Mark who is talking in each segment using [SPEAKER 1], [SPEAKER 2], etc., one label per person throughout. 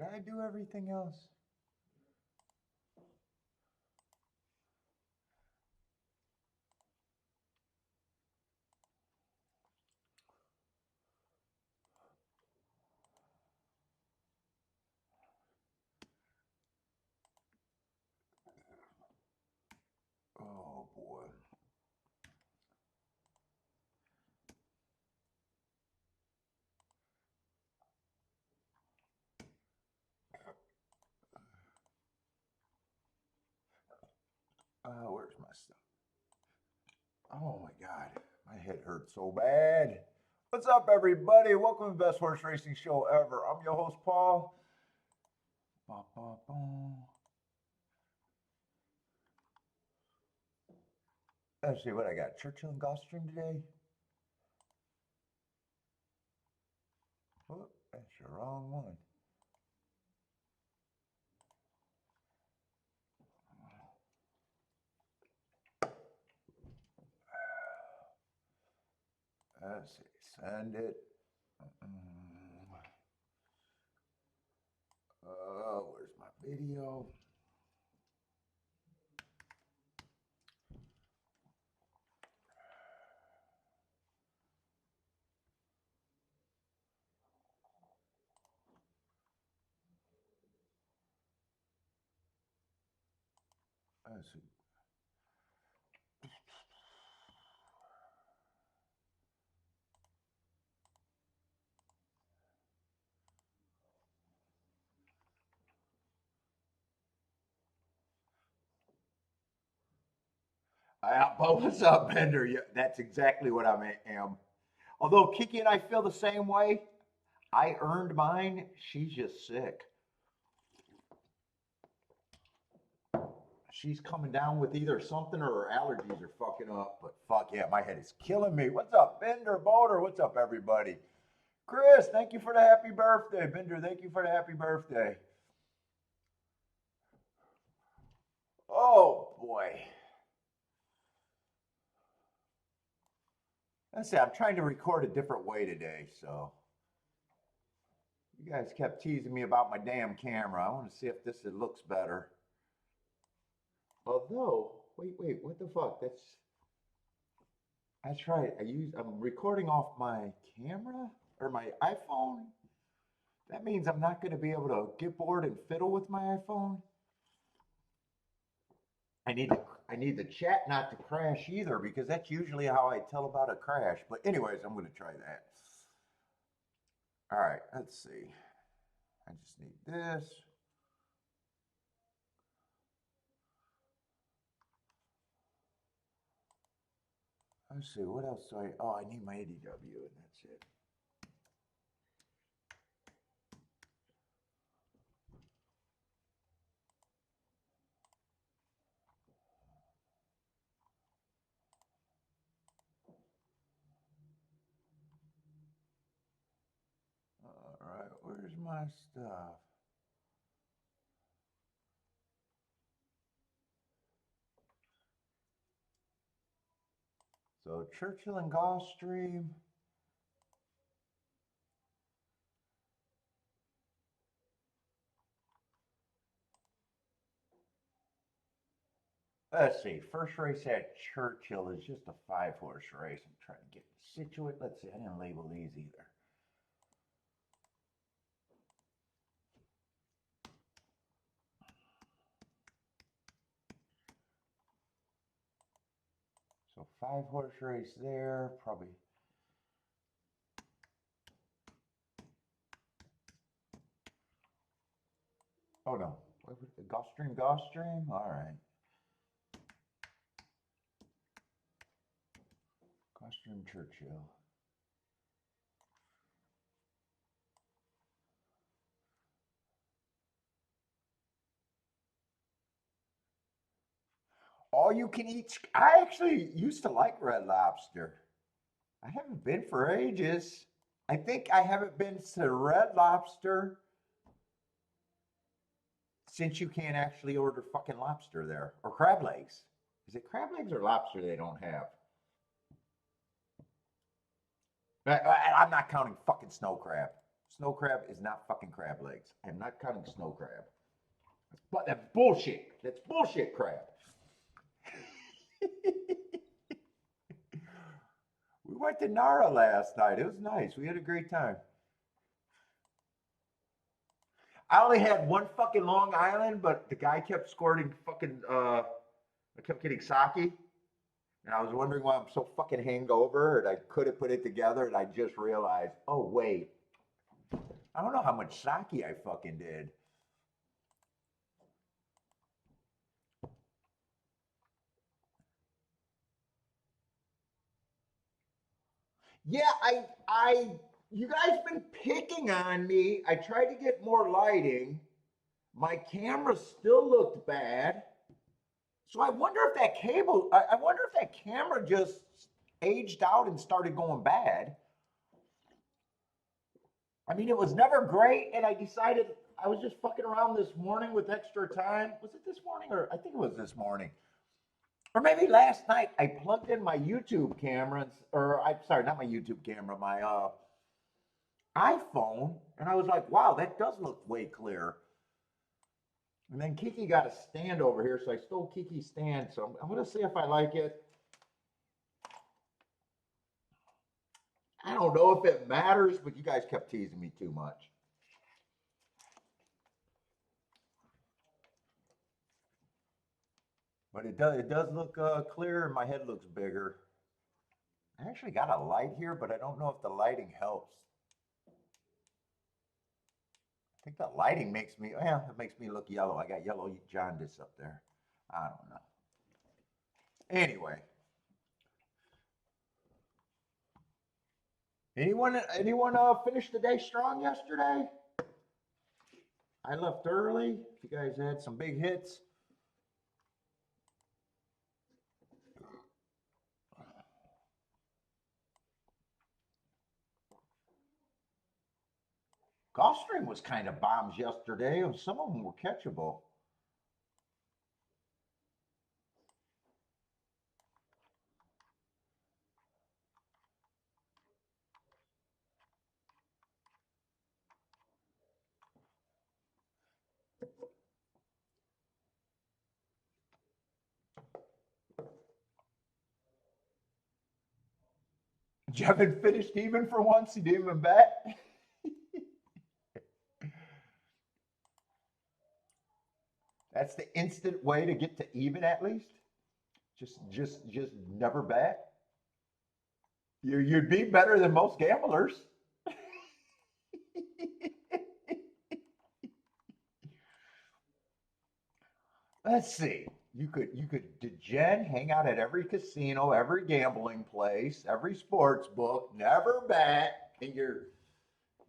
[SPEAKER 1] Did I do everything else? Oh boy. Where's my stuff? Oh my God, my head hurts so bad. What's up, everybody? Welcome to the best horse racing show ever. I'm your host, Paul. Let's see what I got. Churchill and Gulfstream today. Oh, that's the wrong one. Let's see. Send it. Where's my video? Let's see. But what's up, Bender? Yeah, that's exactly what I am. Although Kiki and I feel the same way. I earned mine. She's just sick. She's coming down with either something or her allergies are fucking up. But fuck yeah, my head is killing me. What's up, Bender, Boulder? What's up, everybody? Chris, thank you for the happy birthday. Bender, thank you for the happy birthday. Oh boy. Let's see, I'm trying to record a different way today, so you guys kept teasing me about my damn camera. I want to see if this looks better. Although, wait, what the fuck? That's right. I'm recording off my camera or my iPhone. That means I'm not going to be able to get bored and fiddle with my iPhone. I need the chat not to crash either, because that's usually how I tell about a crash. But anyways, I'm going to try that. All right, let's see. I just need this. Let's see, what else do I need my ADW, and that's it. All right, where's my stuff? So Churchill and Gulfstream. Let's see, first race at Churchill is just a 5-horse race. I'm trying to get situated. Let's see, I didn't label these either. So 5-horse race there, probably. Oh no, Gulfstream. All right. Gulfstream Churchill. All you can eat. I actually used to like Red Lobster. I haven't been for ages. I think I haven't been to Red Lobster since you can't actually order fucking lobster there. Or crab legs. Is it crab legs or lobster they don't have? I'm not counting fucking snow crab. Snow crab is not fucking crab legs. I'm not counting snow crab. But that's bullshit. That's bullshit crab. We went to Nara last night. It was nice. We had a great time. I only had one fucking Long Island, but the guy kept squirting fucking, I kept getting sake. And I was wondering why I'm so fucking hangover, and I couldn't put it together, and I just realized, oh, wait. I don't know how much sake I fucking did. Yeah, you guys been picking on me. I tried to get more lighting. My camera still looked bad. So I wonder if that cable, I wonder if that camera just aged out and started going bad. I mean, it was never great, and I decided I was just fucking around this morning with extra time. Was it this morning, or I think it was this morning? Or maybe last night I plugged in my YouTube camera, or I'm sorry, not my YouTube camera, my iPhone, and I was like, wow, that does look way clear. And then Kiki got a stand over here, so I stole Kiki's stand. So I'm going to see if I like it. I don't know if it matters, but you guys kept teasing me too much. But it does look clear, and my head looks bigger. I actually got a light here, but I don't know if the lighting helps. I think the lighting makes me, well, it makes me look yellow. I got yellow jaundice up there. I don't know. Anyway. Anyone finish the day strong yesterday? I left early. You guys had some big hits. Gulfstream was kind of bombs yesterday, and some of them were catchable. Jevin finished even for once. He didn't even bet. That's the instant way to get to even, at least. Just never bet. You'd be better than most gamblers. Let's see. Did Jen hang out at every casino, every gambling place, every sports book, never bet, and you're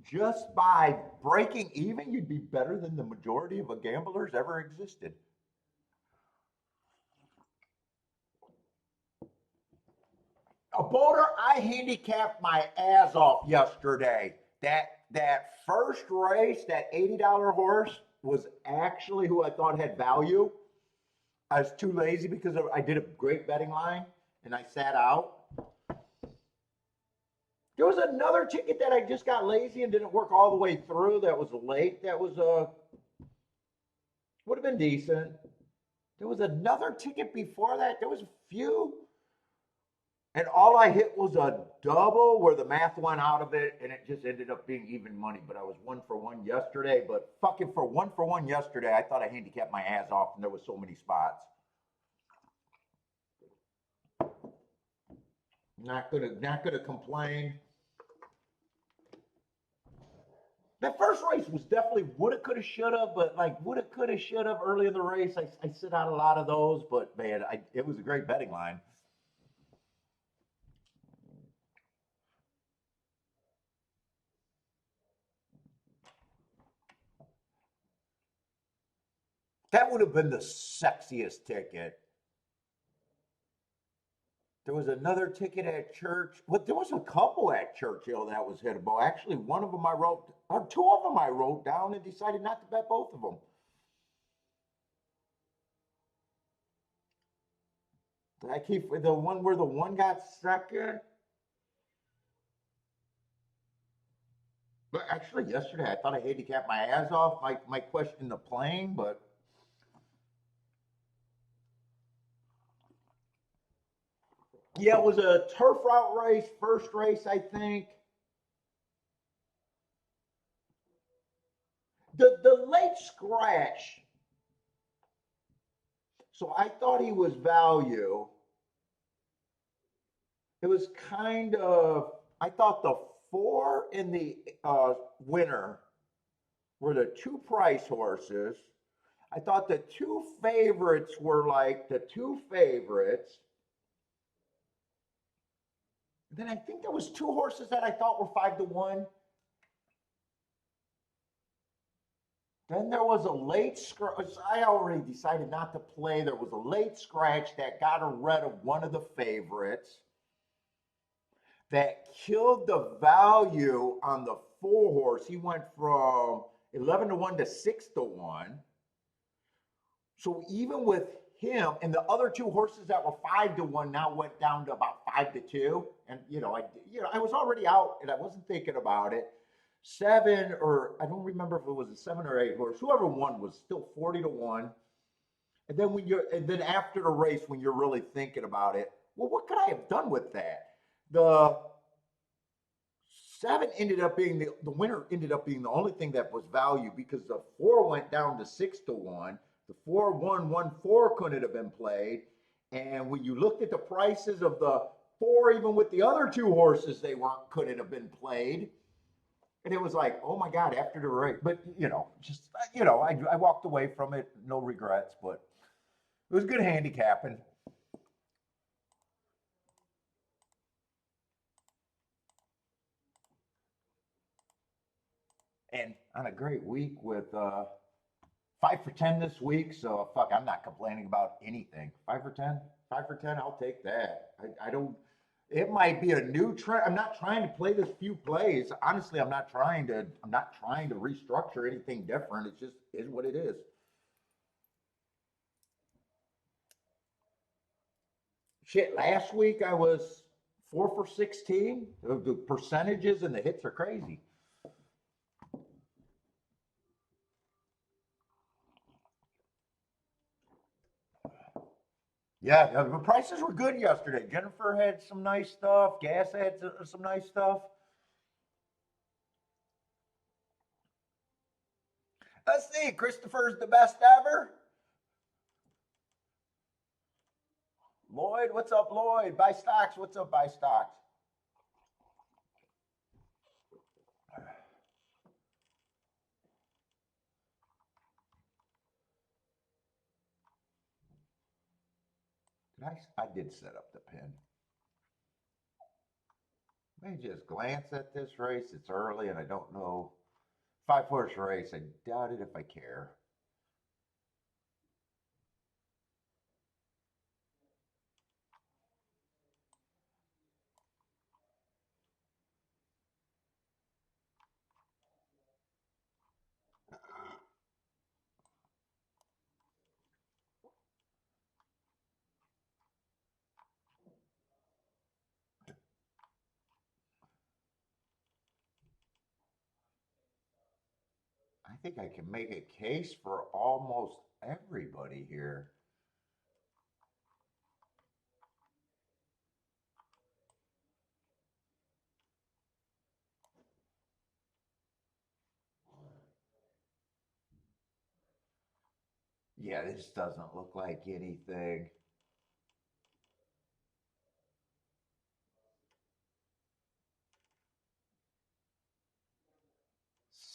[SPEAKER 1] just by breaking even, you'd be better than the majority of gamblers ever existed. A boater, I handicapped my ass off yesterday. That first race, that $80 horse was actually who I thought had value. I was too lazy because I did a great betting line and I sat out. There was another ticket that I just got lazy and didn't work all the way through. That was late. That was would have been decent. There was another ticket before that. There was a few. And all I hit was a double where the math went out of it and it just ended up being even money. But I was 1-for-1 yesterday. But fucking for 1-for-1 yesterday, I thought I handicapped my ass off and there was so many spots. Not gonna complain. That first race was definitely woulda, coulda, shoulda, but like woulda, coulda, shoulda early in the race. I sit out a lot of those, but man, it was a great betting line. That would have been the sexiest ticket. There was another ticket at church. Well, there was a couple at Churchill that was hittable. Actually, one of them I wrote, or two of them I wrote down and decided not to bet both of them. I keep the one where the one got second. But actually, yesterday I thought I handicapped my ass off. My question the playing, but yeah, it was a turf route race, first race I think. The late scratch. So I thought he was value. It was kind of I thought the four in the winner were the two price horses. I thought the two favorites were like the two favorites. Then I think there was two horses that I thought were 5-1. Then there was a late scratch. I already decided not to play. There was a late scratch that got rid of one of the favorites that killed the value on the four horse. He went from 11-1 to 6-1. So even with him and the other two horses that were 5-1 now went down to about 5-2. And I was already out and I wasn't thinking about it. Seven, or I don't remember if it was a 7 or 8 horse. Whoever won was still 40-1. And then after the race, when you're really thinking about it, well, what could I have done with that? The seven ended up being the winner ended up being the only thing that was value because the four went down to 6-1. The 4-1-1-4 couldn't have been played. And when you looked at the prices of the four, even with the other two horses, they weren't couldn't have been played. And it was like, oh my God, after the race. But I walked away from it, no regrets. But it was good handicapping. And on a great week with 5 for 10 this week. So fuck, I'm not complaining about anything. 5 for 10, 5 for 10, I'll take that. I don't. It might be a new trend. I'm not trying to play this few plays. Honestly, I'm not trying to. I'm not trying to restructure anything different. It just is what it is. Shit, last week I was 4 for 16. The percentages and the hits are crazy. Yeah, the prices were good yesterday. Jennifer had some nice stuff. Gas had some nice stuff. Let's see. Christopher's the best ever. Lloyd, what's up, Lloyd? Buy stocks. What's up, buy stocks? I did set up the pin. Let me just glance at this race. It's early and I don't know. 5 horse race. I doubt it if I care. I think I can make a case for almost everybody here. Yeah, this doesn't look like anything.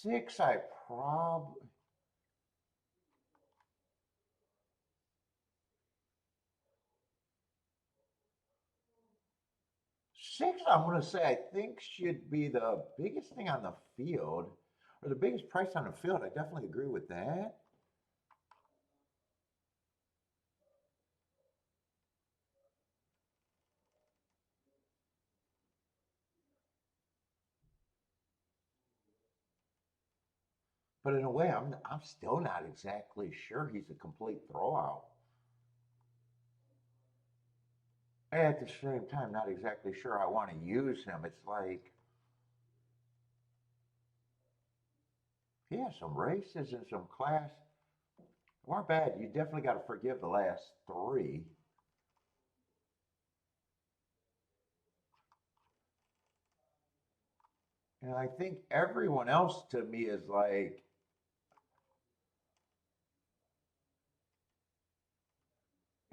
[SPEAKER 1] Six, I probably. Six, I'm going to say, I think should be the biggest thing on the field, or the biggest price on the field. I definitely agree with that. But in a way, I'm still not exactly sure he's a complete throwout. At the same time, not exactly sure I want to use him. It's like Yeah, some races and some class. Weren't bad. You definitely got to forgive the last three. And I think everyone else to me is like,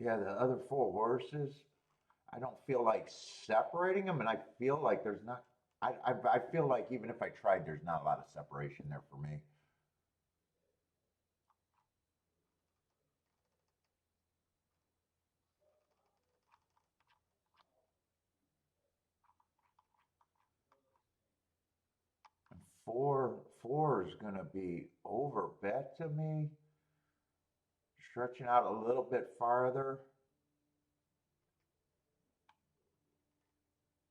[SPEAKER 1] yeah, the other four horses, I don't feel like separating them. And I feel like there's not, I feel like even if I tried, there's not a lot of separation there for me. 4 is going to be over bet to me, stretching out a little bit farther.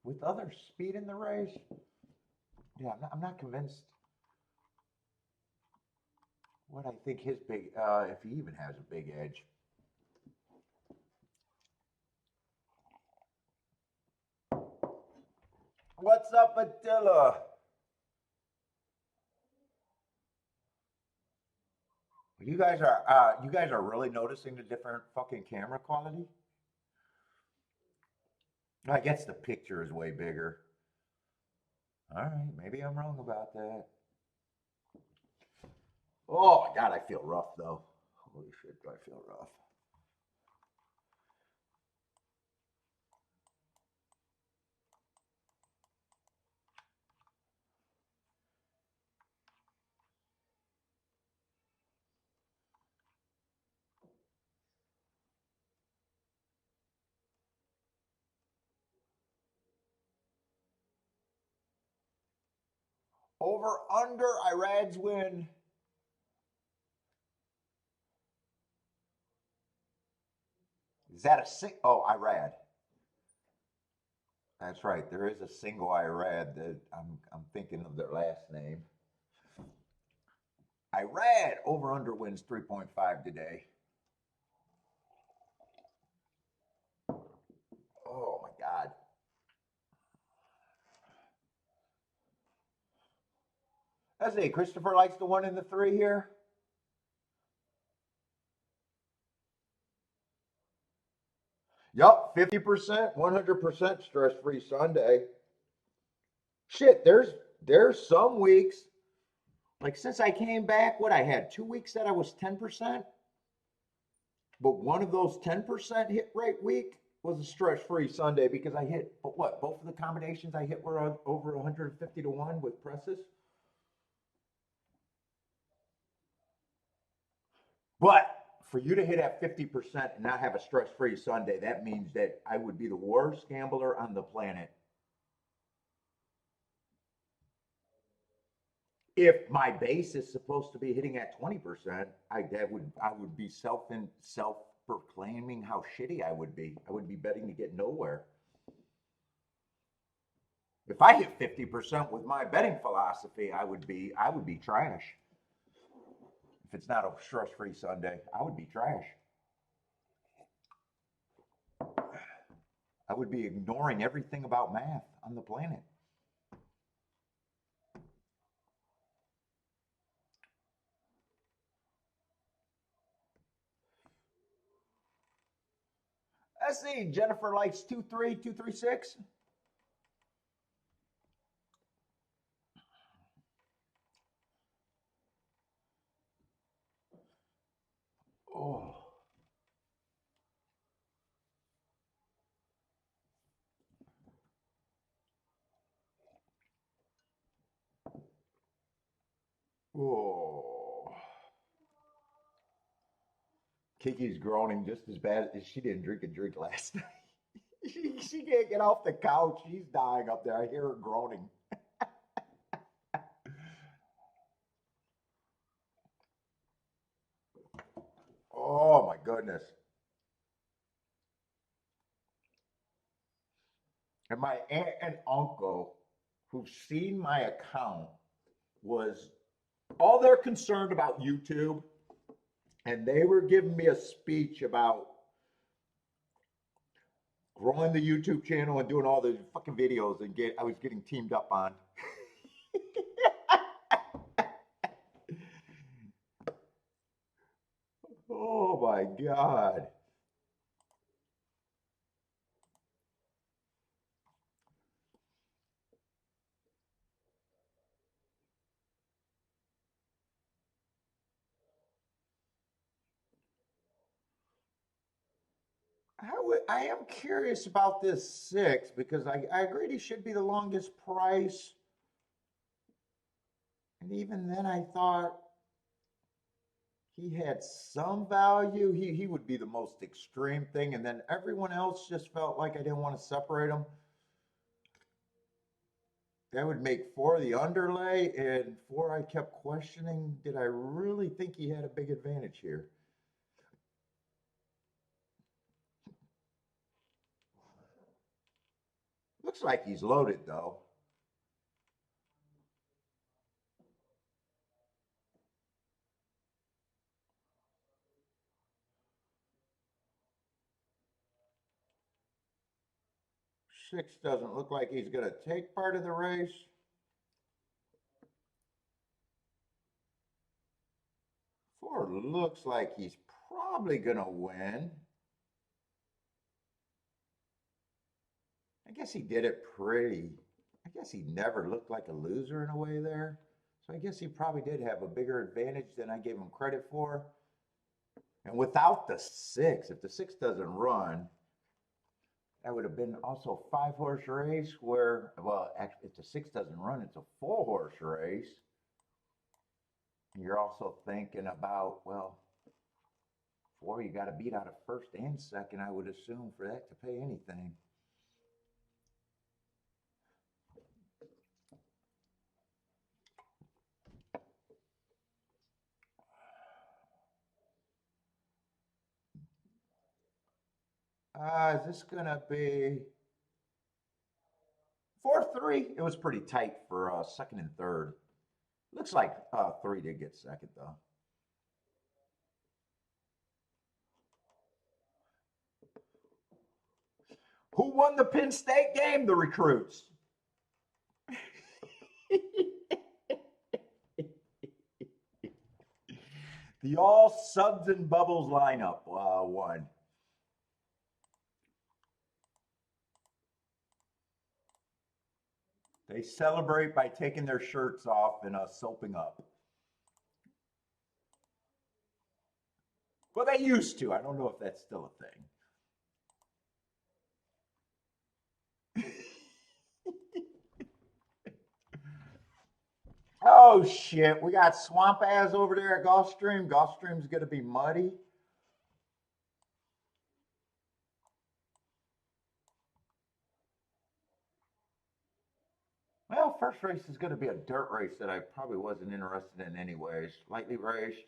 [SPEAKER 1] With other speed in the race, yeah, I'm not convinced what I think his big, if he even has a big edge. What's up, Attila? You guys are really noticing the different fucking camera quality. I guess the picture is way bigger. All right, maybe I'm wrong about that. Oh my god, I feel rough though. Holy shit, do I feel rough? Over under Irad's win. Is that a sing? Oh, Irad. That's right. There is a single Irad that I'm thinking of their last name. Irad over under wins 3.5 today. Oh my god. Let's see. Christopher likes the 1 and the 3 here. Yup, 50%, 100% stress-free Sunday. Shit, there's some weeks, like since I came back, what I had 2 weeks that I was 10%, but one of those 10% hit rate week was a stress-free Sunday because I hit, but what, both of the combinations I hit were over 150 to 1 with presses. But for you to hit at 50% and not have a stress-free Sunday, that means that I would be the worst gambler on the planet. If my base is supposed to be hitting at 20%, I would be self proclaiming how shitty I would be. I would be betting to get nowhere. If I hit 50% with my betting philosophy, I would be trash. If it's not a stress-free Sunday, I would be trash. I would be ignoring everything about math on the planet. Let's see. Jennifer likes 23236. Oh. Oh. Kiki's groaning just as bad as she didn't drink a drink last night. she can't get off the couch. She's dying up there. I hear her groaning. Oh my goodness. And my aunt and uncle, who've seen my account, was all they're concerned about YouTube, and they were giving me a speech about growing the YouTube channel and doing all the fucking videos, and I was getting teamed up on. Oh my God. I am curious about this 6 because I agreed he should be the longest price. And even then I thought he had some value. He would be the most extreme thing. And then everyone else just felt like I didn't want to separate them. That would make 4 the underlay, and 4 I kept questioning, did I really think he had a big advantage here? Looks like he's loaded though. Six doesn't look like he's going to take part of the race. Four looks like he's probably going to win. I guess he did it pretty. I guess he never looked like a loser in a way there. So I guess he probably did have a bigger advantage than I gave him credit for. And without the 6, if the 6 doesn't run, that would have been also a 5-horse race where, well, actually, if the 6 doesn't run, it's a 4-horse race. And you're also thinking about, well, 4, you got to beat out of first and second, I would assume, for that to pay anything. Is this going to be 4-3? It was pretty tight for second and third. Looks like 3 did get second, though. Who won the Penn State game? The recruits. The all subs and bubbles lineup won. They celebrate by taking their shirts off and soaping up. Well, they used to. I don't know if that's still a thing. Oh shit, we got swamp ass over there at Gulfstream. Gulfstream's gonna be muddy. Well, first race is gonna be a dirt race that I probably wasn't interested in anyways. Lightly raced.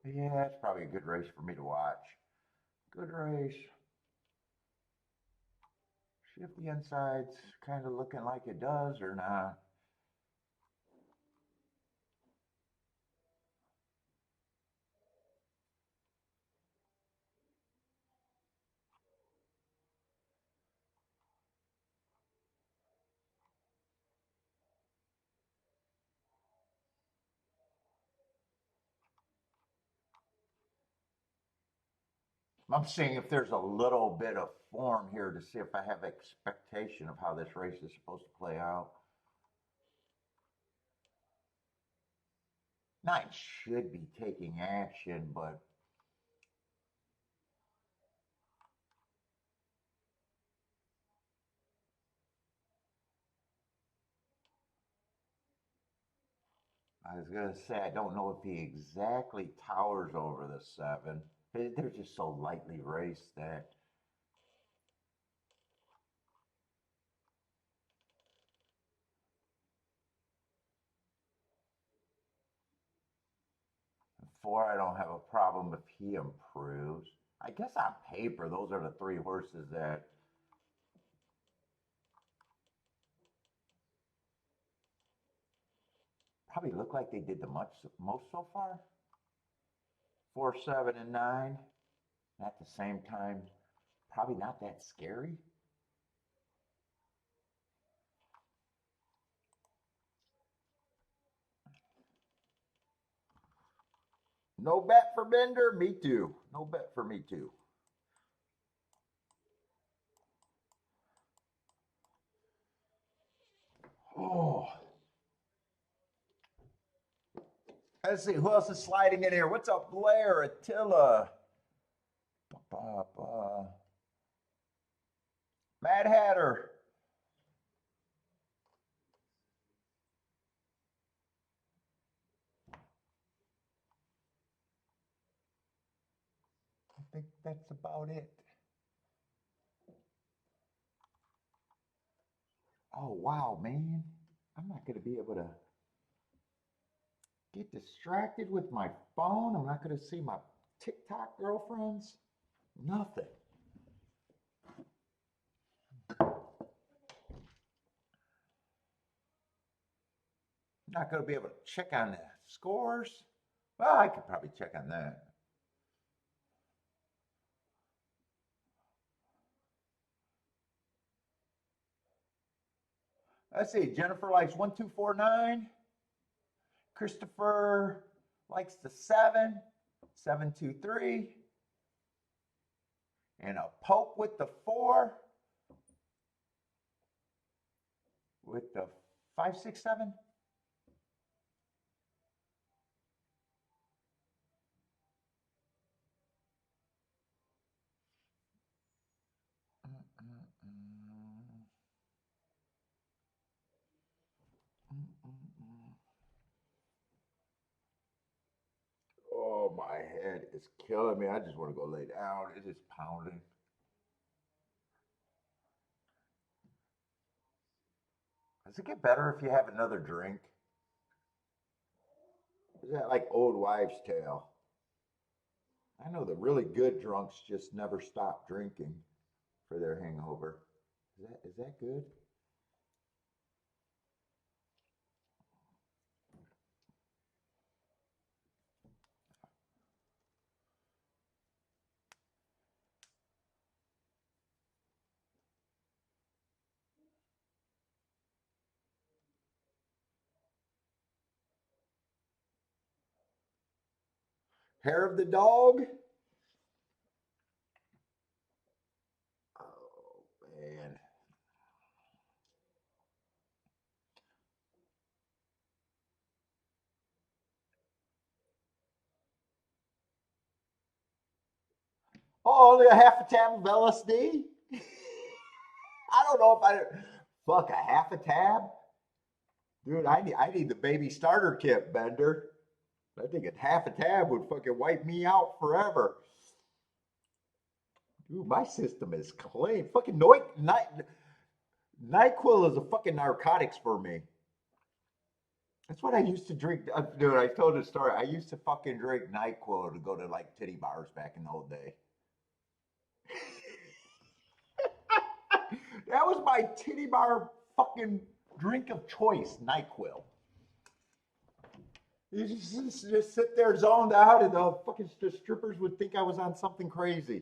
[SPEAKER 1] Yeah, it's probably a good race for me to watch. Good race. See if the inside's kind of looking like it does or not. I'm seeing if there's a little bit of form here to see if I have expectation of how this race is supposed to play out. 9 should be taking action, but I was going to say, I don't know if he exactly towers over the 7. They're just so lightly raced that four, I don't have a problem if he improves. I guess on paper, those are the 3 horses that probably look like they did the most so far. 4, 7, and 9. At the same time, probably not that scary. No bet for Bender? Me too. No bet for me too. Oh. Let's see, who else is sliding in here? What's up, Blair, Attila? Mad Hatter. I think that's about it. Oh, wow, man. I'm not going to be able to get distracted with my phone. I'm not going to see my TikTok girlfriends. Nothing. Not going to be able to check on the scores. Well, I could probably check on that. Let's see. Jennifer likes 1249. Christopher likes the 7. 723. And a poke with the 4. With the 567. Oh, my head is killing me. I just want to go lay down. It is pounding. Does it get better if you have another drink? Is that like old wives' tale? I know the really good drunks just never stop drinking for their hangover. Is that good? Hair of the dog? Oh, man. Oh, only a half a tab of LSD? I don't know if I. Fuck, a half a tab? Dude, I need the baby starter kit, Bender. I think a half a tab would fucking wipe me out forever. Dude, my system is clean. Fucking NyQuil is a fucking narcotics for me. That's what I used to drink. Dude, I told the story. I used to fucking drink NyQuil to go to like titty bars back in the old day. That was my titty bar fucking drink of choice, NyQuil. You just sit there zoned out, and the fucking strippers would think I was on something crazy.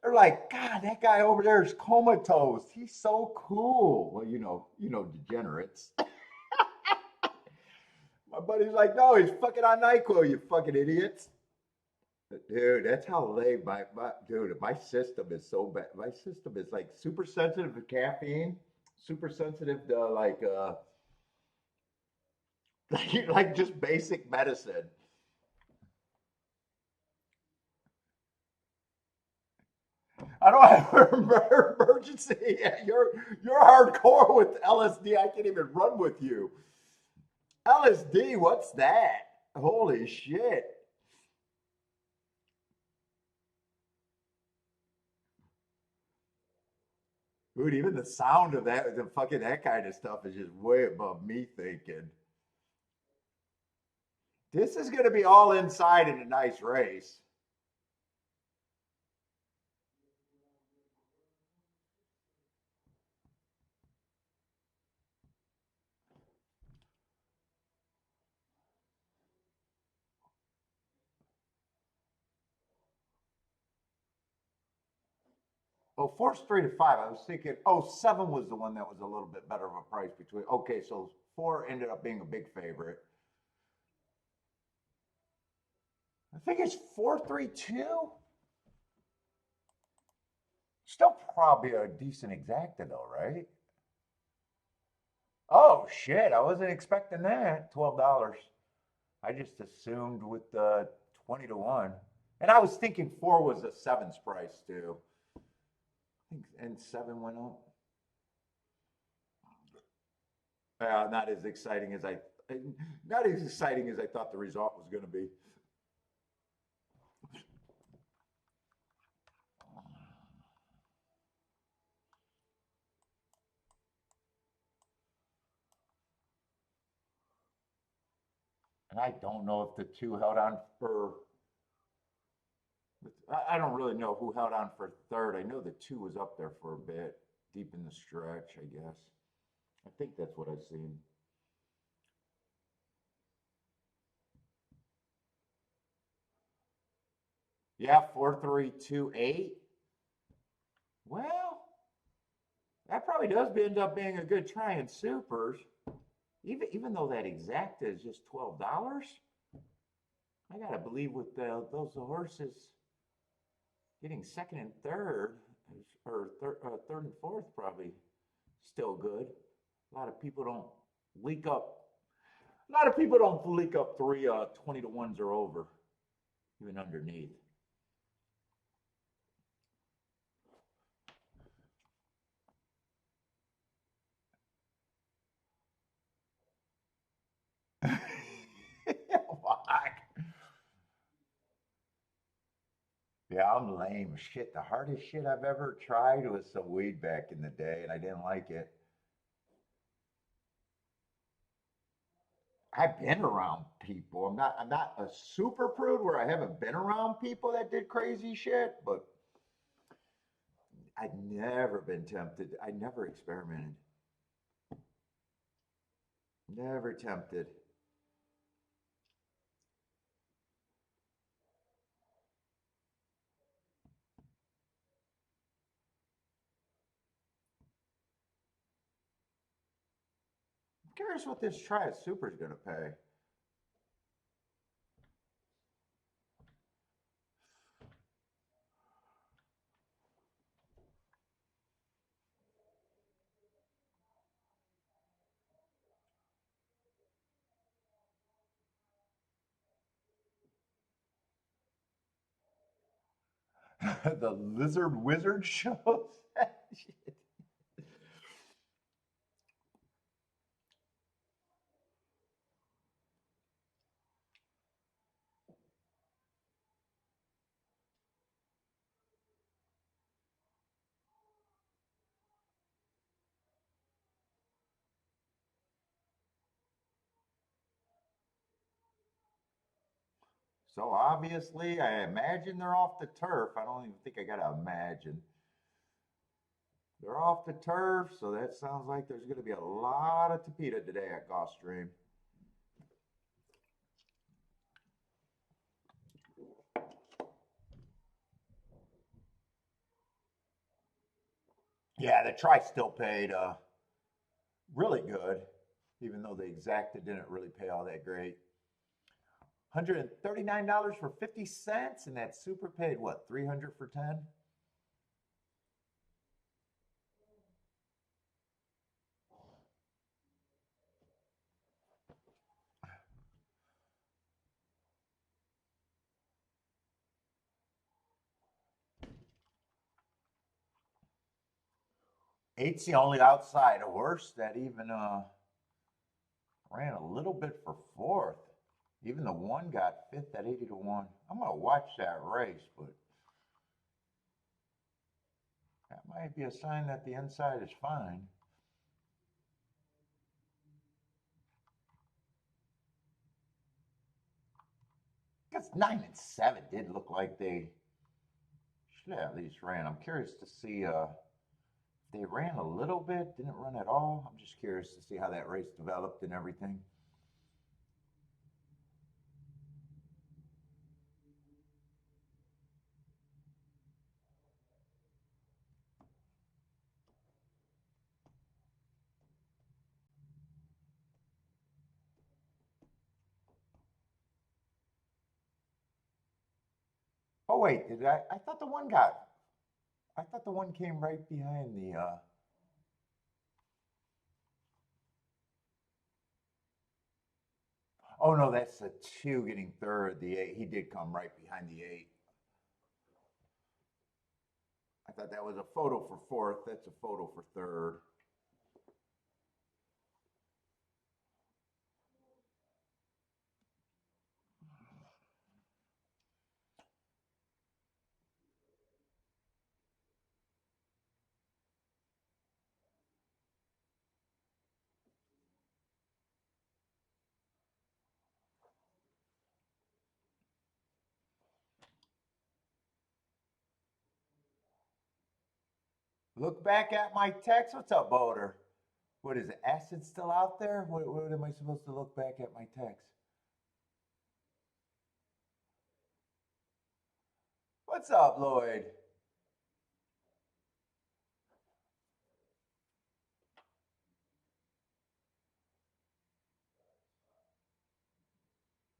[SPEAKER 1] They're like, God, that guy over there is comatose. He's so cool. Well, degenerates. My buddy's like, no, he's fucking on NyQuil, you fucking idiots. Dude, that's how lame my system is so bad. My system is like super sensitive to caffeine, super sensitive to like just basic medicine. I don't have an emergency. You're hardcore with LSD. I can't even run with you. LSD, what's that? Holy shit. Dude, even the sound of that kind of stuff is just way above me thinking. This is going to be all inside in a nice race. Oh, four's 3 to 5. I was thinking, oh, 7 was the one that was a little bit better of a price between. Okay, so 4 ended up being a big favorite. I think it's 432. Still probably a decent exacta though, right? Oh shit, I wasn't expecting that. $12. I just assumed with the 20 to 1. And I was thinking 4 was a 7's price too. I think and 7 went up. Not as exciting as not as exciting as I thought the result was going to be. And I don't know if the 2 held on for. I don't really know who held on for third. I know the 2 was up there for a bit, deep in the stretch, I guess. I think that's what I've seen. Yeah, 4.328. Well, that probably does end up being a good try in supers. Even though that exacta is just $12, I gotta believe with those horses getting second and third, or third and fourth, probably still good. A lot of people don't leak up. A lot of people don't leak up 3 20 to 1s or over, even underneath. Yeah, I'm lame. Shit, the hardest shit I've ever tried was some weed back in the day, and I didn't like it. I've been around people. I'm not a super prude where I haven't been around people that did crazy shit, but I've never been tempted. I never experimented. Never tempted. I'm curious what this try at super is gonna pay. The lizard wizard shows. So obviously, I imagine they're off the turf. I don't even think I gotta imagine. They're off the turf, so that sounds like there's gonna be a lot of tapita today at Gulfstream. Yeah, the try still paid really good, even though the exacta didn't really pay all that great. $139 for 50 cents, and that super paid what, 300 for 10? Eight's the only outside horse that even ran a little bit for fourth. Even the 1 got fifth at 80 to 1. I'm going to watch that race, but that might be a sign that the inside is fine. Because 9 and 7 did look like they should have at least ran. I'm curious to see if they ran a little bit, didn't run at all. I'm just curious to see how that race developed and everything. Oh wait, I thought the one I thought the one came right behind the. Oh no, that's the two getting third. The eight, he did come right behind the eight. I thought that was a photo for fourth. That's a photo for third. Look back at my text. What's up, Boulder? What is it? Acid still out there? What am I supposed to look back at my text? What's up, Lloyd?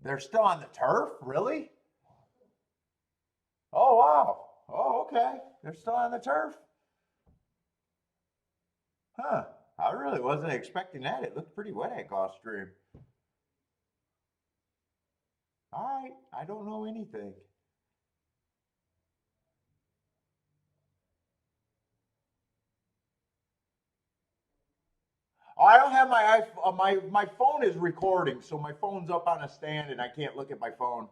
[SPEAKER 1] They're still on the turf? Really? Oh, wow. Oh, okay. They're still on the turf? Huh. I really wasn't expecting that. It looked pretty wet at Gulfstream. All right. I don't know anything. Oh, I don't have my phone is recording, so my phone's up on a stand and I can't look at my phone.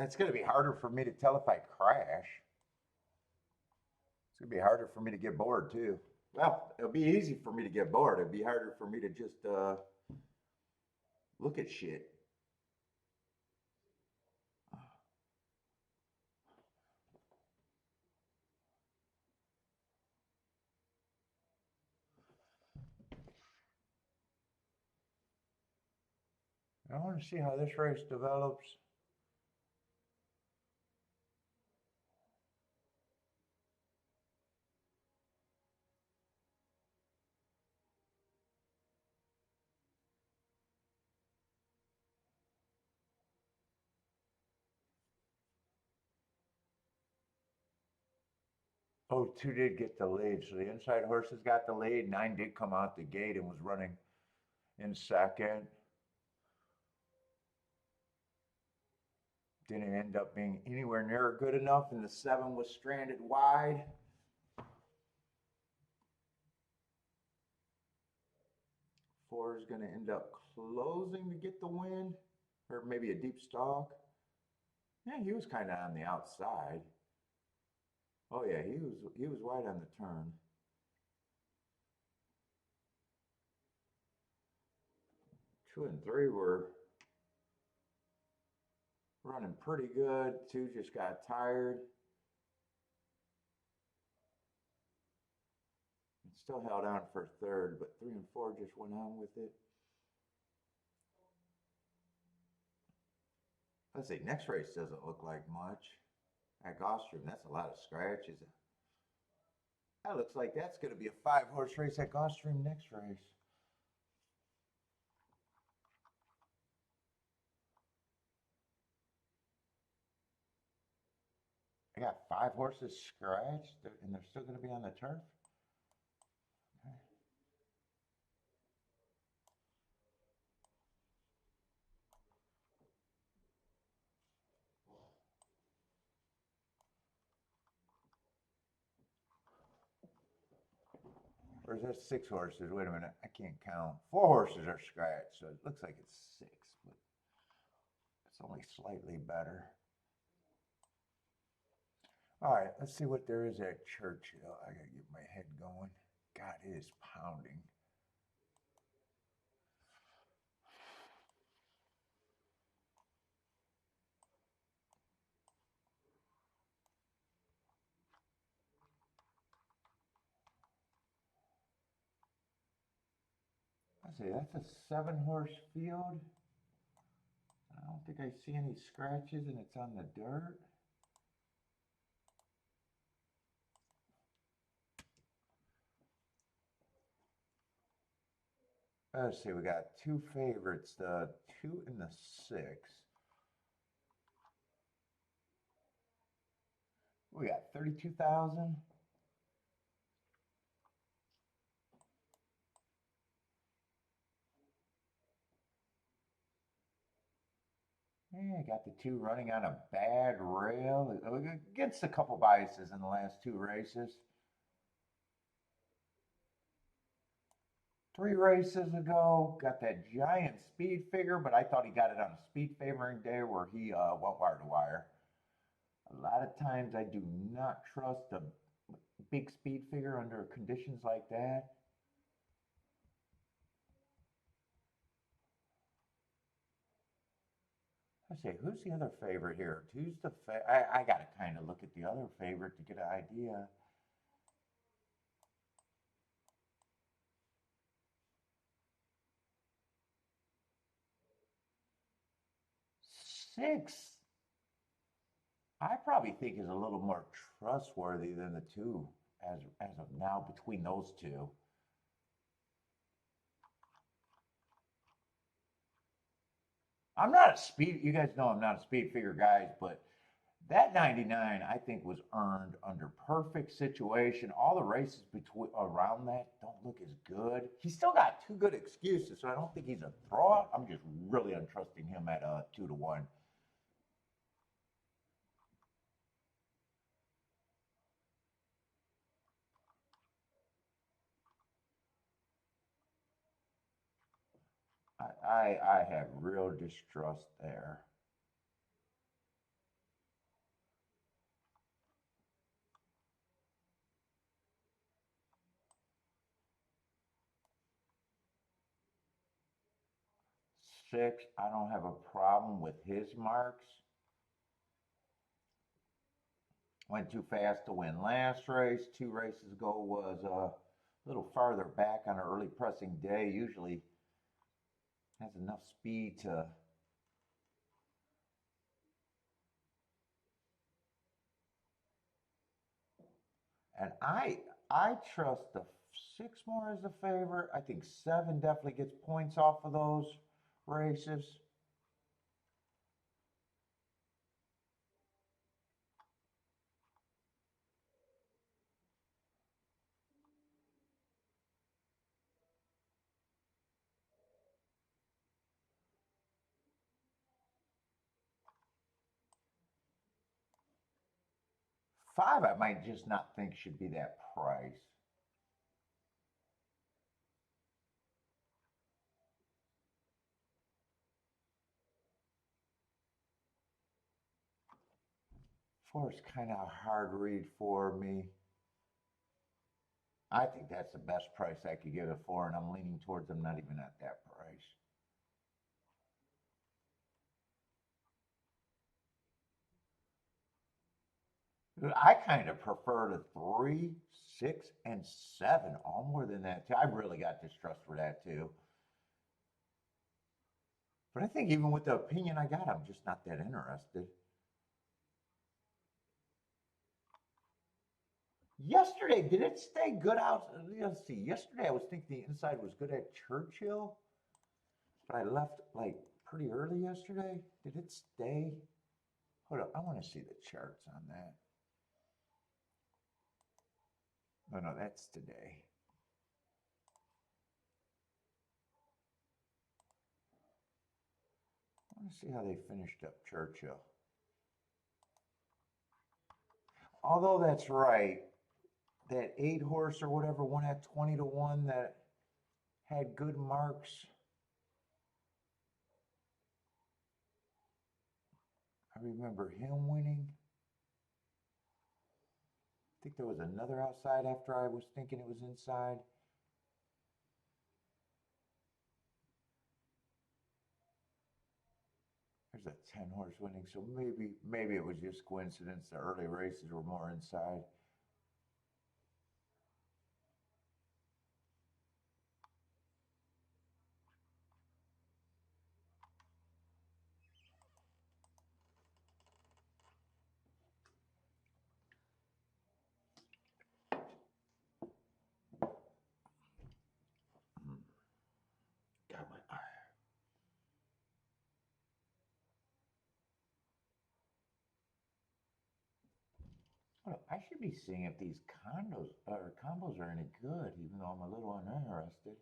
[SPEAKER 1] It's going to be harder for me to tell if I crash. It's going to be harder for me to get bored too. Well, it'll be easy for me to get bored. It'd be harder for me to just look at shit. I want to see how this race develops. Oh, two did get the lead. So the inside horses got the lead. Nine did come out the gate and was running in second. Didn't end up being anywhere near good enough, and the seven was stranded wide. Four is going to end up closing to get the win, or maybe a deep stalk. Yeah, he was kind of on the outside. Oh yeah, he was wide on the turn. Two and three were running pretty good. Two just got tired. It still held on for third, but three and four just went on with it. Let's see, next race doesn't look like much. At Gulfstream, that's a lot of scratches. That looks like that's going to be a 5-horse race at Gulfstream next race. I got 5 horses scratched, and they're still going to be on the turf. Okay. Or is that 6 horses? Wait a minute, I can't count. 4 horses are scratched, so it looks like it's 6, but it's only slightly better. All right, let's see what there is at Churchill. I gotta get my head going. God, it is pounding. Let's see, that's a 7-horse field. I don't think I see any scratches, and it's on the dirt. Let's see, we got two favorites, the 2 and the 6. We got 32,000. Yeah, got the 2 running on a bad rail against a couple biases in the last 2 races. 3 races ago, got that giant speed figure, but I thought he got it on a speed favoring day where he went wire to wire. A lot of times I do not trust a big speed figure under conditions like that. Let's see, who's the other favorite here? Who's the I got to kind of look at the other favorite to get an idea. Six, I probably think is a little more trustworthy than the 2 as of now between those 2. I'm not a speed. You guys know I'm not a speed figure guys, but that 99 I think was earned under perfect situation. All the races between around that don't look as good. He's still got 2 good excuses, so I don't think he's a throw. I'm just really untrusting him at 2 to 1. I have real distrust there. Six, I don't have a problem with his marks. Went too fast to win last race. 2 races ago was a little farther back on an early pressing day. Usually has enough speed to. And I trust the 6 more as the favorite. I think 7 definitely gets points off of those races. Five, I might just not think should be that price. Four is kind of a hard read for me. I think that's the best price I could give it for, and I'm leaning towards them not even at that price. I kind of prefer the 3, 6, and 7, all more than that too. I really got distrust for that too. But I think even with the opinion I got, I'm just not that interested. Yesterday, did it stay good out? Let's see. Yesterday, I was thinking the inside was good at Churchill, but I left like pretty early yesterday. Did it stay? Hold up. I want to see the charts on that. Oh, no, that's today. I want to see how they finished up Churchill. Although that's right, that 8 horse or whatever won at 20 to 1 that had good marks. I remember him winning. I think there was another outside after I was thinking it was inside. There's a 10 horse winning, so maybe it was just coincidence. The early races were more inside. I should be seeing if these condos or combos are any good, even though I'm a little uninterested.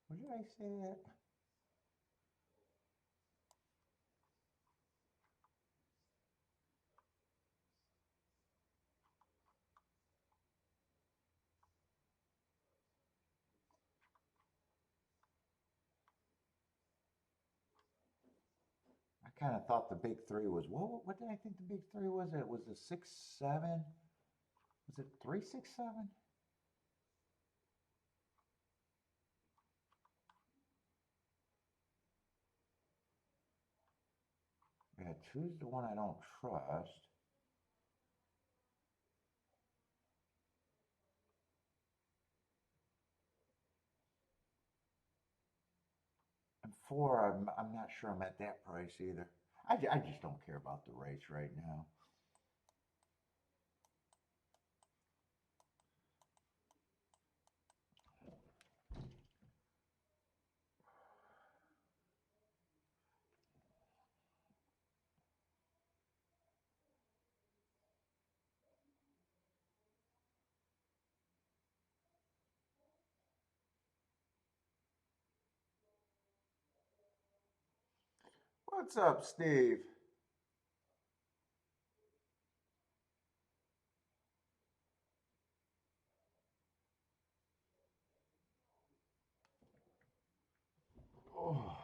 [SPEAKER 1] What did I say that? I kind of thought the big three was what did I think the big three was? It was the 6-7. Was it 3-6-7? Yeah, two's the one I don't trust. And four, I'm not sure I'm at that price either. I just don't care about the race right now. What's up, Steve? Oh,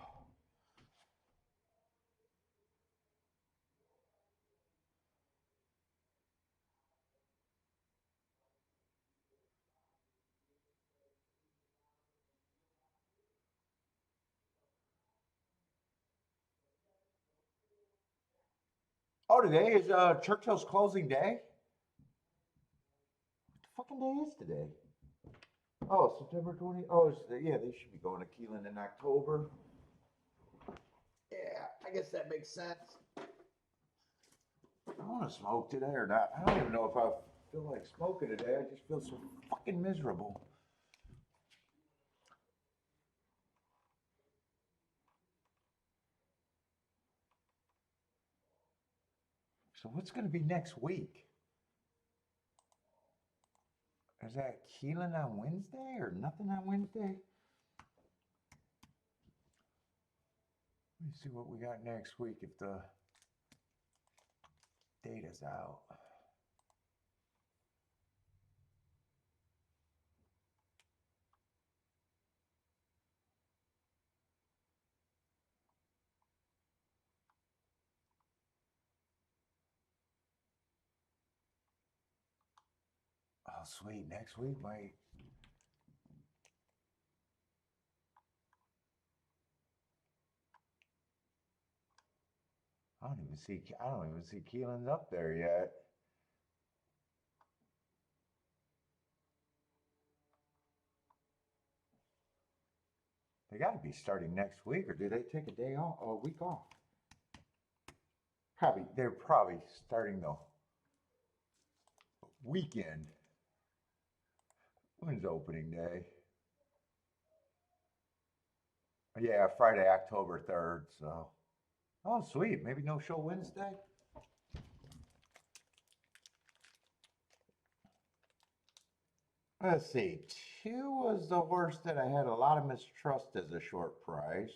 [SPEAKER 1] oh, today is Churchill's closing day. What the fucking day is today? Oh, September 20. Oh, yeah, they should be going to Keelan in October. Yeah, I guess that makes sense. I want to smoke today or not. I don't even know if I feel like smoking today. I just feel so fucking miserable. So what's going to be next week? Is that Keelan on Wednesday or nothing on Wednesday? Let me see what we got next week if the data's out. Oh, sweet. Next week might. I don't even see Keelan's up there yet. They got to be starting next week, or do they take a day off, or a week off? They're probably starting the weekend. When's opening day? Yeah, Friday, October 3rd. So, oh, sweet. Maybe no show Wednesday. Let's see. Two was the horse that I had a lot of mistrust as a short price.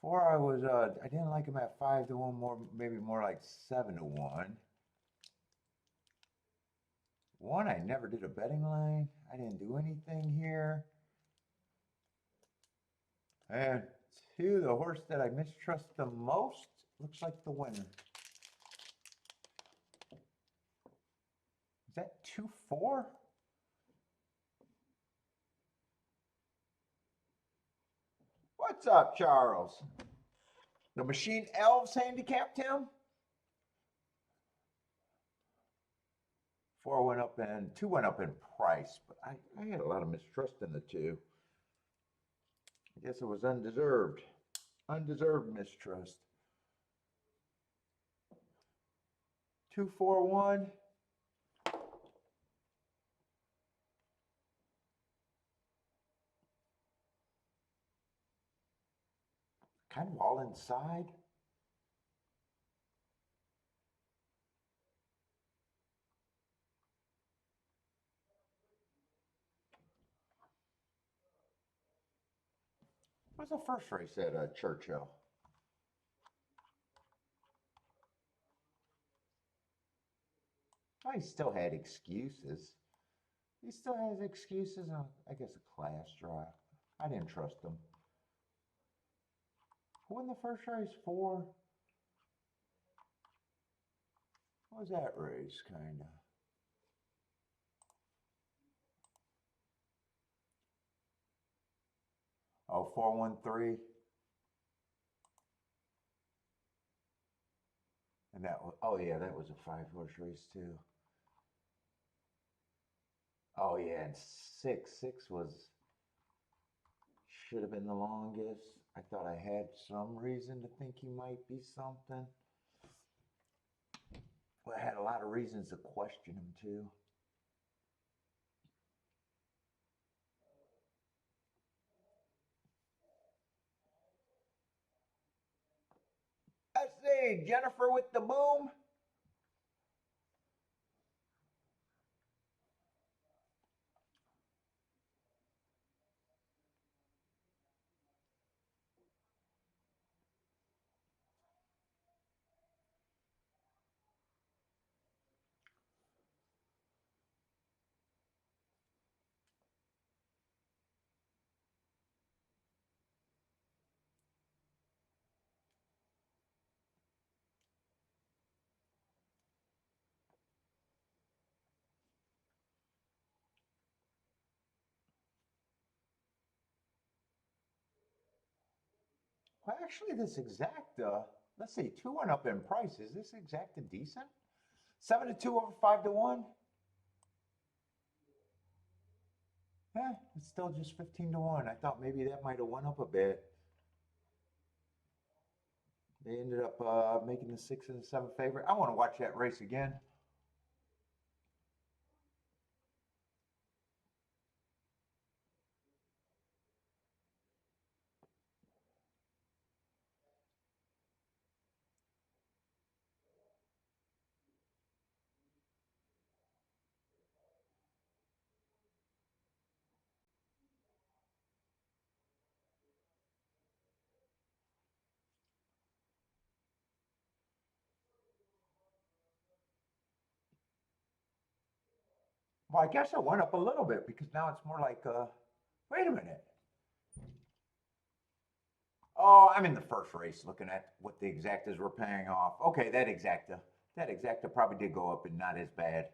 [SPEAKER 1] Four, I didn't like him at 5-1, more maybe more like 7-1. One, I never did a betting line. I didn't do anything here. And two, the horse that I mistrust the most looks like the winner. Is that 2-4? What's up, Charles? The Machine Elves handicapped him? Four went up and two went up in price, but I had a lot of mistrust in the two. I guess it was undeserved. Undeserved mistrust. 2-4-1. kind of all inside. What was the first race at Churchill? Oh, he still had excuses. He still has excuses on, I guess, a class drive. I didn't trust him. Who won the first race? 4? What was that race, kind of? Oh, 413. And that was, oh yeah, that was a 5-horse race too. Oh yeah, and 6 was, should have been the longest. I thought I had some reason to think he might be something. But I had a lot of reasons to question him too. Let's see, Jennifer with the boom. Well, actually, this exacta, let's see, 2 went up in price. Is this exacta decent? 7 to 2 over 5 to 1? Yeah, it's still just 15 to 1. I thought maybe that might have went up a bit. They ended up making the 6 and the 7 favorite. I want to watch that race again. Well, I guess it went up a little bit because now it's more like, wait a minute. Oh, I'm in the first race looking at what the exactas were paying off. Okay, that exacta probably did go up and not as bad.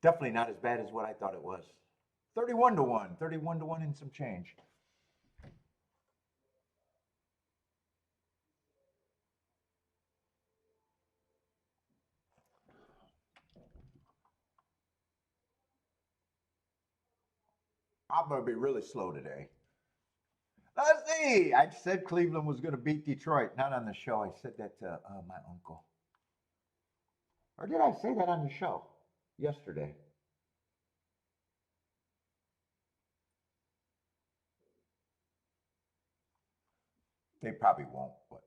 [SPEAKER 1] Definitely not as bad as what I thought it was. 31 to 1, 31 to 1 and some change. I'm going to be really slow today. Let's see. I said Cleveland was going to beat Detroit. Not on the show. I said that to my uncle. Or did I say that on the show yesterday? They probably won't, but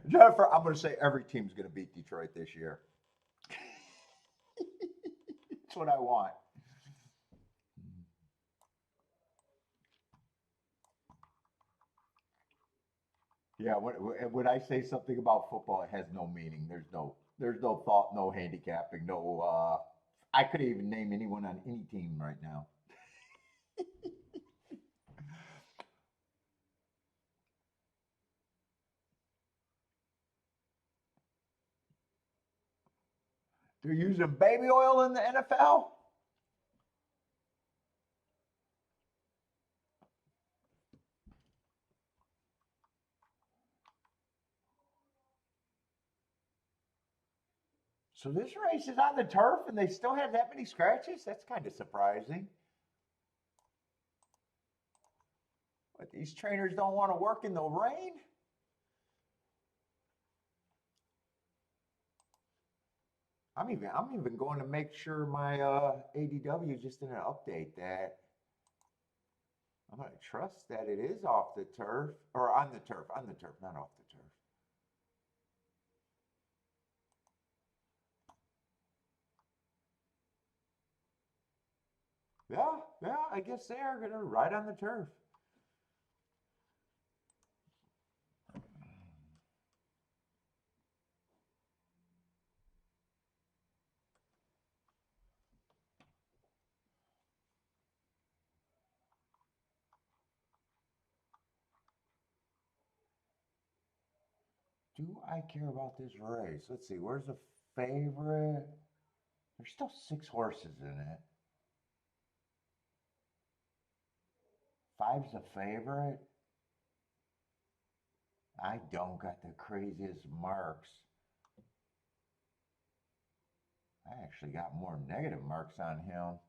[SPEAKER 1] Jennifer, I'm going to say every team's going to beat Detroit this year. That's what I want. Yeah, when I say something about football, it has no meaning. There's no thought, no handicapping, no. I could even name anyone on any team right now. They're using baby oil in the NFL. So this race is on the turf, and they still have that many scratches. That's kind of surprising. But these trainers don't want to work in the rain. I'm even going to make sure my ADW just didn't update that. I'm going to trust that it is off the turf, or on the turf, not off the turf. Yeah, I guess they are going to ride on the turf. Do I care about this race? Let's see, where's the favorite? There's still 6 horses in it. 5's the favorite. I don't got the craziest marks. I actually got more negative marks on him.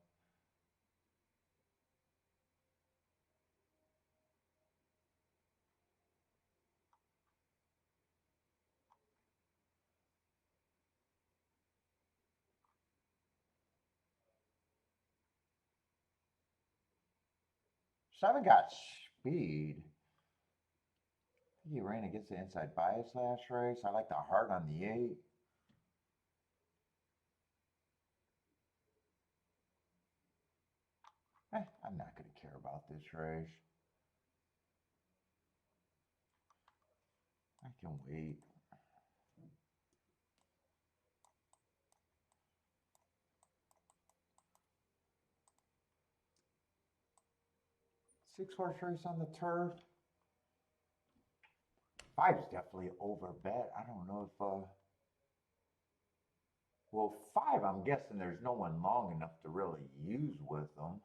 [SPEAKER 1] So I haven't got speed. I think he ran against the inside bias last race. I like the heart on the 8. I'm not going to care about this race. I can wait. Six-horse race on the turf. 5's definitely over bet. I don't know if well, 5, I'm guessing there's no one long enough to really use with them.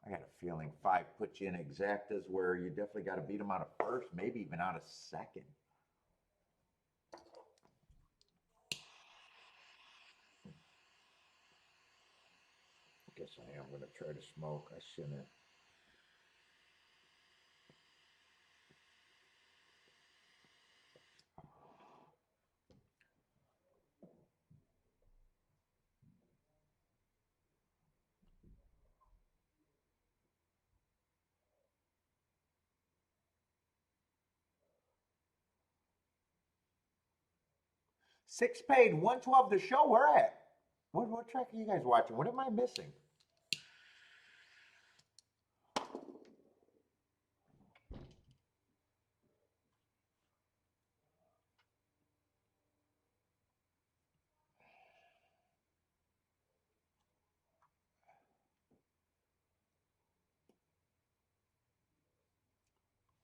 [SPEAKER 1] I got a feeling 5 puts you in exactas where you definitely got to beat them out of first, maybe even out of second. I guess I am going to try to smoke. I shouldn't. Six paid, 112 to show. Where at? What track are you guys watching? What am I missing?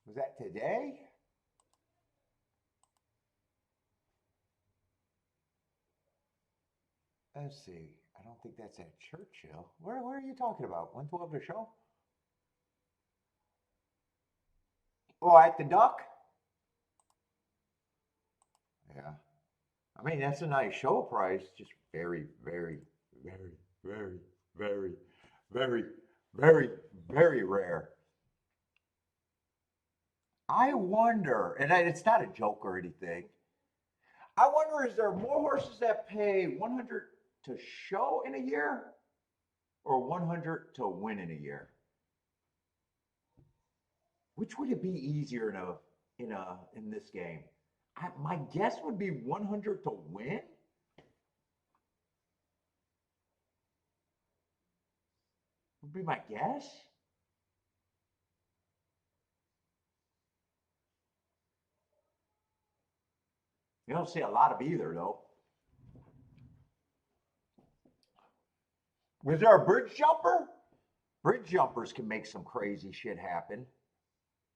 [SPEAKER 1] Was that today? Let's see. I don't think that's at Churchill. Where are you talking about? 112 to show? Oh, at the Duck? Yeah. I mean, that's a nice show price. Just very, very, very, very, very, very, very, very rare. I wonder, and it's not a joke or anything. I wonder, is there more horses that pay 100 to show in a year or 100 to win in a year? Which would it be easier in this game? My guess would be 100 to win. Would be my guess. You don't see a lot of either though. Was there a bridge jumper? Bridge jumpers can make some crazy shit happen.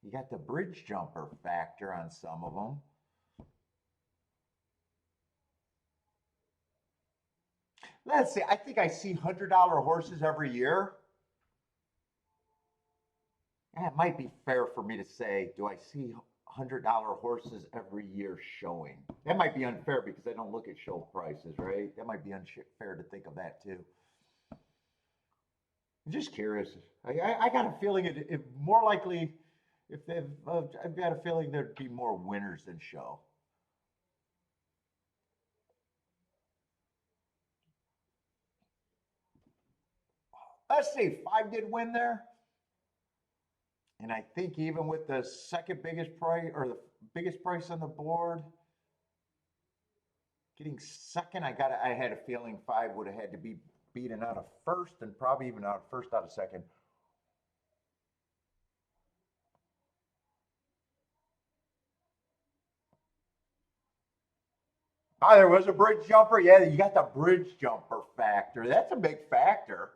[SPEAKER 1] You got the bridge jumper factor on some of them. Let's see. I think I see $100 horses every year. It might be fair for me to say, do I see $100 horses every year showing? That might be unfair because I don't look at show prices, right? That might be unfair to think of that too. I'm just curious. I got a feeling it more likely if I've got a feeling there'd be more winners than show. Let's see, 5 did win there. And I think even with the second biggest price or the biggest price on the board, getting second, I had a feeling 5 would have had to be beaten out of first and probably even out first out of second. Oh, there was a bridge jumper. Yeah, you got the bridge jumper factor. That's a big factor.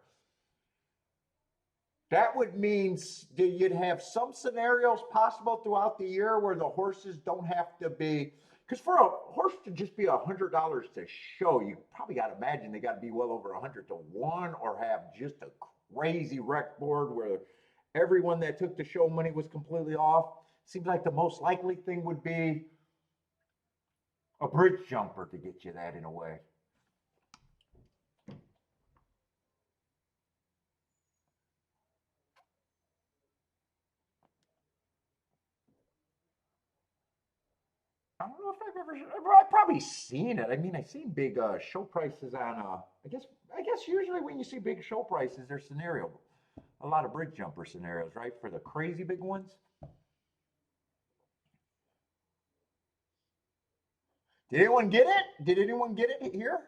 [SPEAKER 1] That would mean you'd have some scenarios possible throughout the year where the horses don't have to be, because for a horse to just be $100 to show, you probably got to imagine they got to be well over 100 to 1 or have just a crazy rec board where everyone that took the show money was completely off. Seems like the most likely thing would be a bridge jumper to get you that in a way. I don't know if I've probably seen it. I mean, I've seen big show prices on. I guess usually when you see big show prices, there's a lot of bridge jumper scenarios, right? For the crazy big ones. Did anyone get it? Did anyone get it here?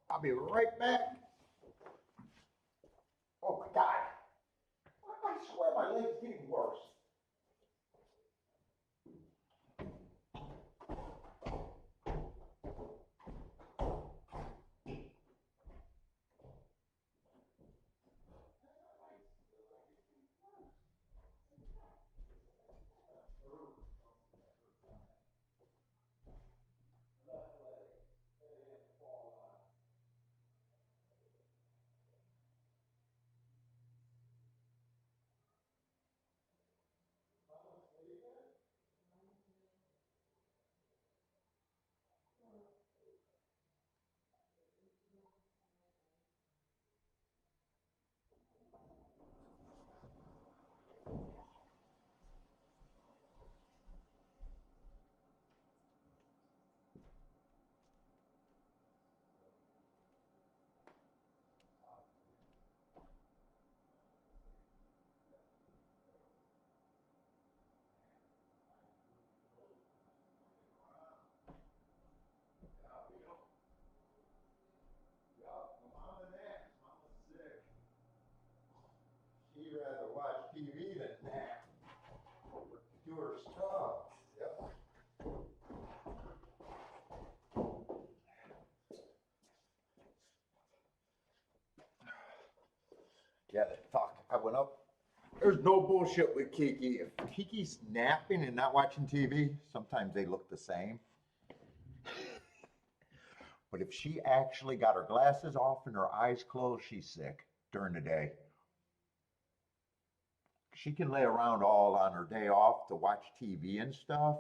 [SPEAKER 1] I'll be right back. Oh my God! I swear my leg's getting worse. She'd rather watch TV than nap. Do her stuff. Yep. Yeah, the talk. I went up. There's no bullshit with Kiki. If Kiki's napping and not watching TV, sometimes they look the same. But if she actually got her glasses off and her eyes closed, she's sick during the day. She can lay around all on her day off to watch TV and stuff,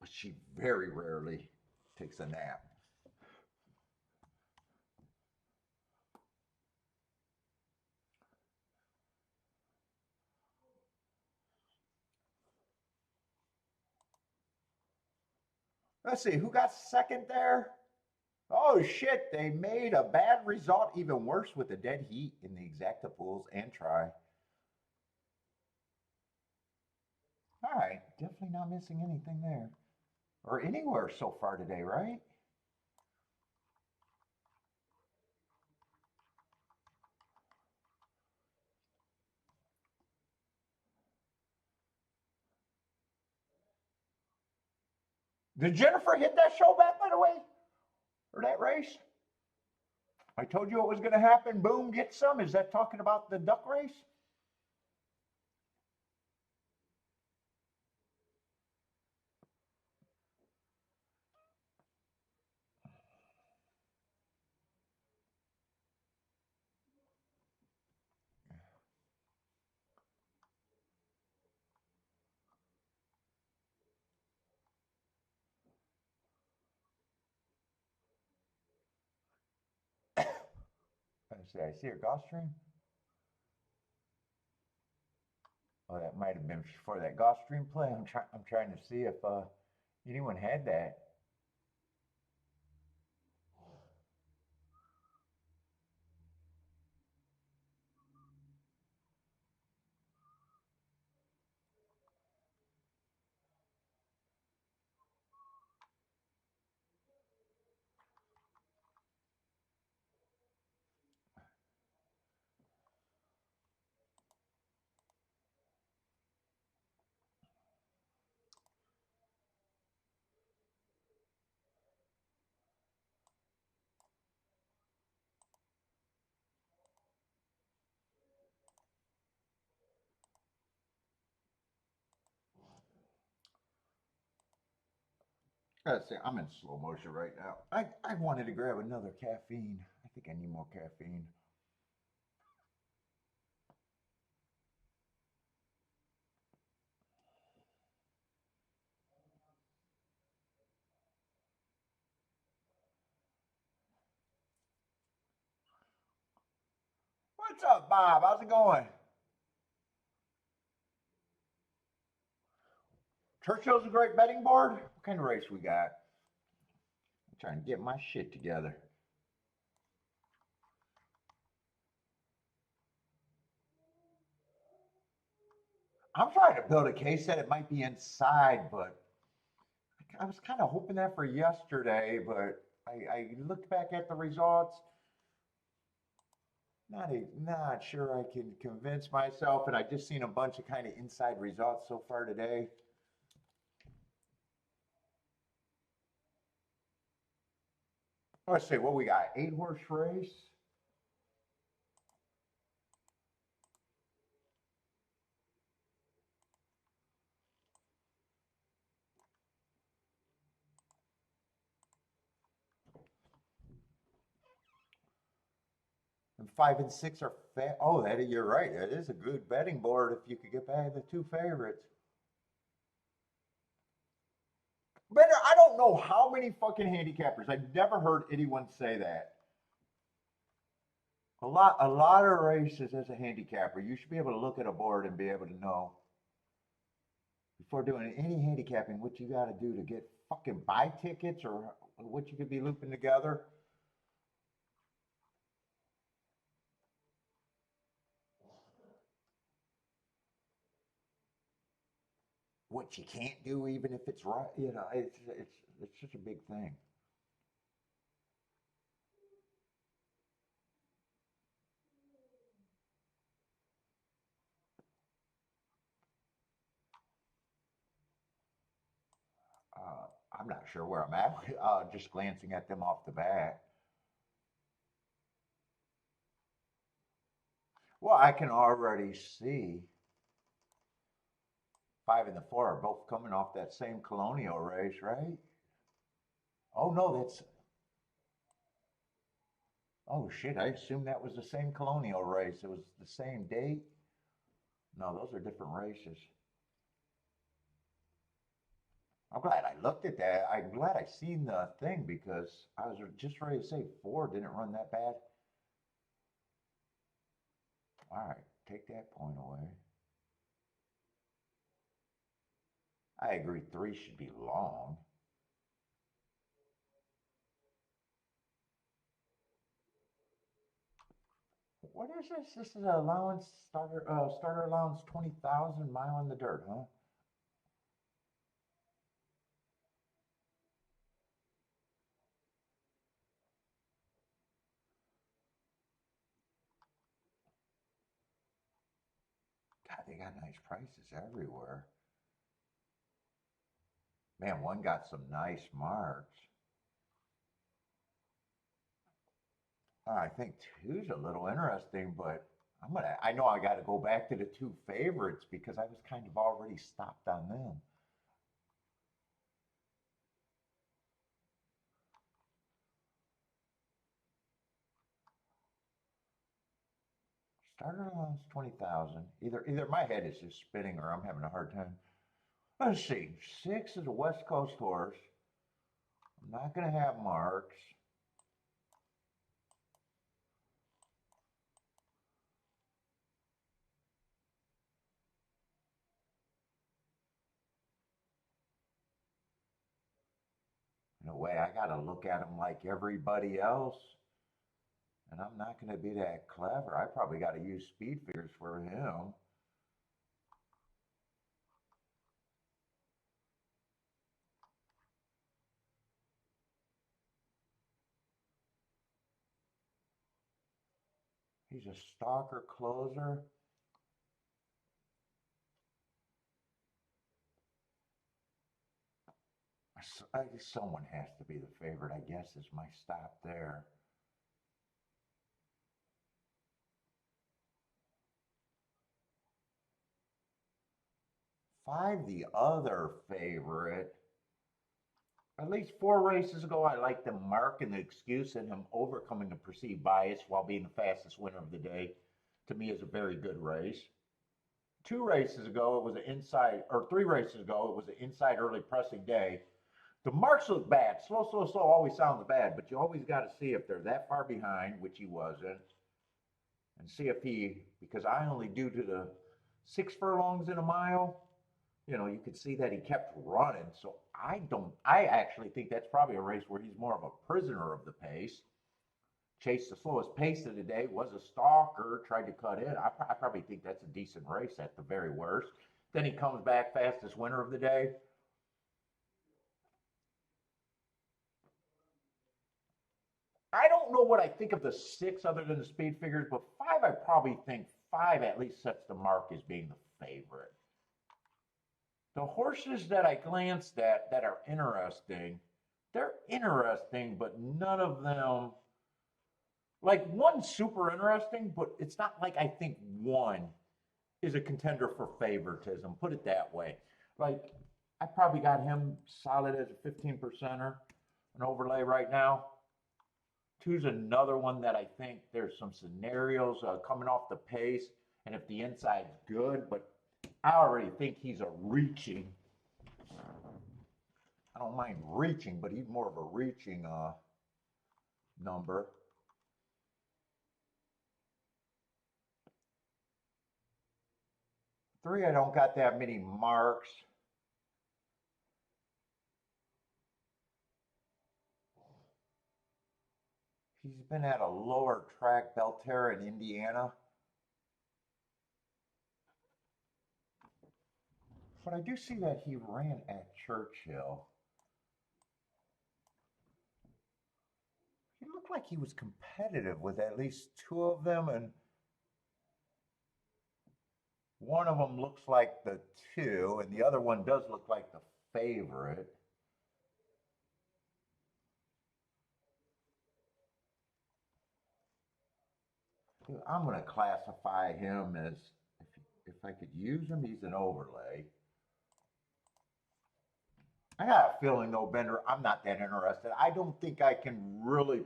[SPEAKER 1] but she very rarely takes a nap. Let's see, who got second there? Oh shit, they made a bad result even worse with the dead heat in the exacta pools and try. All right, definitely not missing anything there. Or anywhere so far today, right? Did Jennifer hit that show back, by the way? Or that race? I told you it was going to happen. Boom, get some. Is that talking about the duck race? Let's see, I see a Gulfstream. Oh, that might have been for that Gulfstream play. I'm trying to see if anyone had that. Let's see, I'm in slow motion right now. I wanted to grab another caffeine. I think I need more caffeine. What's up, Bob? How's it going? Churchill's a great betting board. What kind of race we got? I'm trying to get my shit together. I'm trying to build a case that it might be inside, but I was kind of hoping that for yesterday, but I looked back at the results. Not sure I can convince myself, and I just seen a bunch of kind of inside results so far today. Let's see what we got. 8 horse race. And 5 and 6 are oh, you're right. That is a good betting board if you could get by the two favorites. Better, I don't know how many fucking handicappers. I've never heard anyone say that. A lot of races as a handicapper, you should be able to look at a board and be able to know before doing any handicapping what you got to do to get fucking buy tickets or what you could be looping together. What you can't do, even if it's right, it's such a big thing. 'em. I'm not sure where I'm at. Just glancing at them off the bat. Well, I can already see 5 and 4 are both coming off that same colonial race, right? Oh no, that's oh shit. I assumed that was the same colonial race. It was the same date. No, those are different races. I'm glad I looked at that. I'm glad I seen the thing because I was just ready to say 4 didn't run that bad. All right, take that point away. I agree 3 should be long. What is this? This is an allowance starter allowance 20,000 mile in the dirt, huh? God, they got nice prices everywhere. Man, one got some nice marks. I think two's a little interesting, but I know I got to go back to the two favorites because I was kind of already stopped on them. Starter allowance 20,000. Either my head is just spinning or I'm having a hard time. Let's see. 6 is a West Coast horse. I'm not going to have marks. got to look at him like everybody else. And I'm not going to be that clever. I probably got to use speed figures for him. He's a stalker closer. Someone has to be the favorite, I guess, is my stop there. Five, the other favorite. At least 4 races ago, I liked the mark and the excuse and him overcoming the perceived bias while being the fastest winner of the day. To me, is a very good race. 2 races ago, it was an inside, or 3 races ago, it was an inside early pressing day. The marks look bad. Slow, slow, slow always sounds bad, but you always got to see if they're that far behind, which he wasn't, and see if he, because I only do to the 6 furlongs in a mile, you could see that he kept running. So I actually think that's probably a race where he's more of a prisoner of the pace. Chased the slowest pace of the day, was a stalker, tried to cut in. I probably think that's a decent race at the very worst. Then he comes back fastest winner of the day. I don't know what I think of the 6 other than the speed figures, but 5, I probably think 5 at least sets the mark as being the favorite. The horses that I glanced at that are interesting, they're interesting, but none of them, like one's super interesting, but it's not like I think one is a contender for favoritism, put it that way. Like, I probably got him solid as a 15%er, an overlay right now. 2's another one that I think there's some scenarios coming off the pace, and if the inside's good, but I already think he's a reaching. I don't mind reaching, but he's more of a reaching number. 3, I don't got that many marks. He's been at a lower track, Belterra in Indiana. But I do see that he ran at Churchill. He looked like he was competitive with at least 2 of them, and one of them looks like the 2, and the other one does look like the favorite. I'm going to classify him as, if I could use him, he's an overlay. I got a feeling, though, Bender, I'm not that interested. I don't think I can really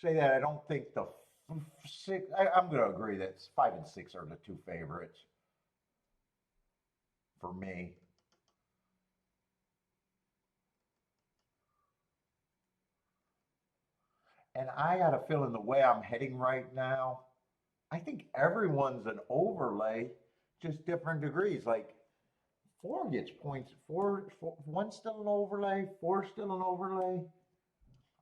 [SPEAKER 1] say that. I don't think the 6, I'm going to agree that 5 and 6 are the 2 favorites for me. And I got a feeling the way I'm heading right now, I think everyone's an overlay, just different degrees. Like 4 gets points. 1's still an overlay. 4's still an overlay.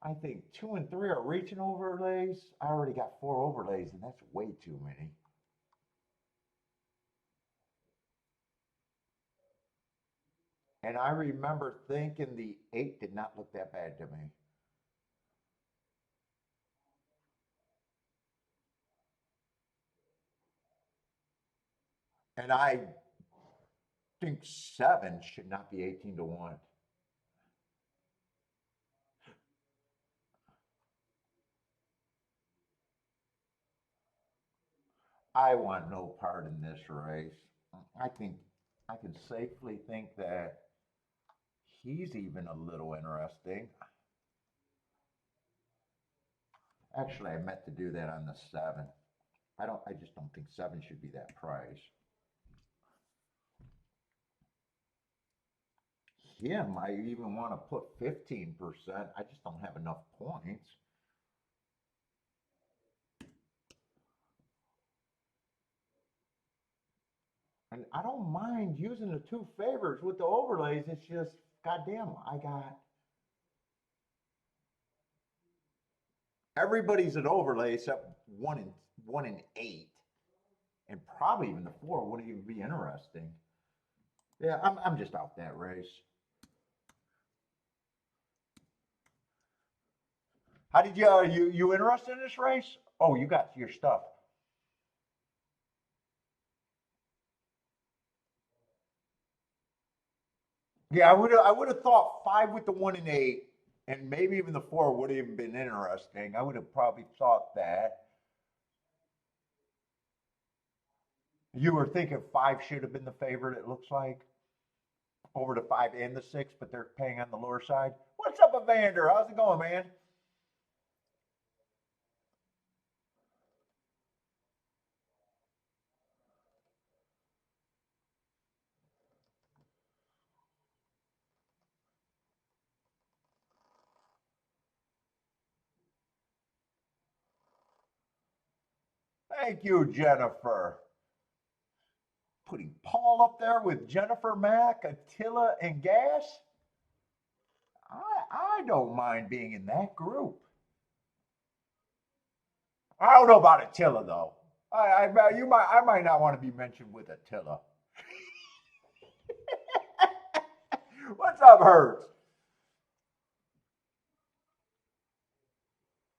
[SPEAKER 1] I think 2 and 3 are reaching overlays. I already got 4 overlays, and that's way too many. And I remember thinking the 8 did not look that bad to me. And I think 7 should not be 18-1. I want no part in this race. I think I can safely think that he's even a little interesting. Actually, I meant to do that on the 7. I just don't think 7 should be that price. Him, I even want to put 15%. I just don't have enough points. And And I don't mind using the two favorites with the overlays. It's just, goddamn, I got everybody's an overlay except one in eight, and probably even the four wouldn't even be interesting. Yeah, I'm just out that race. How did you interested in this race? Oh, you got your stuff. Yeah, I would have thought five with the one and eight, and maybe even the four would have even been interesting. I would have probably thought that. You were thinking five should have been the favorite, it looks like, over the five and the six, but they're paying on the lower side. What's up, Evander? How's it going, man? Thank you, Jennifer. Putting Paul up there with Jennifer Mack, Attila, and Gas. I don't mind being in that group. I don't know about Attila though. I might not want to be mentioned with Attila. What's up, Hertz?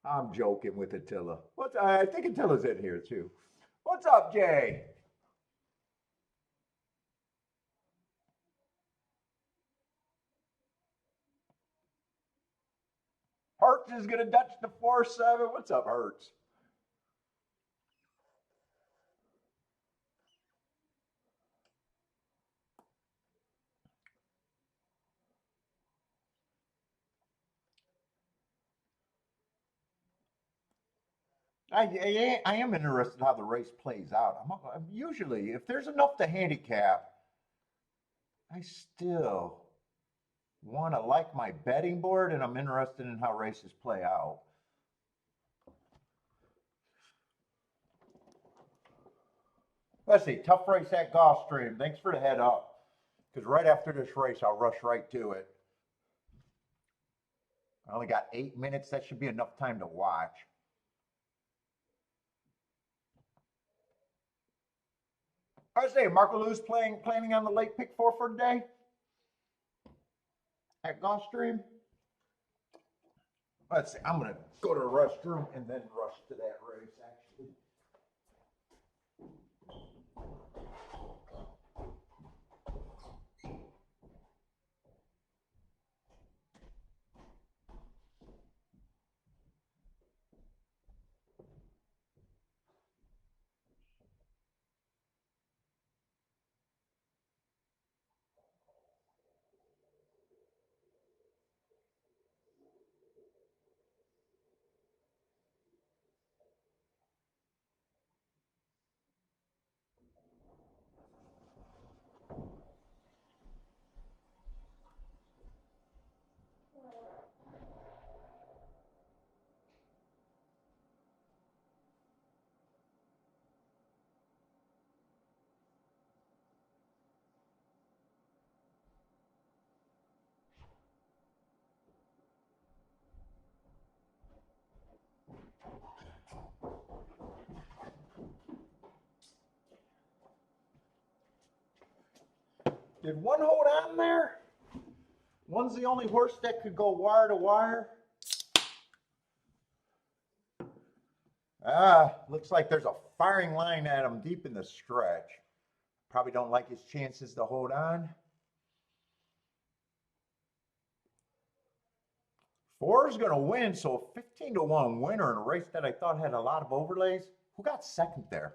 [SPEAKER 1] I'm joking with Attila. I think Attila's in here too. What's up, Jay? Hertz is gonna Dutch the 4-7. What's up, Hertz? I am interested in how the race plays out. I'm usually, if there's enough to handicap, I still want to like my betting board, and I'm interested in how races play out. Let's see, tough race at Gulfstream. Thanks for the head up, because right after this race, I'll rush right to it. I only got 8 minutes. That should be enough time to watch. I say, Marco Lou's planning on the late pick four for today at Gulfstream. Let's see. I'm gonna go to the restroom and then rush to that race. Actually, did one hold on there? One's the only horse that could go wire to wire. Looks like there's a firing line at him deep in the stretch. Probably don't like his chances to hold on. Four is going to win, so 15-1 winner in a race that I thought had a lot of overlays. Who got second there?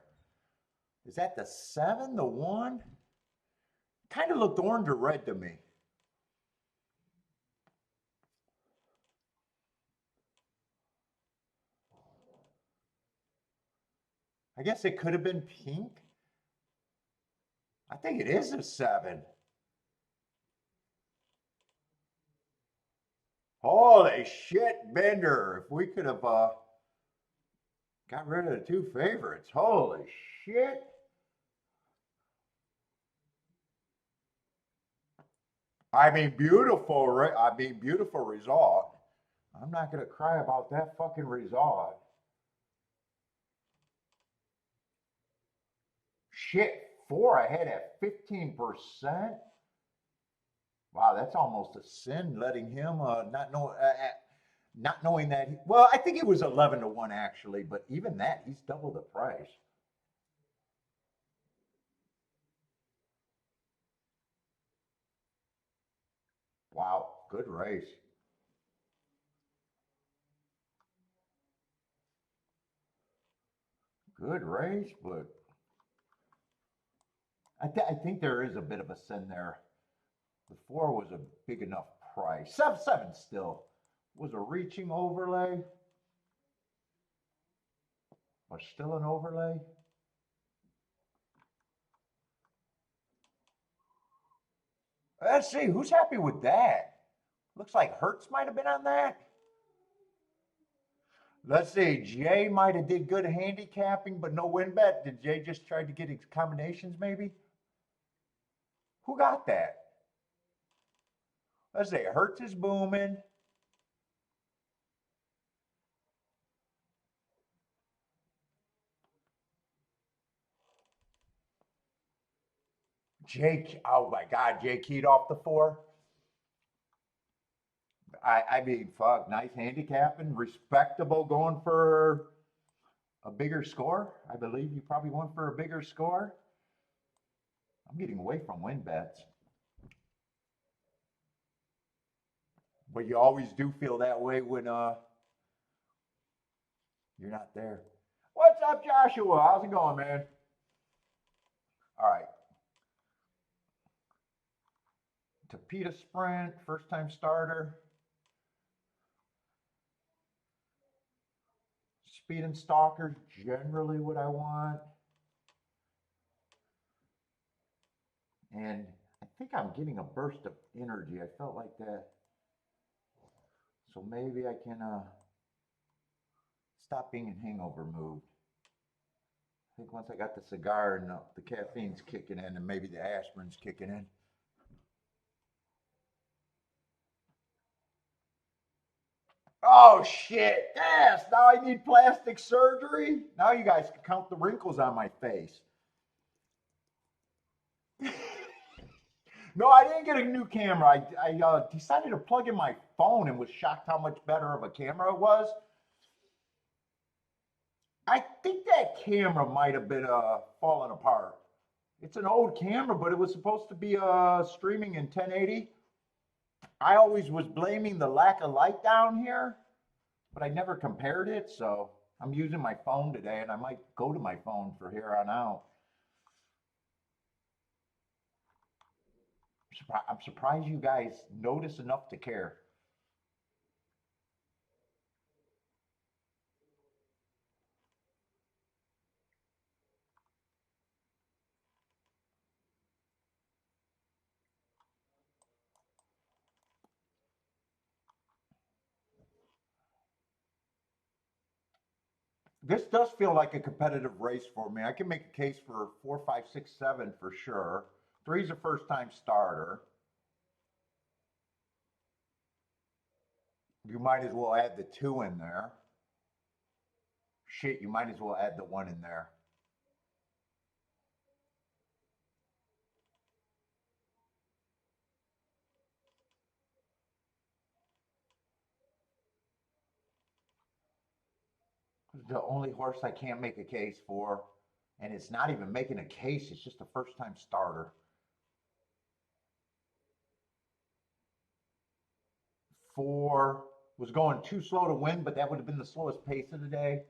[SPEAKER 1] Is that the 7, the 1? Kind of looked orange or red to me. I guess it could have been pink. I think it is a 7. Holy shit, Bender. If we could have got rid of the two favorites. Holy shit. I mean, beautiful. I mean, beautiful result. I'm not gonna cry about that fucking result. Shit, four ahead at 15%. Wow, that's almost a sin letting him not knowing that. Well, I think it was 11 to 1 actually, but even that, he's double the price. Wow, good race. Good race, but I think there is a bit of a sin there. The four was a big enough price. Seven still was a reaching overlay, but still an overlay. Let's see who's happy with that. Looks like Hertz might have been on that. Let's see. Jay might have did good handicapping, but no win bet. Did Jay just try to get his combinations? Maybe. Who got that? Let's see. Hertz is booming. Jake. Oh my God. Jay keyed off the four. I mean, fuck. Nice handicapping. Respectable. Going for a bigger score. I believe you probably went for a bigger score. I'm getting away from win bets. But you always do feel that way when you're not there. What's up, Joshua? How's it going, man? All right. Tapita Sprint, first time starter. Speed and Stalker, generally what I want. And I think I'm getting a burst of energy. I felt like that. So maybe I can stop being in hangover mood. I think once I got the cigar and the caffeine's kicking in and maybe the aspirin's kicking in. Oh shit, yes, now I need plastic surgery. Now you guys can count the wrinkles on my face. No, I didn't get a new camera. I decided to plug in my phone and was shocked how much better of a camera it was. I think that camera might have been falling apart. It's an old camera, but it was supposed to be streaming in 1080. I always was blaming the lack of light down here, but I never compared it. So I'm using my phone today, and I might go to my phone for here on out. I'm surprised you guys notice enough to care. This does feel like a competitive race for me. I can make a case for 4, 5, 6, 7 for sure. Three's a first time starter. You might as well add the two in there. Shit, you might as well add the one in there. The only horse I can't make a case for, and it's not even making a case, it's just a first time starter. Four was going too slow to win, but that would have been the slowest pace of the day.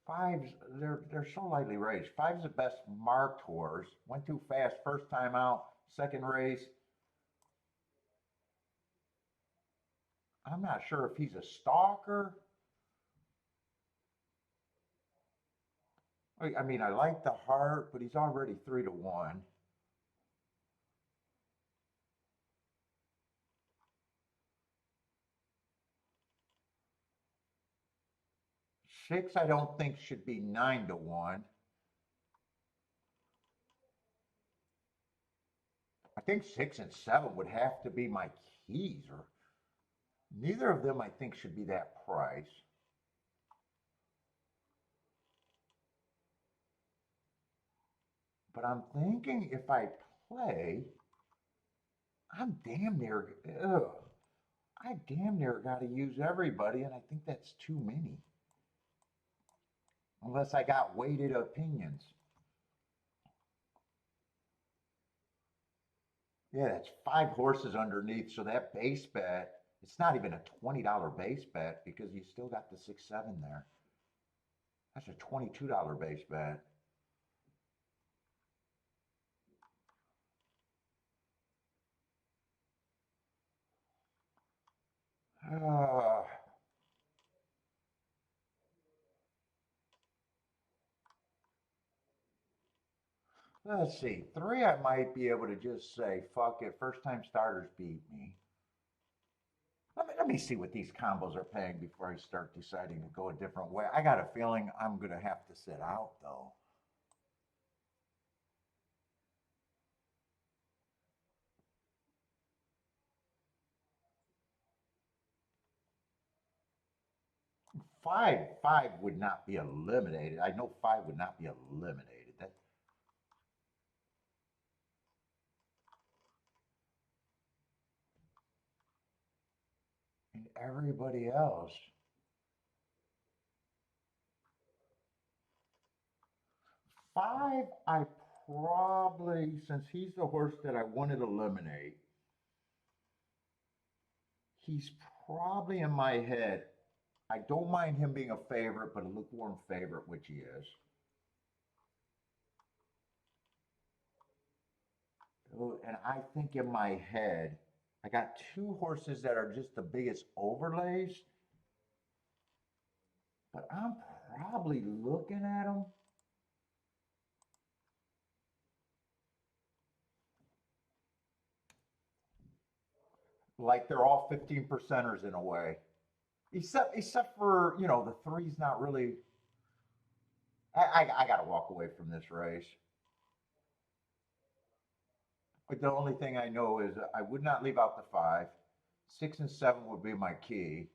[SPEAKER 1] Fives, they're so lightly raced. Five's the best marked horse. Went too fast first time out. Second race, I'm not sure if he's a stalker. I mean, I like the heart, but he's already 3 to 1. 6, I don't think should be 9-1. I think 6 and 7 would have to be my keys, or neither of them I think should be that price. But I'm thinking if I play, I'm damn near, ugh, I damn near got to use everybody, and I think that's too many. Unless I got weighted opinions. Yeah, that's 5 horses underneath. So that base bet, it's not even a $20 base bet because you still got the 6-7 there. That's a $22 base bet. Uh, let's see. 3, I might be able to just say, fuck it. First time starters beat me. Let me see what these combos are paying before I start deciding to go a different way. I got a feeling I'm going to have to sit out, though. Five would not be eliminated. I know 5 would not be eliminated. That and everybody else. 5, I probably, since he's the horse that I wanted to eliminate, he's probably in my head. I don't mind him being a favorite, but a lukewarm favorite, which he is. And I think in my head, I got 2 horses that are just the biggest overlays, but I'm probably looking at them. Like they're all 15 percenters in a way. Except for, the 3's not really. I got to walk away from this race. But the only thing I know is I would not leave out the 5. 6 and 7 would be my key.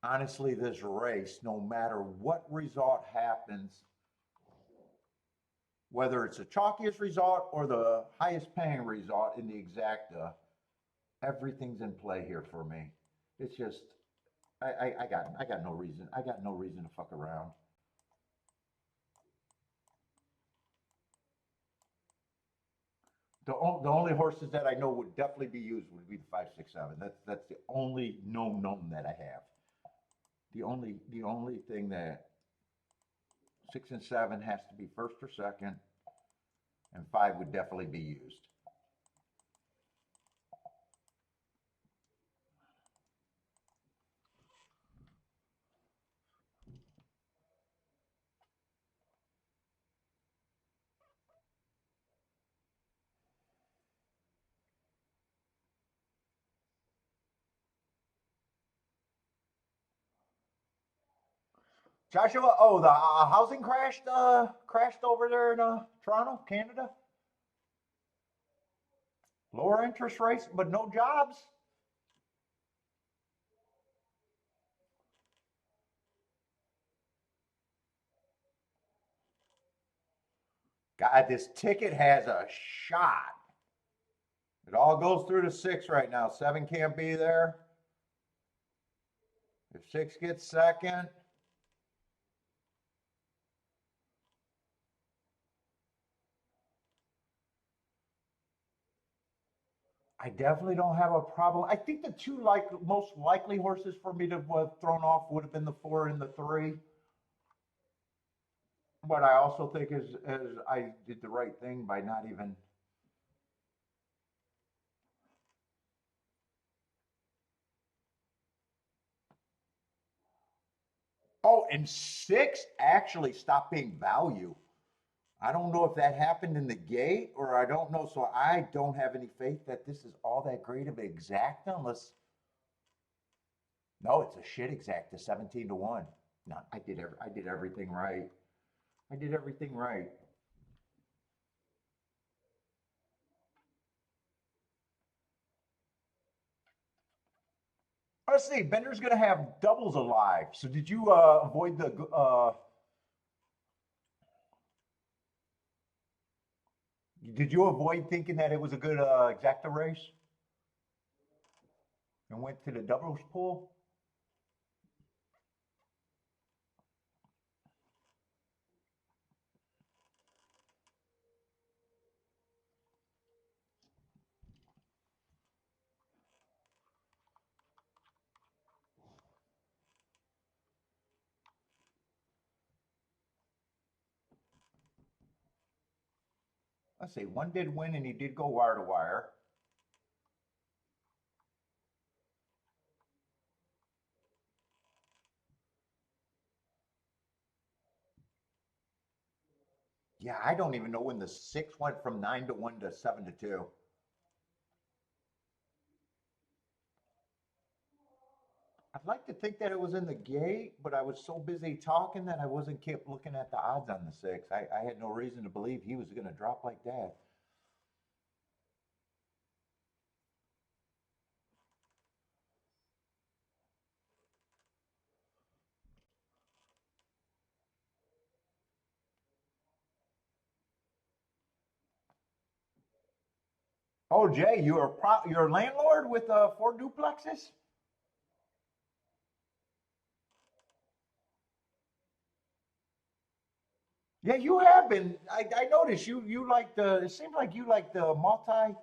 [SPEAKER 1] Honestly, this race, no matter what result happens, whether it's the chalkiest result or the highest paying result in the exacta, everything's in play here for me. It's just I got no reason. I got no reason to fuck around. The only horses that I know would definitely be used would be the 5, 6, 7. That's the only known that I have. The only thing that 6 and 7 has to be first or second, and 5 would definitely be used. Joshua, oh, the housing crashed over there in Toronto, Canada. Lower interest rates, but no jobs. God, this ticket has a shot. It all goes through to 6 right now. 7 can't be there. If 6 gets second, I definitely don't have a problem. I think the 2 most likely horses for me to have thrown off would have been the 4 and the 3. But I also think as I did the right thing by not even. Oh, and 6 actually stopped being value. I don't know if that happened in the gate or I don't know. So I don't have any faith that this is all that great of an exacta unless No, it's a shit exact, a 17 to 1. No, I did everything right. I did everything right. Let's see, Bender's gonna have doubles alive. So did you avoid the did you avoid thinking that it was a good exacta race and went to the doubles pool? Let's see, one did win and he did go wire to wire. Yeah, I don't even know when the six went from 9 to 1 to 7 to 2. I'd like to think that it was in the gate, but I was so busy talking that I wasn't kept looking at the odds on the six. I had no reason to believe he was going to drop like that. Oh, Jay, you're a landlord with four duplexes? Yeah, you have been. I noticed you like the. It seems like you like the multi.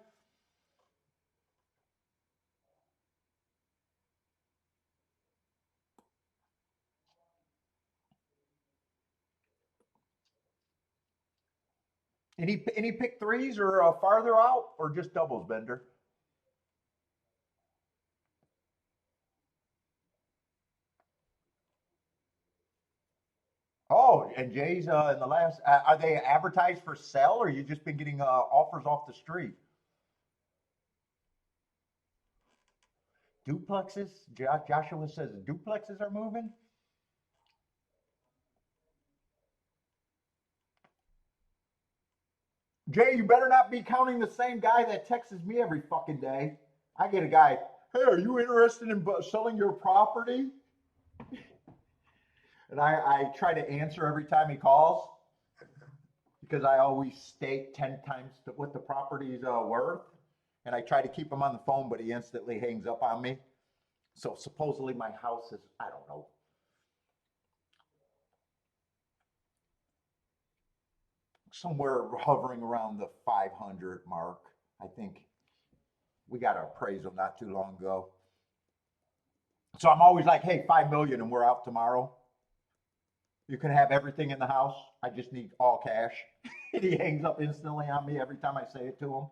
[SPEAKER 1] Any pick threes or farther out or just doubles, Bender? Oh, and Jay's in the last. Are they advertised for sale, or you just been getting offers off the street? Duplexes? Joshua says duplexes are moving. Jay, you better not be counting the same guy that texts me every fucking day. I get a guy. Hey, are you interested in selling your property? And I try to answer every time he calls because I always state 10 times what the property's worth. And I try to keep him on the phone, but he instantly hangs up on me. So supposedly my house is, I don't know, somewhere hovering around the 500 mark. I think we got our appraisal not too long ago. So I'm always like, hey, 5 million and we're out tomorrow. You can have everything in the house. I just need all cash. And he hangs up instantly on me every time I say it to him.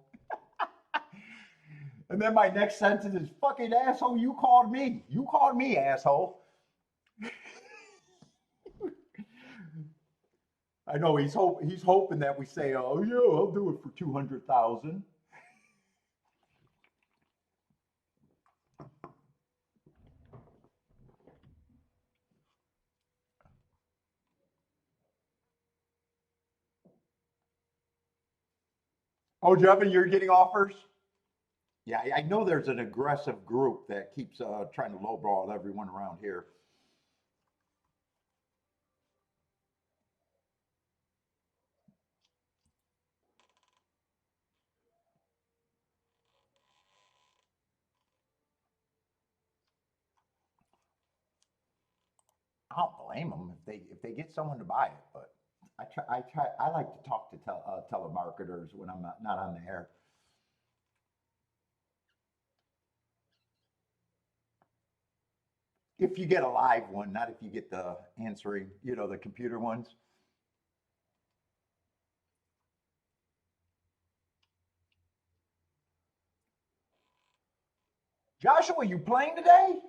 [SPEAKER 1] And then my next sentence is, fucking asshole, you called me. You called me, asshole. I know he's hoping that we say, oh yeah, I'll do it for 200,000. Oh, Jevin, you're getting offers? Yeah, I know there's an aggressive group that keeps trying to lowball everyone around here. I don't blame them if they get someone to buy it, but I like to talk to telemarketers when I'm not on the air. If you get a live one, not if you get the answering, the computer ones. Joshua, you playing today?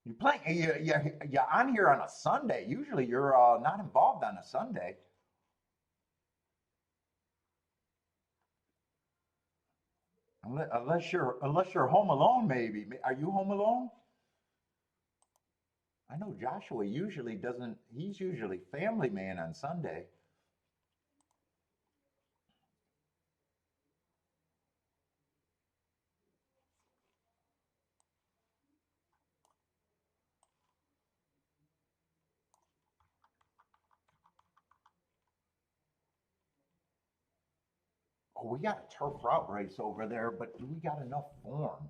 [SPEAKER 1] You playing? You're on here on a Sunday. Usually you're not involved on a Sunday. Unless you're home alone, maybe. Are you home alone? I know Joshua usually doesn't. He's usually family man on Sunday. Oh, we got a turf route race over there, but do we got enough form?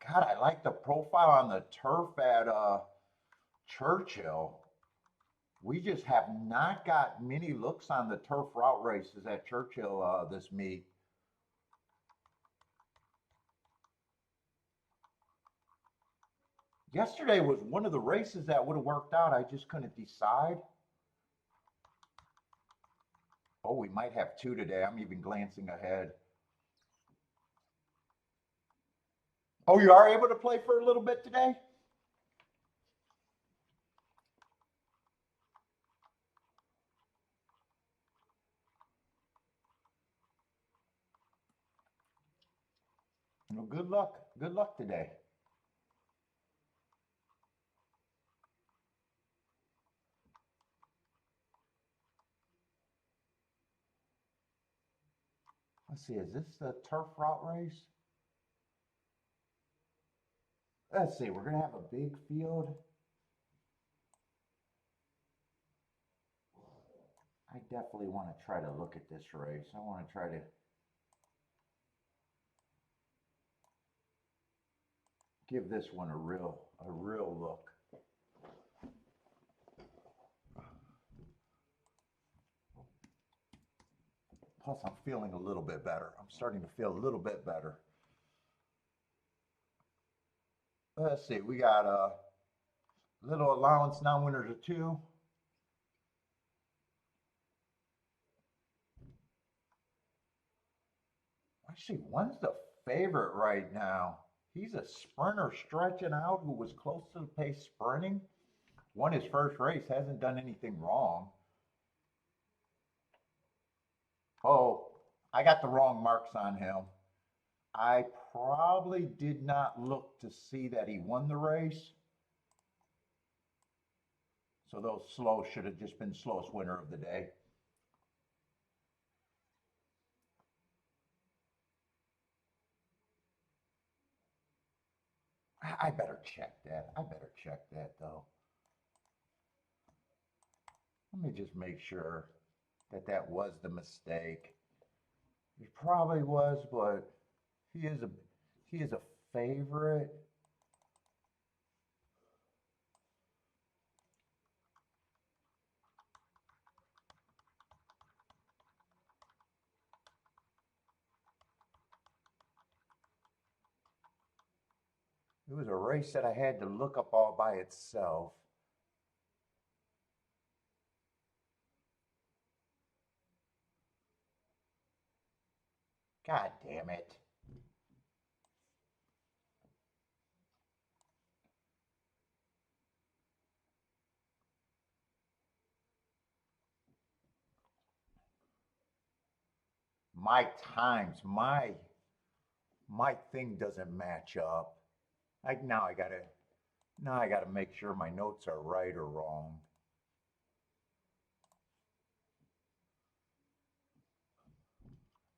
[SPEAKER 1] God, I like the profile on the turf at Churchill. We just have not got many looks on the turf route races at Churchill this meet. Yesterday was one of the races that would have worked out. I just couldn't decide. Oh, we might have two today. I'm even glancing ahead. Oh, you are able to play for a little bit today? Well, good luck. Good luck today. Let's see, is this the turf route race? Let's see, we're going to have a big field. I definitely want to try to look at this race. I want to try to give this one a real look. Plus, I'm feeling a little bit better. I'm starting to feel a little bit better. Let's see, we got a little allowance non-winners of two. Actually, one's the favorite right now. He's a sprinter stretching out who was close to the pace sprinting. Won his first race, hasn't done anything wrong. Oh, I got the wrong marks on him. I probably did not look to see that he won the race. So those slow should have just been slowest winner of the day. I better check that. I better check that though. Let me just make sure that that was the mistake. It probably was, but he is a he is a favorite. It was a race that I had to look up all by itself. God damn it. My times, my thing doesn't match up. Like now I gotta make sure my notes are right or wrong.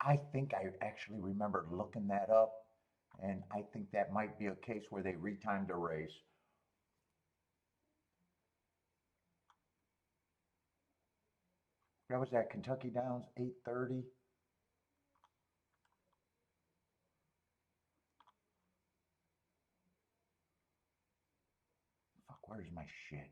[SPEAKER 1] I think I actually remembered looking that up, and I think that might be a case where they retimed a race. That was at Kentucky Downs, 8:30. Fuck, where's my shit?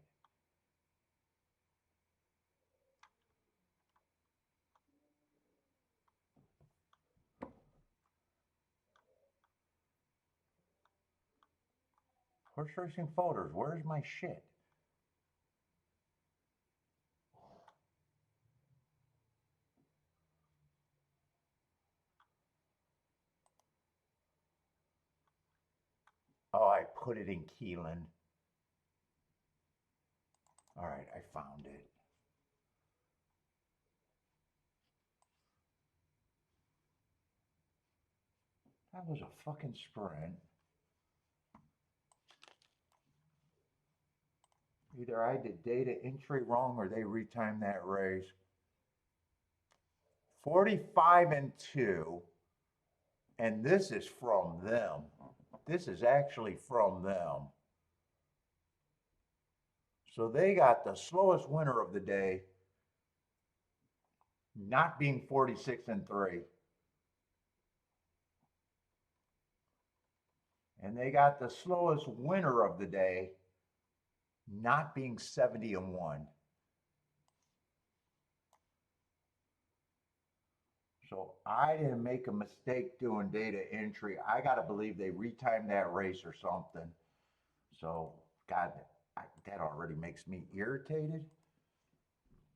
[SPEAKER 1] Horse racing folders, where's my shit? Oh, I put it in Keelan. All right, I found it. That was a fucking sprint. Either I did data entry wrong or they retimed that race. 45 and 2. And this is from them. This is actually from them. So they got the slowest winner of the day, not being 46 and 3. And they got the slowest winner of the day, not being 70 and 1. So I didn't make a mistake doing data entry. I got to believe they retimed that race or something. So, God, that already makes me irritated.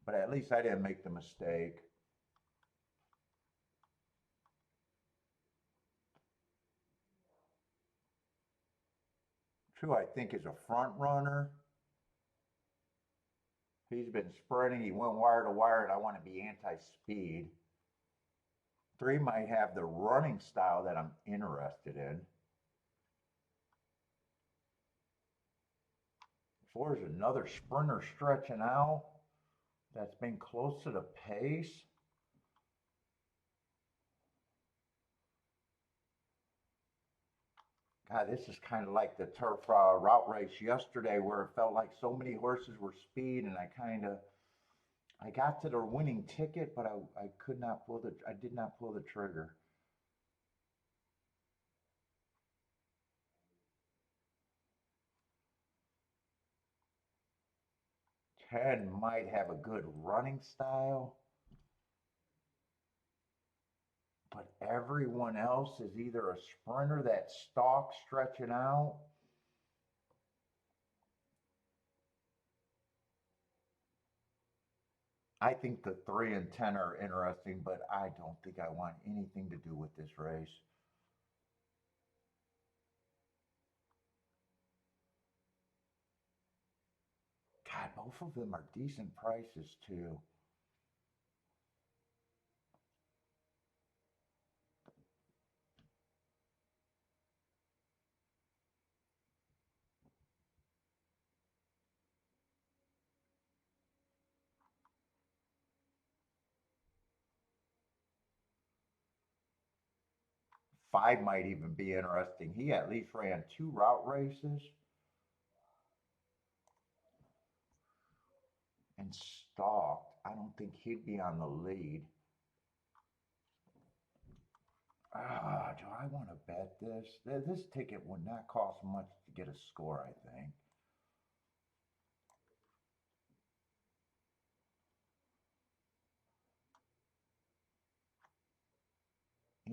[SPEAKER 1] But at least I didn't make the mistake. True, I think, is a front runner. He's been sprinting. He went wire to wire, and I want to be anti-speed. 3 might have the running style that I'm interested in. 4 is another sprinter stretching out that's been close to the pace. God, this is kind of like the turf route race yesterday where it felt like so many horses were speed, and I got to the winning ticket, but I did not pull the trigger. 10 might have a good running style, but everyone else is either a sprinter that stalks stretching out. I think the 3 and 10 are interesting, but I don't think I want anything to do with this race. God, both of them are decent prices too. Five might even be interesting. He at least ran 2 route races and stalked. I don't think he'd be on the lead. Do I want to bet this? This ticket would not cost much to get a score, I think.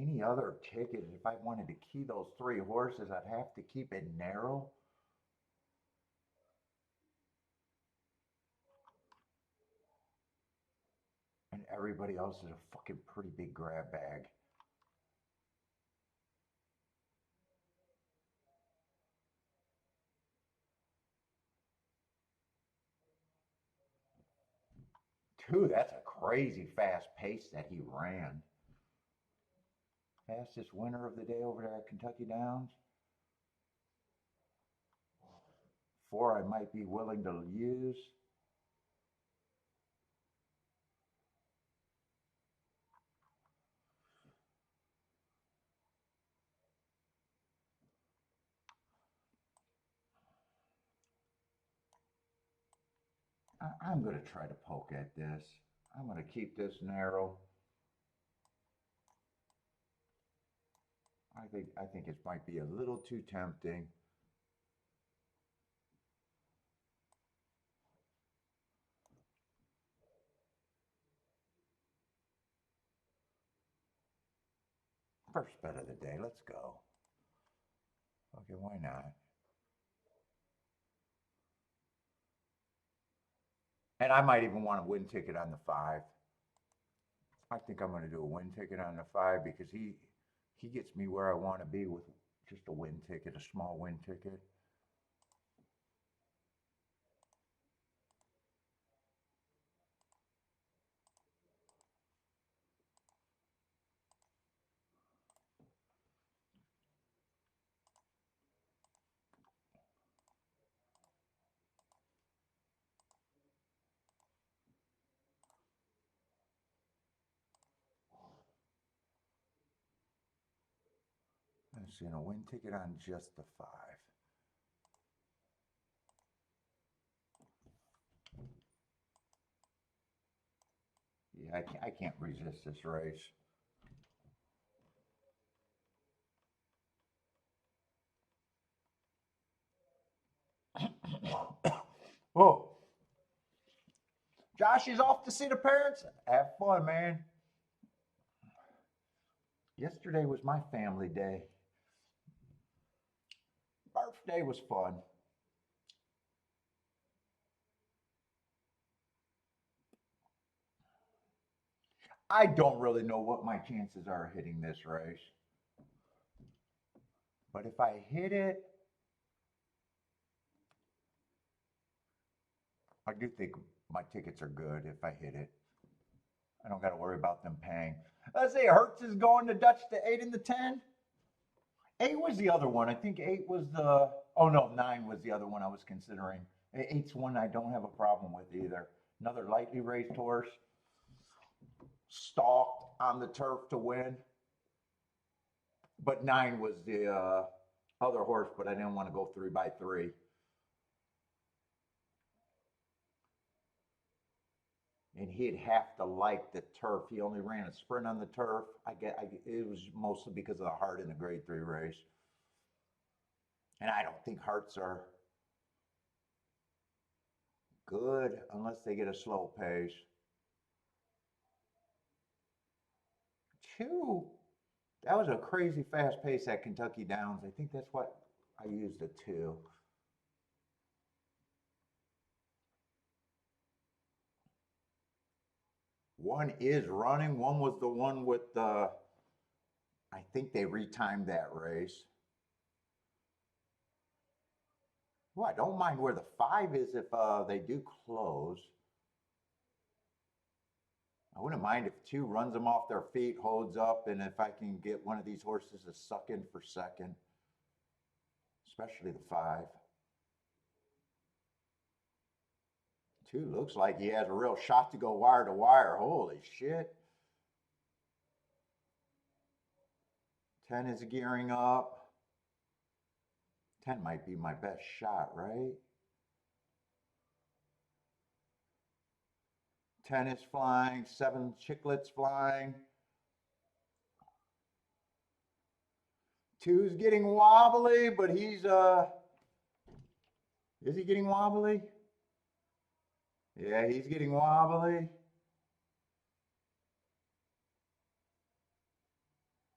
[SPEAKER 1] Any other ticket, if I wanted to key those 3 horses, I'd have to keep it narrow. And everybody else is a fucking pretty big grab bag. Dude, that's a crazy fast pace that he ran. Fastest winner of the day over there at Kentucky Downs. 4 I might be willing to use. I'm going to try to poke at this. I'm going to keep this narrow. I think it might be a little too tempting. First bet of the day. Let's go. Okay, why not? And I might even want a win ticket on the 5. I think I'm going to do a win ticket on the 5 because he gets me where I want to be with just a win ticket, a small win ticket. seeing a win ticket on just the 5. Yeah, I can't resist this race. Oh, Josh is off to see the parents. Have fun, man. Yesterday was my family day. Birthday was fun. I don't really know what my chances are hitting this race. But if I hit it, I do think my tickets are good if I hit it. I don't got to worry about them paying. Let's see, Hertz is going to Dutch the 8 and the 10. 8 was the other one. I think 8 was the, oh no, 9 was the other one I was considering. 8's one I don't have a problem with either. Another lightly raised horse. Stalked on the turf to win. But 9 was the other horse, but I didn't want to go 3 by 3. And he'd have to like the turf. He only ran a sprint on the turf. It was mostly because of the heart in the grade 3 race. And I don't think hearts are good unless they get a slow pace. 2, that was a crazy fast pace at Kentucky Downs. I think that's what I used a 2. One is running. One was the one with the, I think they retimed that race. Well, I don't mind where the 5 is if they do close. I wouldn't mind if 2 runs them off their feet, holds up, and if I can get one of these horses to suck in for second, especially the 5. 2 looks like he has a real shot to go wire to wire. Holy shit. 10 is gearing up. 10 might be my best shot, right? 10 is flying, 7 chicklets flying. 2's getting wobbly, but he's is he getting wobbly? Yeah, he's getting wobbly.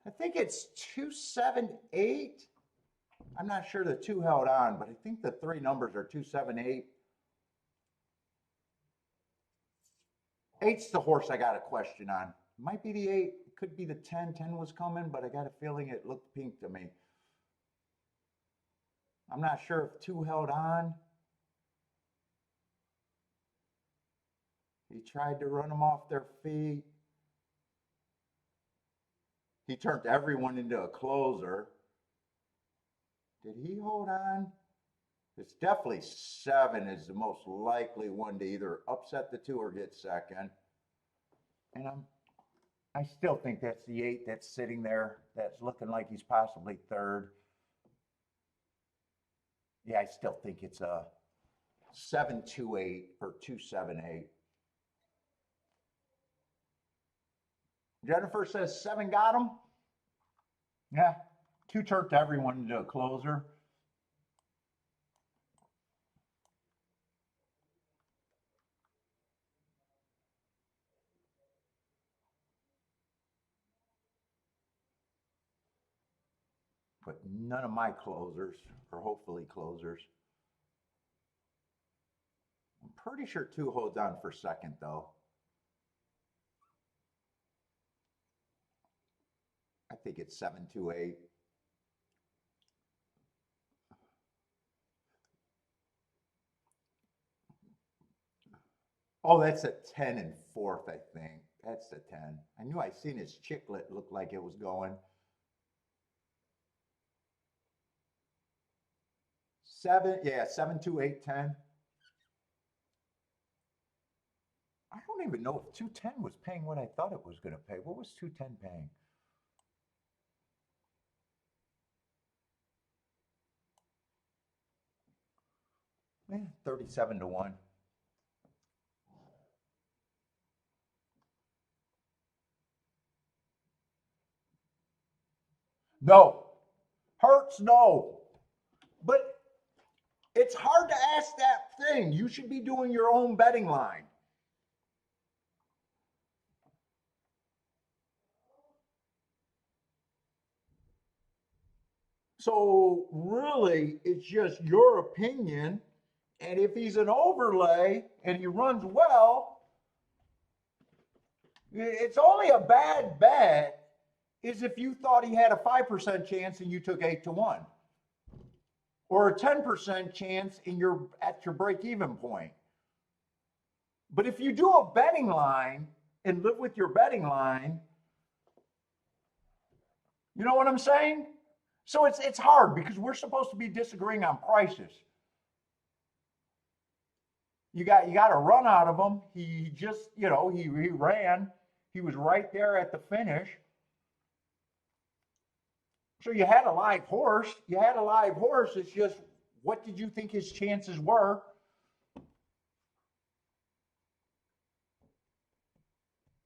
[SPEAKER 1] I think it's 2, 7, 8. I'm not sure the 2 held on, but I think the 3 numbers are 2, 7, 8. 8's the horse I got a question on. Might be the 8, could be the 10. 10 was coming, but I got a feeling it looked pink to me. I'm not sure if 2 held on. He tried to run them off their feet. He turned everyone into a closer. Did he hold on? It's definitely 7 is the most likely one to either upset the 2 or get second. And I still think that's the 8 that's sitting there that's looking like he's possibly third. Yeah, I still think it's a 7, 2, 8 or 2, 7, 8. Jennifer says 7 got him. Yeah, 2 turned everyone into a closer. But none of my closers, or hopefully closers. I'm pretty sure 2 holds on for second, though. I think it's 7, 2, 8. Oh, that's a 10 and 4th, I think. That's the 10. I knew I seen his chicklet look like it was going. 7, yeah, 7, 2, 8, 10. I don't even know if 210 was paying what I thought it was going to pay. What was 210 paying? 37 to 1. No. Hurts, no. But it's hard to ask that thing. You should be doing your own betting line. So really, it's just your opinion. And if he's an overlay and he runs well, it's only a bad bet is if you thought he had a 5% chance and you took 8 to 1. Or a 10% chance in your at your break-even point. But if you do a betting line and live with your betting line, you know what I'm saying? So it's hard because we're supposed to be disagreeing on prices. You got a run out of him. He just, he ran. He was right there at the finish. So you had a live horse. It's just, what did you think his chances were?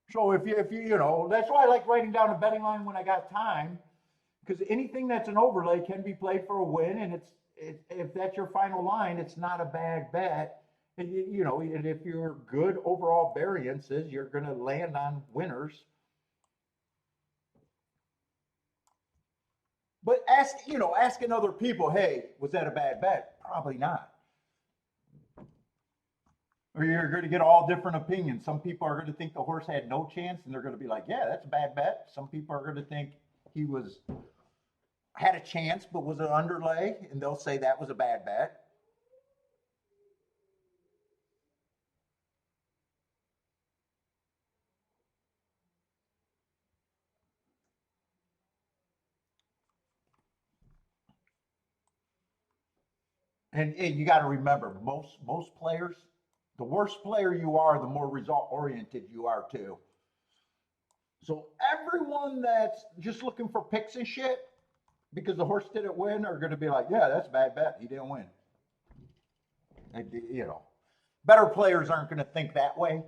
[SPEAKER 1] So if you, that's why I like writing down a betting line when I got time, because anything that's an overlay can be played for a win, and if that's your final line, it's not a bad bet. And and if you're good overall variances, you're going to land on winners. But asking other people, hey, was that a bad bet? Probably not. Or you're going to get all different opinions. Some people are going to think the horse had no chance, and they're going to be like, yeah, that's a bad bet. Some people are going to think he had a chance, but was an underlay, and they'll say that was a bad bet. And you got to remember, most players, the worse player you are, the more result oriented you are too. So everyone that's just looking for picks and shit because the horse didn't win are going to be like, yeah, that's a bad bet. He didn't win. And, better players aren't going to think that way.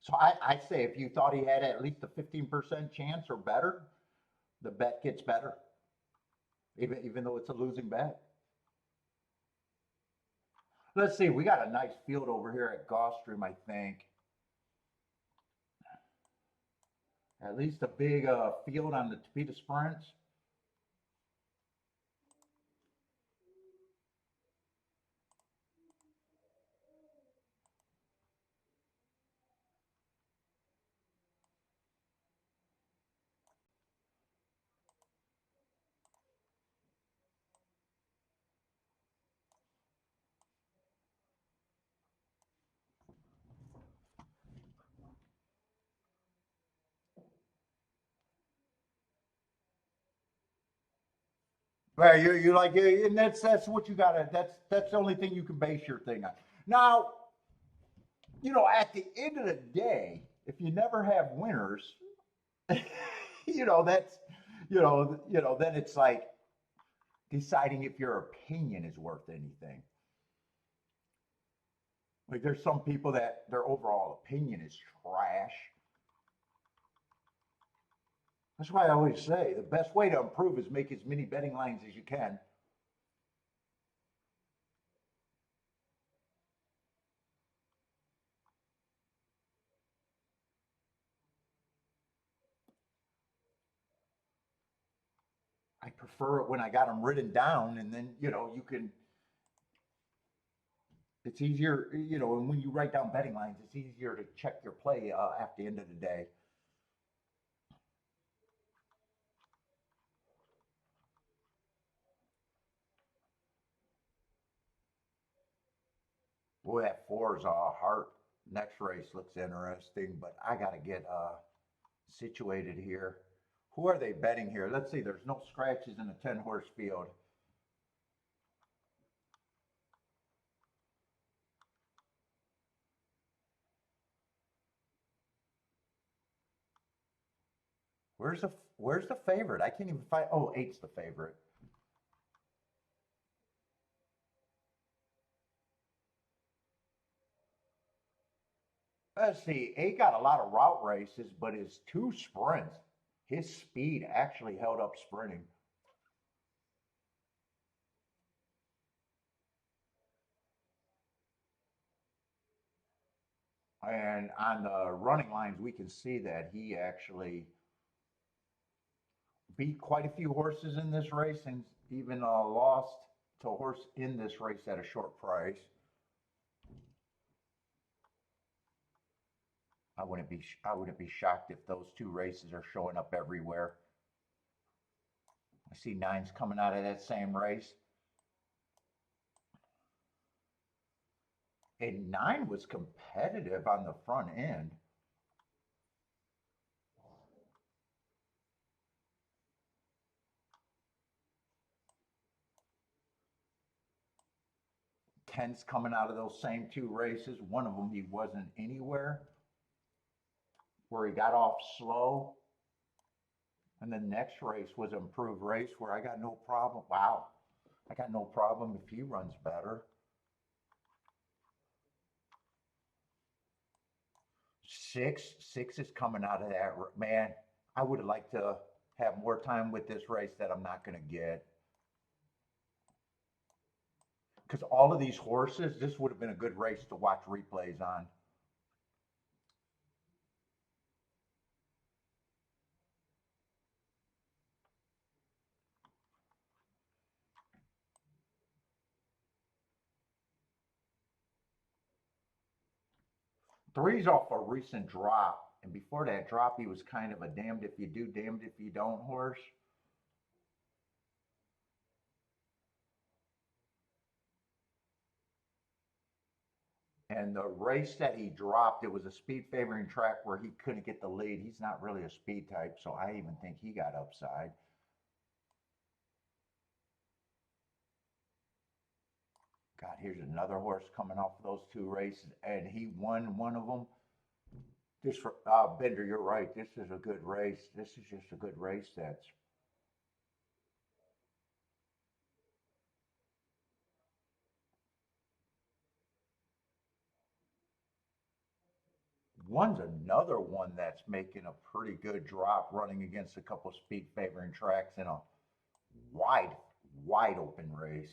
[SPEAKER 1] So I say if you thought he had at least a 15% chance or better, the bet gets better, even though it's a losing bet. Let's see, we got a nice field over here at Gulfstream, I think. At least a big field on the Topeta Sprints. Well, you like, and that's what you gotta. That's the only thing you can base your thing on. Now, at the end of the day, if you never have winners, that's, then it's like deciding if your opinion is worth anything. Like there's some people that their overall opinion is trash. That's why I always say the best way to improve is make as many betting lines as you can. I prefer it when I got them written down, and then you can. It's easier, and when you write down betting lines, it's easier to check your play at the end of the day. Boy, that 4's heart. Next race looks interesting, but I got to get situated here. Who are they betting here? Let's see. There's no scratches in a 10-horse field. Where's the favorite? I can't even find. Oh, 8's the favorite. Let's see. 8 got a lot of route races, but his 2 sprints, his speed actually held up sprinting. And on the running lines, we can see that he actually beat quite a few horses in this race and even lost to a horse in this race at a short price. I wouldn't be shocked if those 2 races are showing up everywhere. I see 9's coming out of that same race. And 9 was competitive on the front end. 10's coming out of those same 2 races. One of them he wasn't anywhere, where he got off slow. And the next race was an improved race where I got no problem. Wow. I got no problem if he runs better. 6 is coming out of that. Man, I would have liked to have more time with this race that I'm not going to get. Because all of these horses, this would have been a good race to watch replays on. Three's off a recent drop. And before that drop, he was kind of a damned if you do, damned if you don't horse. And the race that he dropped, it was a speed favoring track where he couldn't get the lead. He's not really a speed type, so I even think he got upside. God, here's another horse coming off of those 2 races, and he won one of them. This Bender, you're right. This is a good race. This is just a good race. That's one's another one that's making a pretty good drop, running against a couple of speed favoring tracks in a wide, wide open race.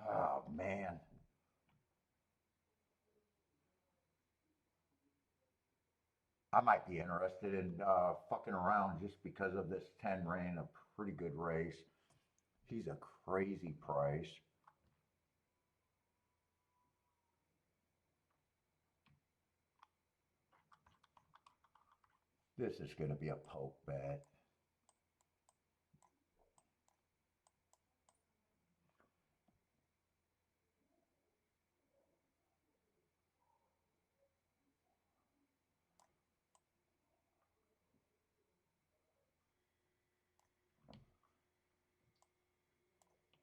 [SPEAKER 1] Oh man, I might be interested in fucking around just because of this 10 ran a pretty good race. He's a crazy price. This is going to be a poke bet.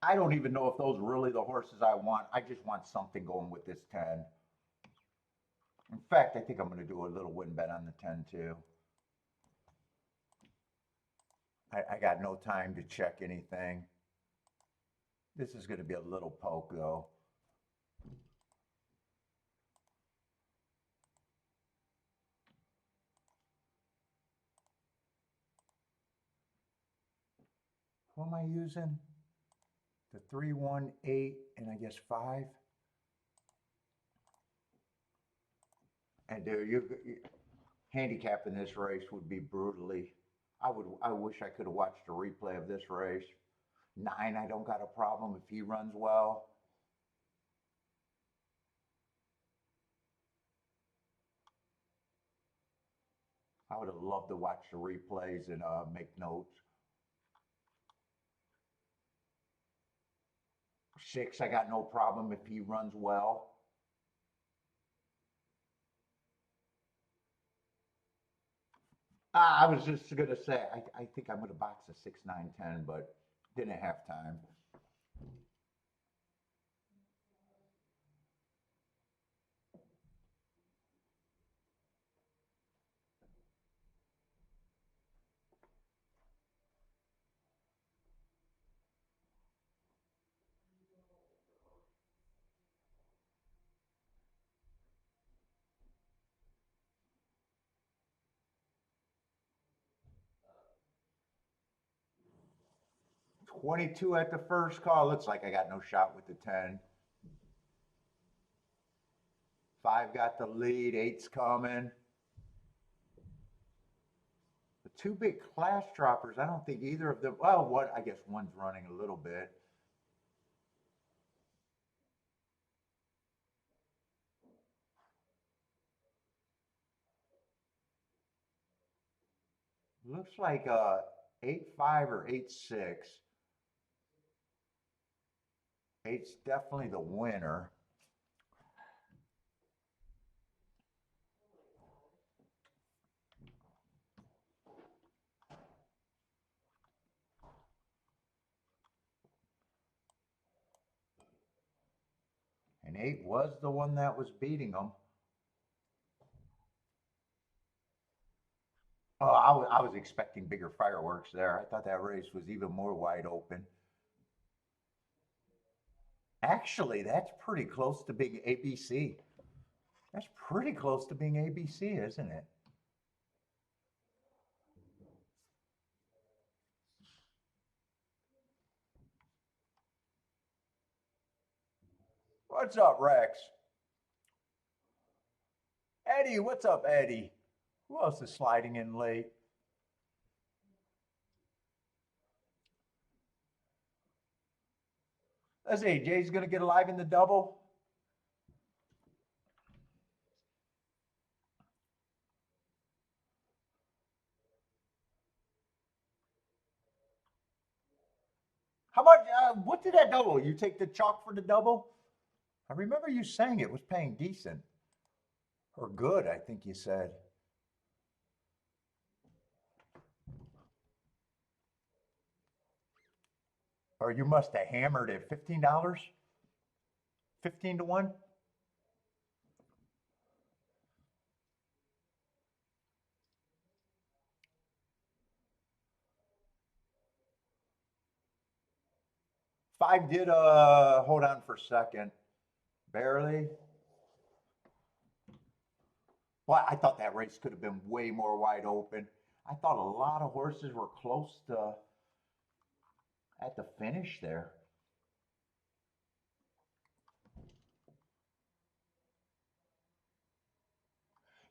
[SPEAKER 1] I don't even know if those are really the horses I want. I just want something going with this 10. In fact, I think I'm going to do a little win bet on the 10 too. I got no time to check anything. This is going to be a little poke though. What am I using? The 3, 1, 8, and I guess 5. And handicapping this race would be brutally. I wish I could have watched a replay of this race. 9, I don't got a problem if he runs well. I would have loved to watch the replays and make notes. 6, I got no problem if he runs well. I was just gonna say, I think I'm gonna box a 6, 9, 10, but didn't have time. 22 at the first call. Looks like I got no shot with the 10. 5 got the lead. 8's coming. The 2 big class droppers, I don't think either of them, well, what, I guess one's running a little bit. Looks like 8-5 or 8-6. 8's definitely the winner. And 8 was the one that was beating them. Oh, I was expecting bigger fireworks there. I thought that race was even more wide open. Actually, that's pretty close to being ABC. That's pretty close to being ABC, isn't it? What's up, Rex? Eddie, what's up, Eddie? Who else is sliding in late? Let's see, Jay's going to get alive in the double. How about, what did that double? You take the chalk for the double? I remember you saying it was paying decent. Or good, I think you said. Or you must have hammered it. $15? 15 to 1? Five did, hold on for a second. Barely. Well, I thought that race could have been way more wide open. I thought a lot of horses were close to at the finish there.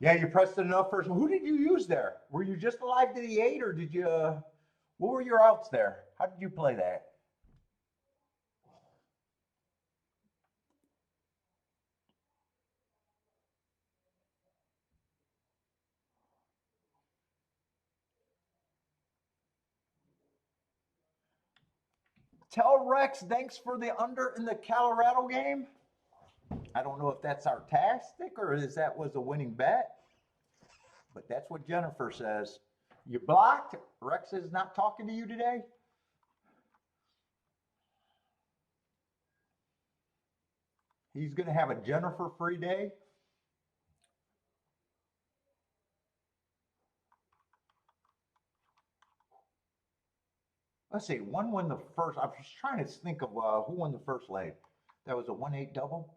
[SPEAKER 1] Yeah, you pressed it enough first. Who did you use there? Were you just alive to the 8 or did you, what were your outs there? How did you play that? Tell Rex thanks for the under in the Colorado game. I don't know if that's sarcastic or if that was a winning bet, but that's what Jennifer says. You blocked? Rex is not talking to you today? He's going to have a Jennifer free day. Let's see, one won the first. I was trying to think of who won the first leg. That was a 1-8 double.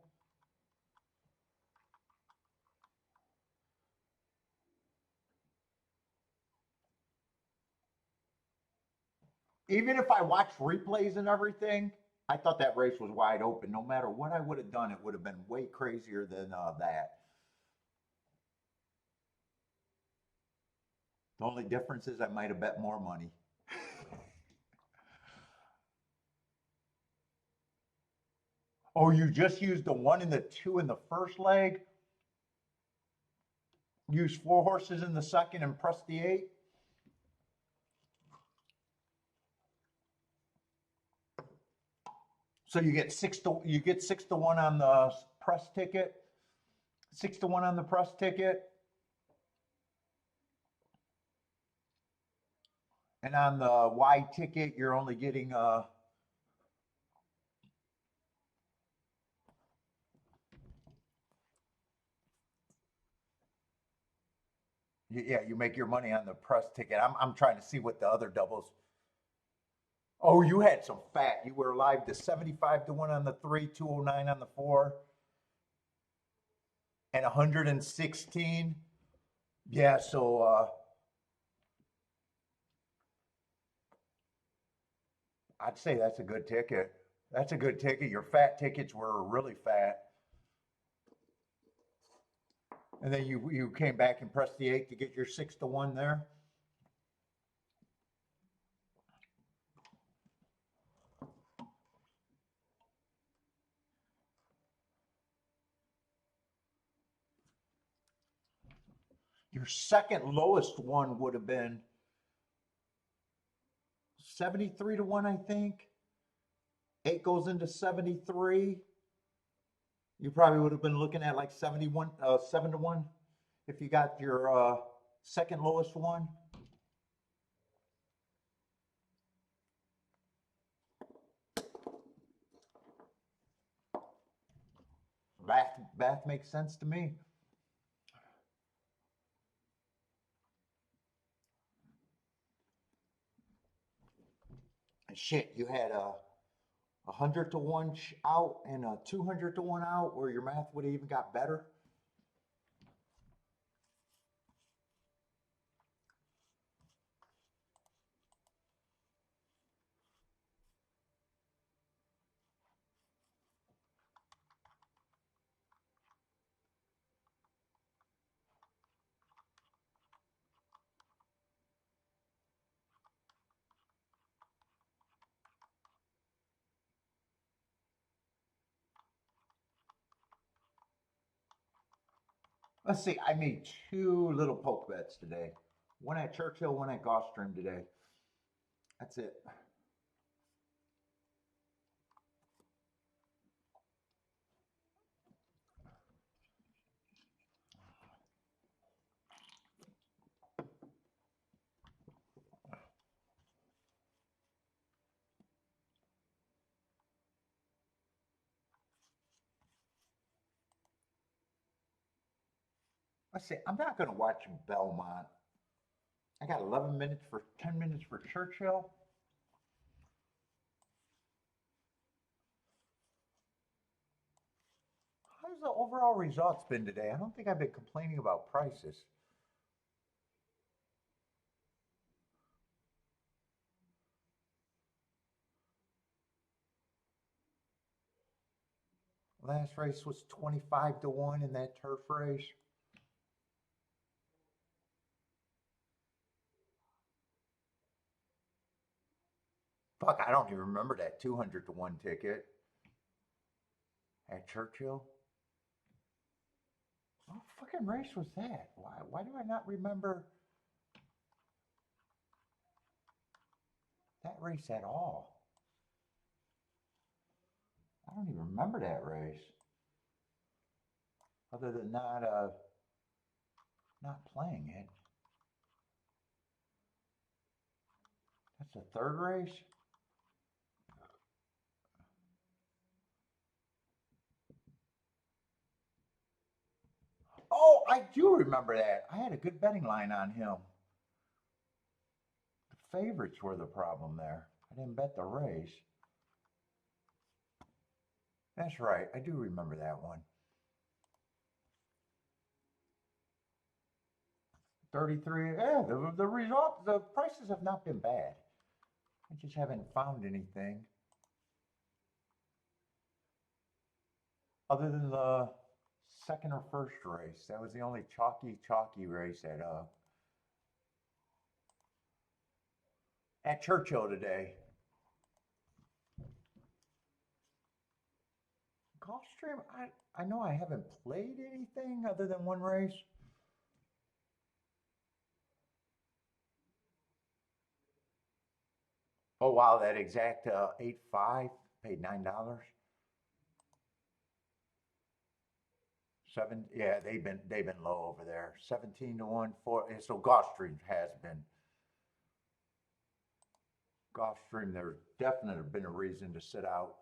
[SPEAKER 1] Even if I watched replays and everything, I thought that race was wide open. No matter what I would have done, it would have been way crazier than that. The only difference is I might have bet more money. Oh, you just used the 1 and the 2 in the first leg? Use 4 horses in the second and press the 8? So you get 6 to 1 on the press ticket, 6 to 1 on the press ticket, and on the wide ticket you're only getting yeah, you make your money on the press ticket. I'm trying to see what the other doubles. Oh, you had some fat. You were live to 75 to 1 on the 3, 209 on the 4, and 116. Yeah, so I'd say that's a good ticket. That's a good ticket. Your fat tickets were really fat. And then you came back and pressed the 8 to get your 6 to 1 there. Your second lowest one would have been 73 to 1, I think. 8 goes into 73. You probably would have been looking at like 71, 7 to 1 if you got your second lowest one. Math makes sense to me. And shit, you had a 100 to 1 out and a 200 to 1 out where your math would have even got better. Let's see, I made 2 little poke bets today. One at Churchill, one at Gulfstream today. That's it. Let's see, I'm not going to watch Belmont. I got 11 minutes for 10 minutes for Churchill. How's the overall results been today? I don't think I've been complaining about prices. Last race was 25 to 1 in that turf race. Fuck, I don't even remember that 200 to 1 ticket at Churchill. What fucking race was that? Why do I not remember that race at all? I don't even remember that race. Other than not playing it. That's the third race? Oh, I do remember that. I had a good betting line on him. The favorites were the problem there. I didn't bet the race. That's right. I do remember that one. 33. Yeah, the result, the prices have not been bad. I just haven't found anything other than the second or first race. That was the only chalky race at Churchill today. Gulfstream, I know I haven't played anything other than one race. Oh wow, that exact 8-5. Paid $9. Seven, yeah, they've been low over there. 17 to 1 for so Gulfstream has been. Gulfstream, there's definitely been a reason to sit out.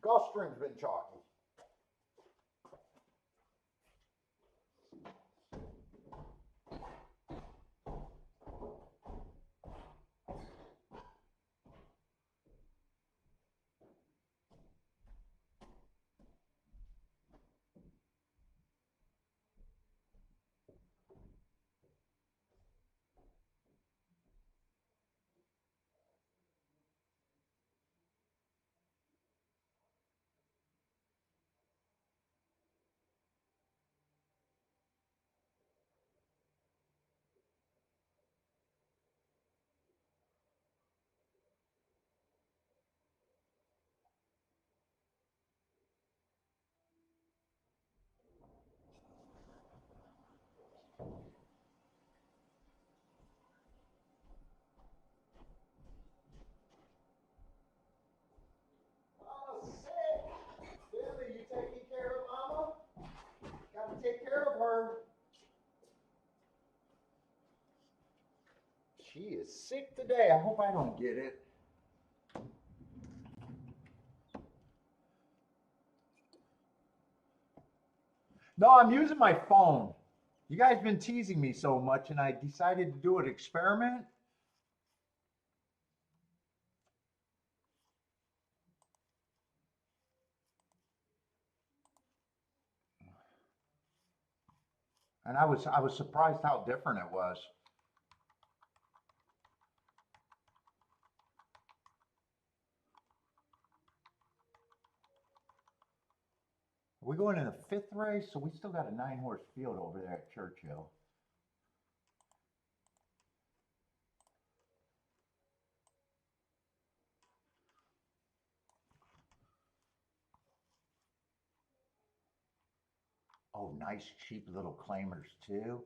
[SPEAKER 1] Gulfstream's been chalky. Mama's sick. Billy, you taking care of Mama? Got to take care of her. She is sick today. I hope I don't get it. No, I'm using my phone. You guys been teasing me so much, and I decided to do an experiment. And I was surprised how different it was. We're going in the 5th race, so we still got a 9-horse field over there at Churchill. Oh, nice cheap little claimers too.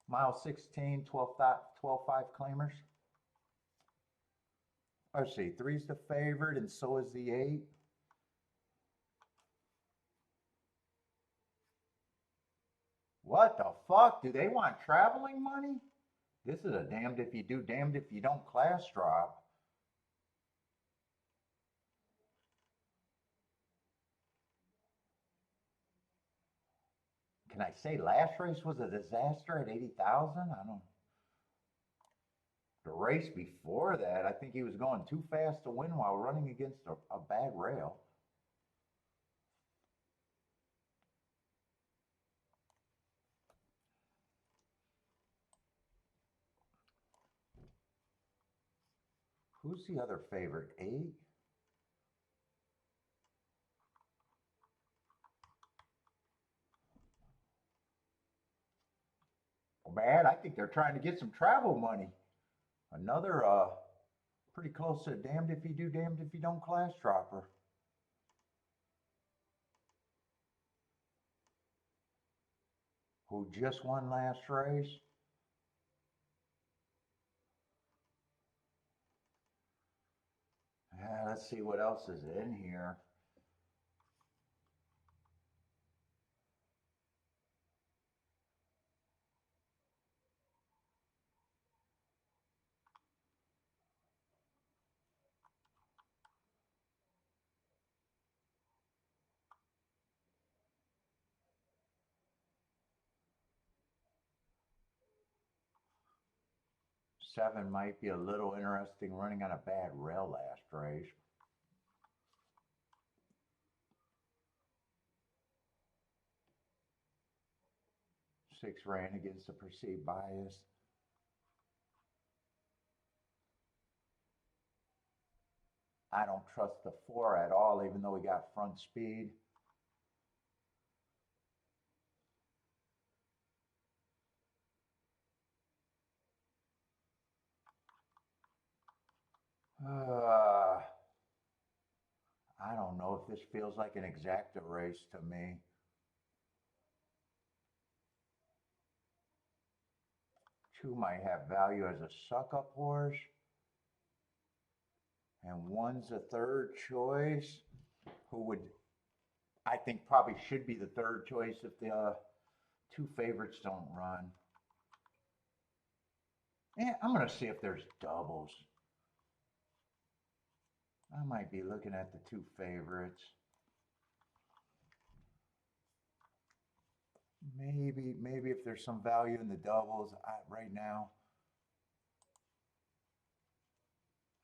[SPEAKER 1] Mile 16, 12.5 claimers. Let's see, 3's the favorite, and so is the 8. What the fuck? Do they want traveling money? This is a damned if you do, damned if you don't class drop. Can I say last race was a disaster at 80,000? I don't. The race before that, I think he was going too fast to win while running against a bad rail. Who's the other favorite? 8? Well, man, I think they're trying to get some travel money. Another pretty close to damned if you do, damned if you don't class dropper. Who just won last race. Let's see what else is in here. Seven might be a little interesting running on a bad rail last race. 6 ran against the perceived bias. I don't trust the 4 at all, even though we got front speed. I don't know if this feels like an exacta race to me. 2 might have value as a suck-up horse. And 1's a third choice, who would, I think, probably should be the third choice if the 2 favorites don't run. Yeah, I'm going to see if there's doubles. I might be looking at the 2 favorites. Maybe if there's some value in the doubles. Right now,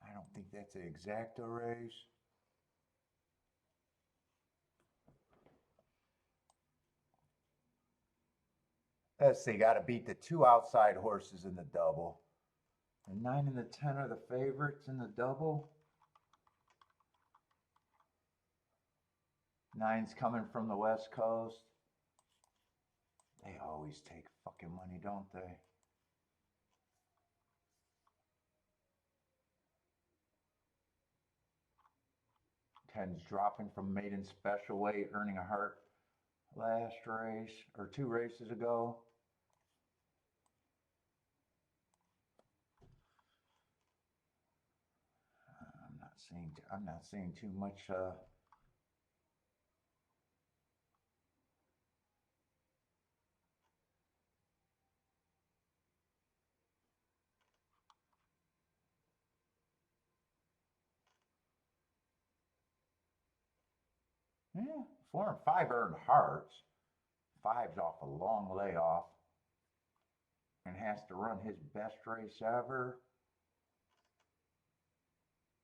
[SPEAKER 1] I don't think that's an exacta race. Let's see, got to beat the 2 outside horses in the double. The 9 and the 10 are the favorites in the double. 9's coming from the West Coast. They always take fucking money, don't they? Ten's dropping from maiden special weight, earning a heart last race, or 2 races ago. I'm not seeing too much yeah, 4 and 5 earned hearts. 5's off a long layoff and has to run his best race ever.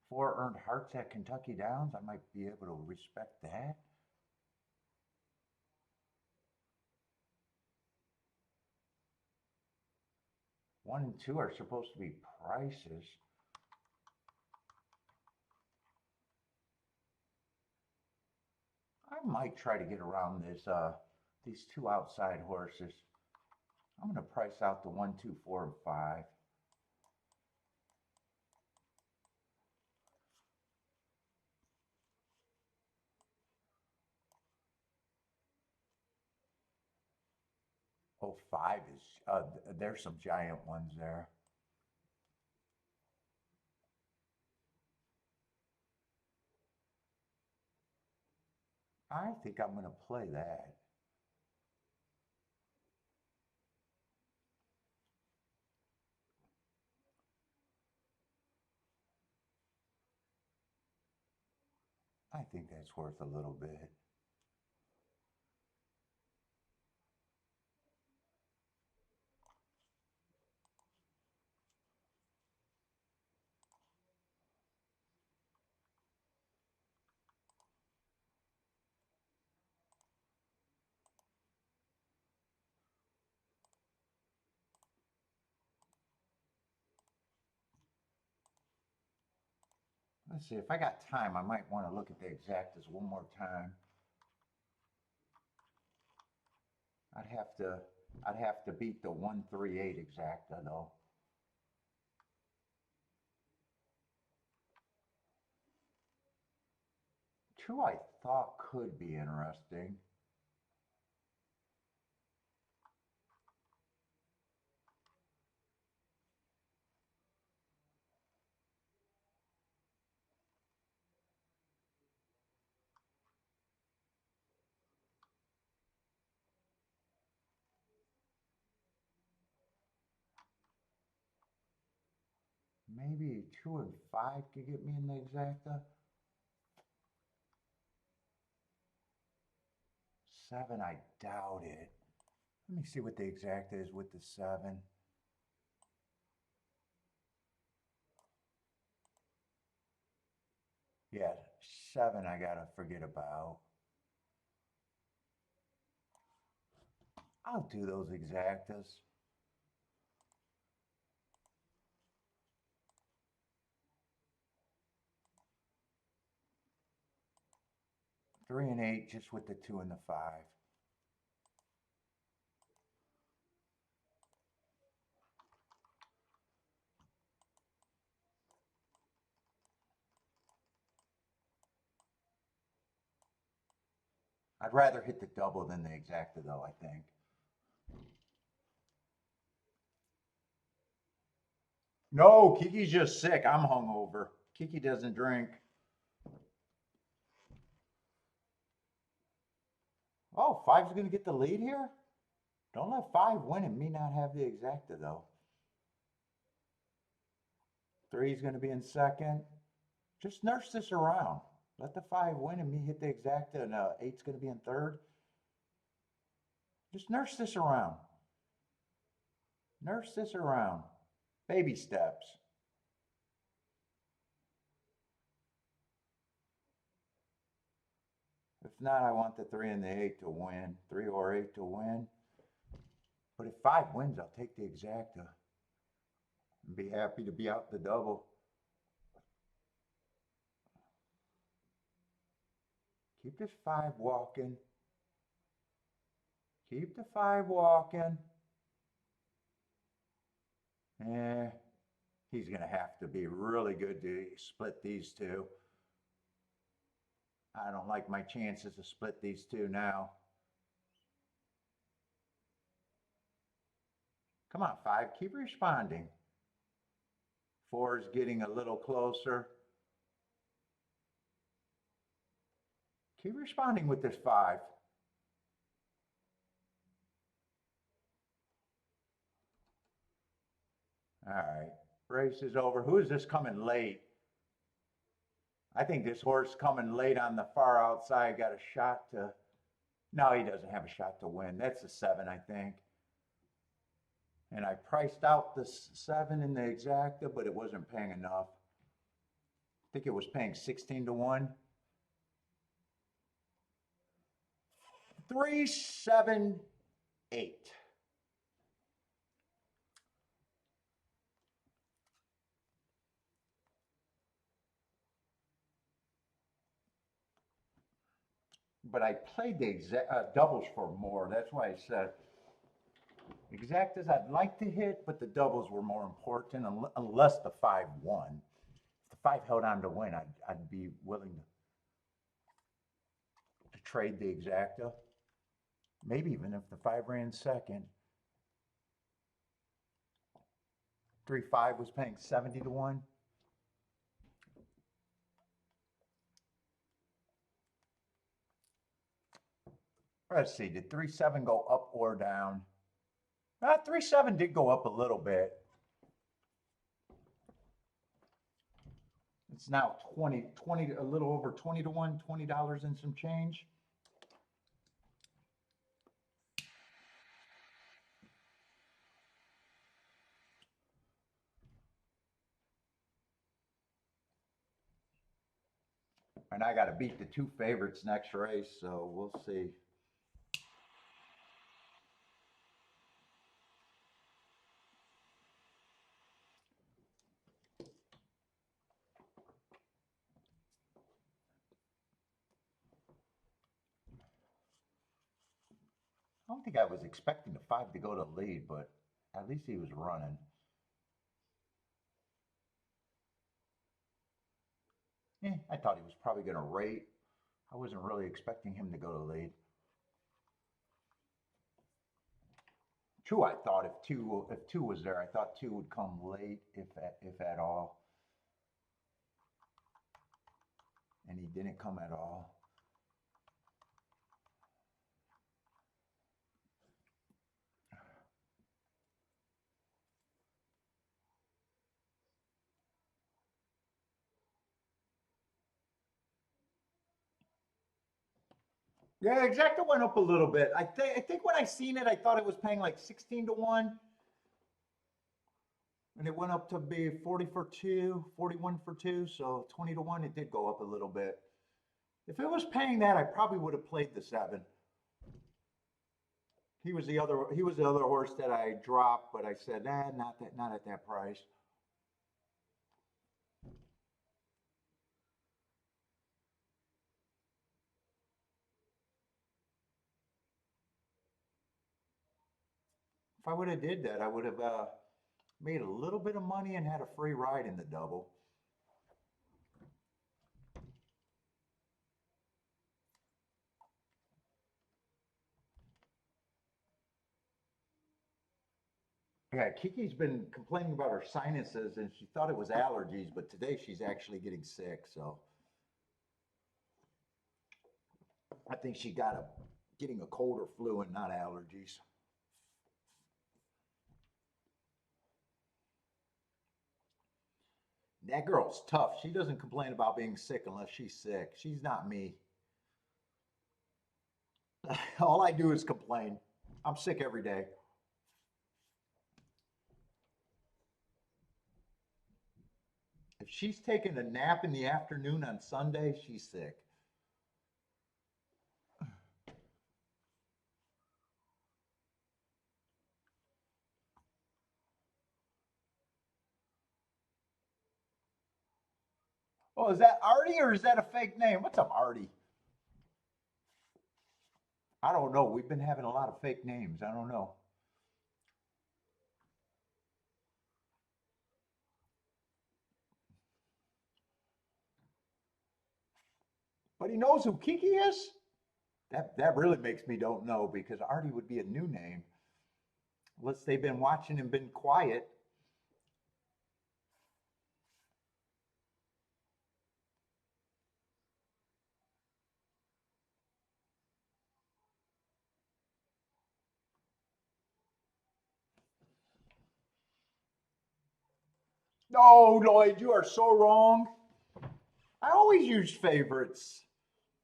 [SPEAKER 1] 4 earned hearts at Kentucky Downs. I might be able to respect that. One and 2 are supposed to be prices. I might try to get around these 2 outside horses. I'm going to price out the 1, 2, 4, and 5. Oh, 5 is, there's some giant ones there. I think I'm going to play that. I think that's worth a little bit. Let's see, if I got time, I might want to look at the exactas one more time. I'd have to beat the 138 exacta though. 2 I thought could be interesting. Maybe 2 and 5 could get me in the exacta. 7, I doubt it. Let me see what the exacta is with the 7. Yeah, 7 I gotta forget about. I'll do those exactas. Three and 8 just with the 2 and the 5. I'd rather hit the double than the exacta though, I think. No, Kiki's just sick. I'm hungover. Kiki doesn't drink. Oh, five's going to get the lead here? Don't let five win and me not have the exacta, though. Three's going to be in second. Just nurse this around. Let the five win and me hit the exacta, and eight's going to be in third. Just nurse this around. Nurse this around. Baby steps. If not, I want the three and the eight to win. Three or eight to win. But if five wins, I'll take the exacta and be happy to be out the double. Keep this five walking. Keep the five walking. He's going to have to be really good to split these two. I don't like my chances to split these two now. Come on, five, keep responding. Four is getting a little closer. Keep responding with this five. All right, race is over. Who is this coming late? I think this horse coming late on the far outside got a shot to, no, he doesn't have a shot to win. That's a seven, I think. And I priced out the seven in the exacta, but it wasn't paying enough. I think it was paying 16 to 1. 3, 7, 8. But I played the doubles for more. That's why I said exactas I'd like to hit, but the doubles were more important unless the five won. If the five held on to win, I'd be willing to trade the exacta. Maybe even if the five ran second. 3-5 was paying 70 to 1. Let's see, did 3-7 go up or down? 3-7 did go up a little bit. It's now 20, a little over 20 to 1, $20 and some change. And I got to beat the two favorites next race, so we'll see. I don't think I was expecting the five to go to lead, but at least he was running. I thought he was probably going to rate. I wasn't really expecting him to go to lead. Two, I thought if two was there, I thought two would come late, if at all. And he didn't come at all. Yeah, exacta went up a little bit. I think when I seen it, I thought it was paying like 16 to 1. And it went up to be 40 for 2, 41 for 2, so 20 to 1, it did go up a little bit. If it was paying that, I probably would have played the 7. He was the other horse that I dropped, but I said, nah, not at that price. If I would have did that, I would have made a little bit of money and had a free ride in the double. Yeah, Kiki's been complaining about her sinuses and she thought it was allergies, but today she's actually getting sick. So I think she got getting a cold or flu and not allergies. That girl's tough. She doesn't complain about being sick unless she's sick. She's not me. All I do is complain. I'm sick every day. If she's taking a nap in the afternoon on Sunday, she's sick. Oh, is that Artie or is that a fake name? What's up, Artie? I don't know. We've been having a lot of fake names. I don't know. But he knows who Kiki is? That really makes me don't know because Artie would be a new name. Unless they've been watching and been quiet. No, Lloyd, you are so wrong. I always use favorites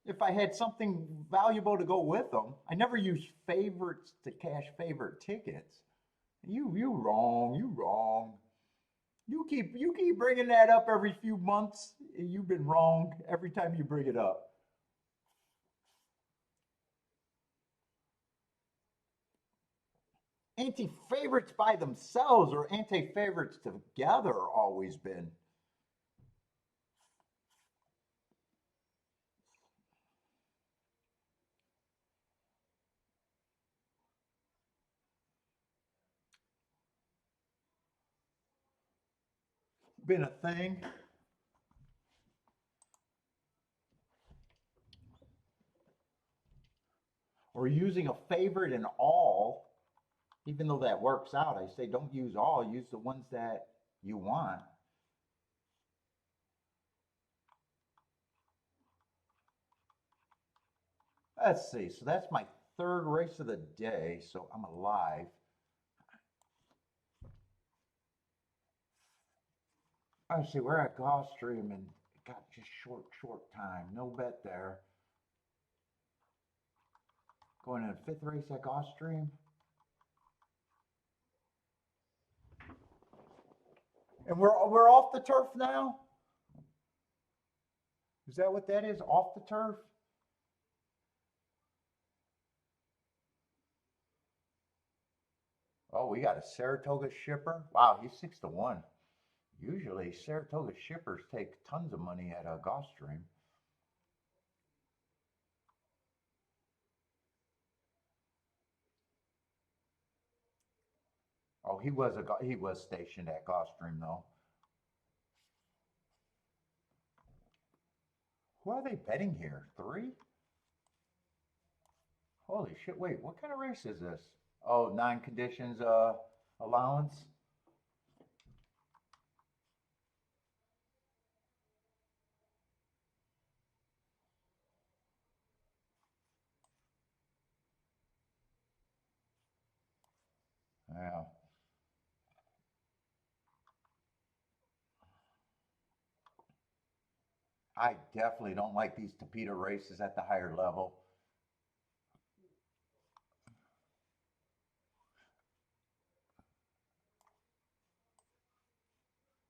[SPEAKER 1] if I had something valuable to go with them. I never use favorites to cash favorite tickets. You wrong. You wrong. You keep bringing that up every few months. You've been wrong every time you bring it up. Anti-favorites by themselves or anti-favorites together always been. Been a thing. Or using a favorite in all, even though that works out. I say don't use all, use the ones that you want. Let's see. So that's my third race of the day. So I'm alive. I see we're at Gulfstream and got just short time. No bet there. Going in a fifth race at Gulfstream. And we're off the turf now? Is that what that is? Off the turf? Oh, we got a Saratoga shipper. Wow, he's 6-1. Usually Saratoga shippers take tons of money at a Gulfstream. Oh, he was stationed at Gulfstream though. Who are they betting here? Three? Holy shit! Wait, what kind of race is this? Oh, nine conditions allowance. Yeah, I definitely don't like these Tapeta races at the higher level.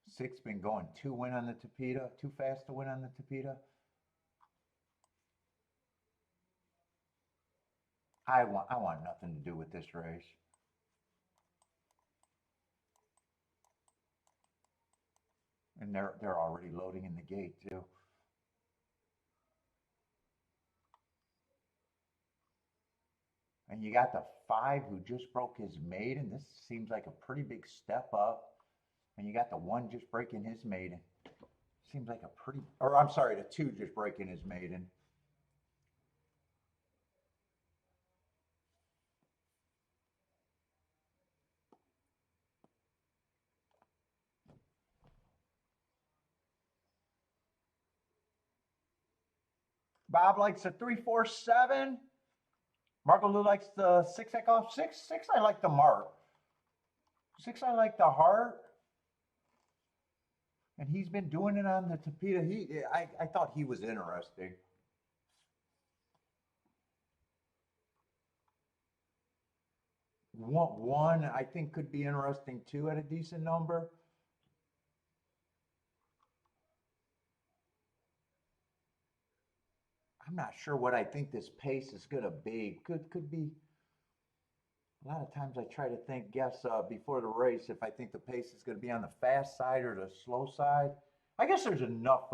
[SPEAKER 1] Six been going too win on the Tapeta, too fast to win on the Tapeta. I want nothing to do with this race. And they're already loading in the gate too. And you got the five who just broke his maiden. This seems like a pretty big step up. And you got the one just breaking his maiden. Seems like a pretty, or I'm sorry, the two just breaking his maiden. Bob likes the 347. Marco Lou likes the 6 I call 6. I like the mark. 6 I like the heart. And he's been doing it on the Tapeta. I thought he was interesting. One I think could be interesting too at a decent number. I'm not sure what I think this pace is going to be. Could be. A lot of times I try to guess before the race if I think the pace is going to be on the fast side or the slow side. I guess there's enough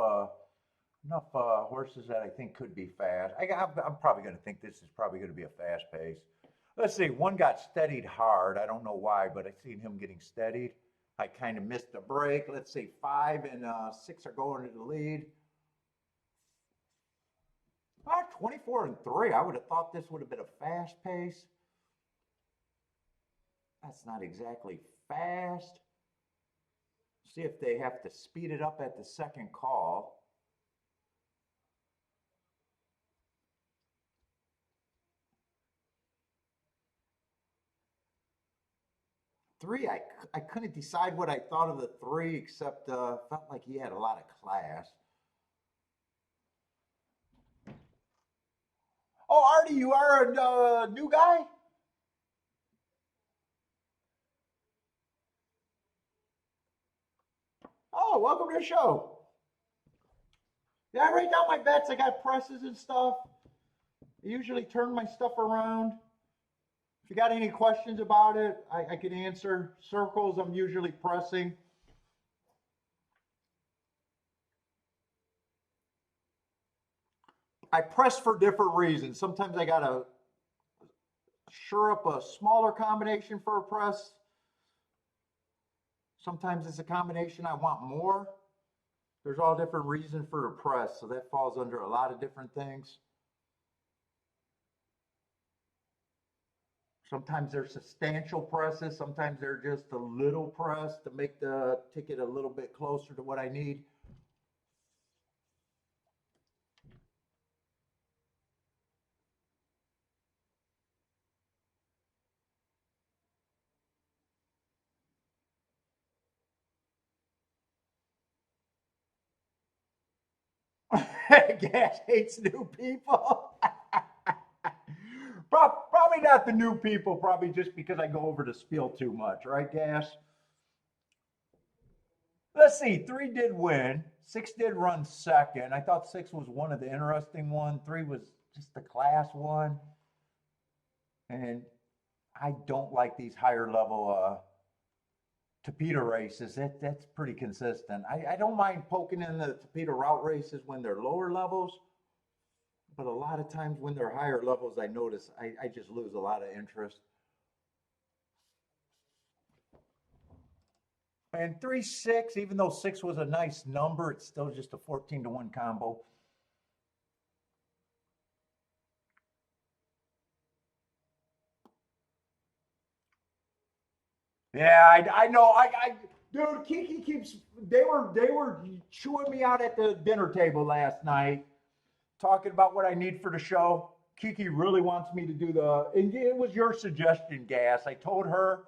[SPEAKER 1] horses that I think could be fast. I'm probably going to think this is probably going to be a fast pace. Let's see. One got steadied hard. I don't know why, but I seen him getting steadied. I kind of missed the break. Let's see. 5 and 6 are going to the lead. 24 and 3. I would have thought this would have been a fast pace. That's not exactly fast. See if they have to speed it up at the second call. Three, I couldn't decide what I thought of the 3, except felt like he had a lot of class. Oh, Artie, you are a new guy? Oh, welcome to the show. Yeah, I write down my bets. I got presses and stuff. I usually turn my stuff around. If you got any questions about it, I can answer. Circles, I'm usually pressing. I press for different reasons. Sometimes I got to sure up a smaller combination for a press. Sometimes it's a combination I want more. There's all different reasons for the press, so that falls under a lot of different things. Sometimes they're substantial presses. Sometimes they're just a little press to make the ticket a little bit closer to what I need. Gas hates new people. Probably not the new people, probably just because I go over the spiel too much, right, Gas? Let's see, 3 did win. 6 did run second. I thought 6 was one of the interesting ones. 3 was just the class one. And I don't like these higher level Tapeta races. That's pretty consistent. I don't mind poking in the Tapeta route races when they're lower levels. But a lot of times when they're higher levels, I notice I just lose a lot of interest. And 3-6, even though 6 was a nice number, it's still just a 14-1 combo. Yeah, I know. Dude, Kiki keeps. They were chewing me out at the dinner table last night, talking about what I need for the show. Kiki really wants me to do and it was your suggestion, Gas. I told her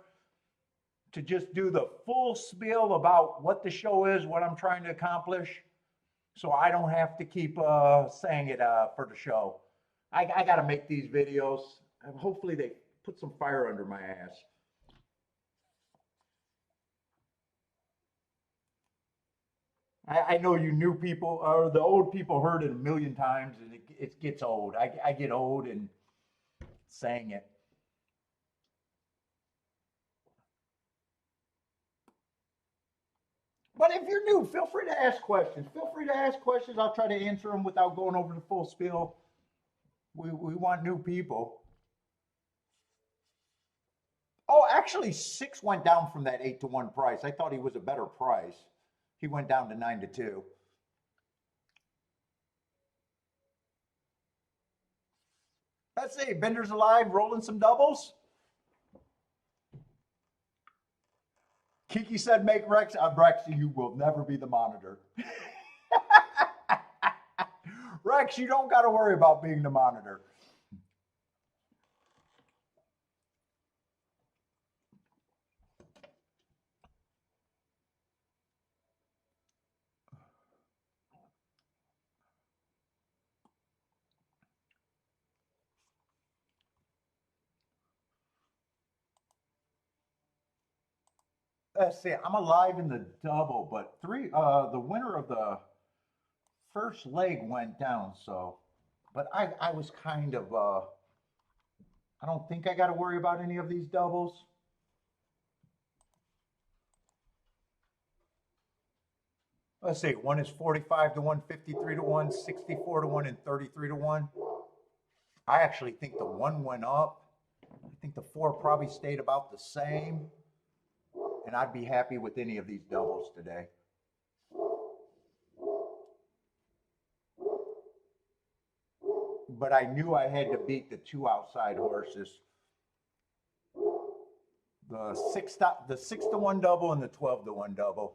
[SPEAKER 1] to just do the full spiel about what the show is, what I'm trying to accomplish, so I don't have to keep saying it for the show. I got to make these videos. Hopefully they put some fire under my ass. I know you new people or the old people heard it a million times, and it gets old. I get old and saying it. But if you're new, feel free to ask questions. Feel free to ask questions. I'll try to answer them without going over the full spiel. We want new people. Oh, actually, 6 went down from that 8-1 price. I thought he was a better price. He went down to 9-2. Let's see, Bender's alive, rolling some doubles. Kiki said, make Rex. Rex, you will never be the monitor. Rex, you don't got to worry about being the monitor. Let's see. I'm alive in the double, but the winner of the first leg went down. So, but I was kind of, I don't think I got to worry about any of these doubles. Let's see. One is 45 to 1, 53 to 1, 64 to 1, and 33 to 1. I actually think the one went up. I think the four probably stayed about the same. And I'd be happy with any of these doubles today. But I knew I had to beat the two outside horses. The 6 to 1 double and the 12 to 1 double.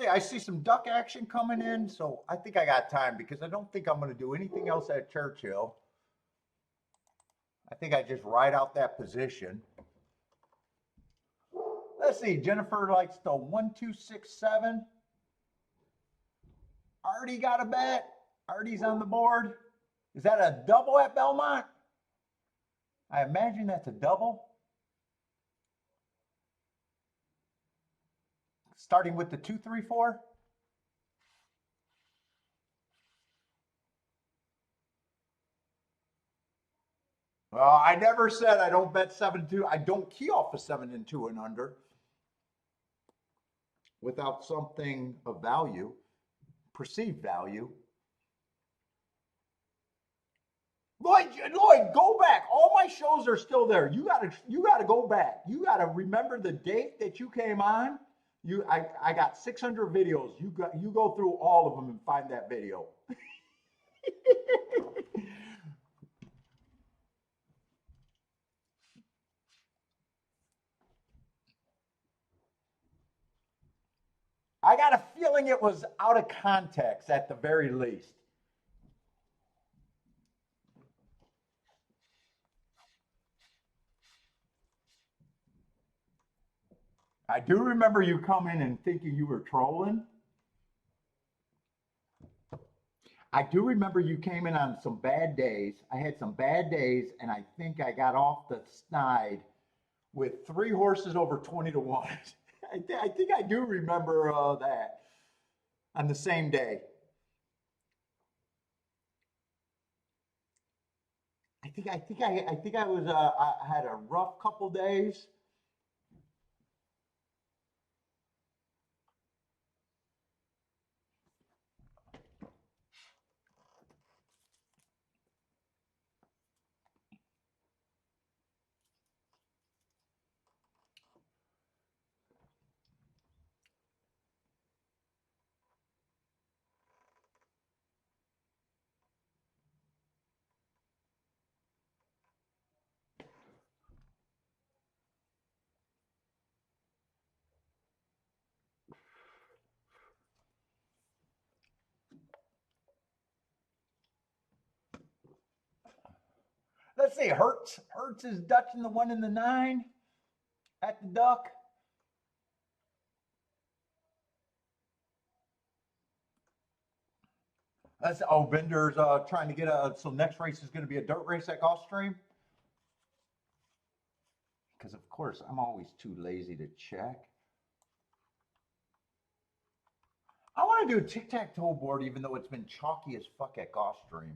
[SPEAKER 1] I see some duck action coming in, so I think I got time because I don't think I'm going to do anything else at Churchill. I think I just ride out that position. Let's see. Jennifer likes the 1, 2, 6, 7. Artie got a bet. Artie's on the board. Is that a double at Belmont? I imagine that's a double. Starting with the 2, 3, 4. I never said I don't bet 7-2. I don't key off a 7-2 and under without something of value, perceived value. Lloyd, go back. All my shows are still there. You gotta go back. You gotta remember the date that you came on. I got 600 videos. You go through all of them and find that video. I got a feeling it was out of context at the very least. I do remember you coming and thinking you were trolling. I do remember you came in on some bad days. I had some bad days, and I think I got off the snide with 3 horses over 20 to 1. I think I do remember that on the same day. I think I was I had a rough couple days. Let's see, Hertz is dutching the 1 and the 9 at the duck. Bender's trying to get so next race is going to be a dirt race at Gulfstream. Because of course I'm always too lazy to check. I want to do a tic-tac-toe board even though it's been chalky as fuck at Gulfstream.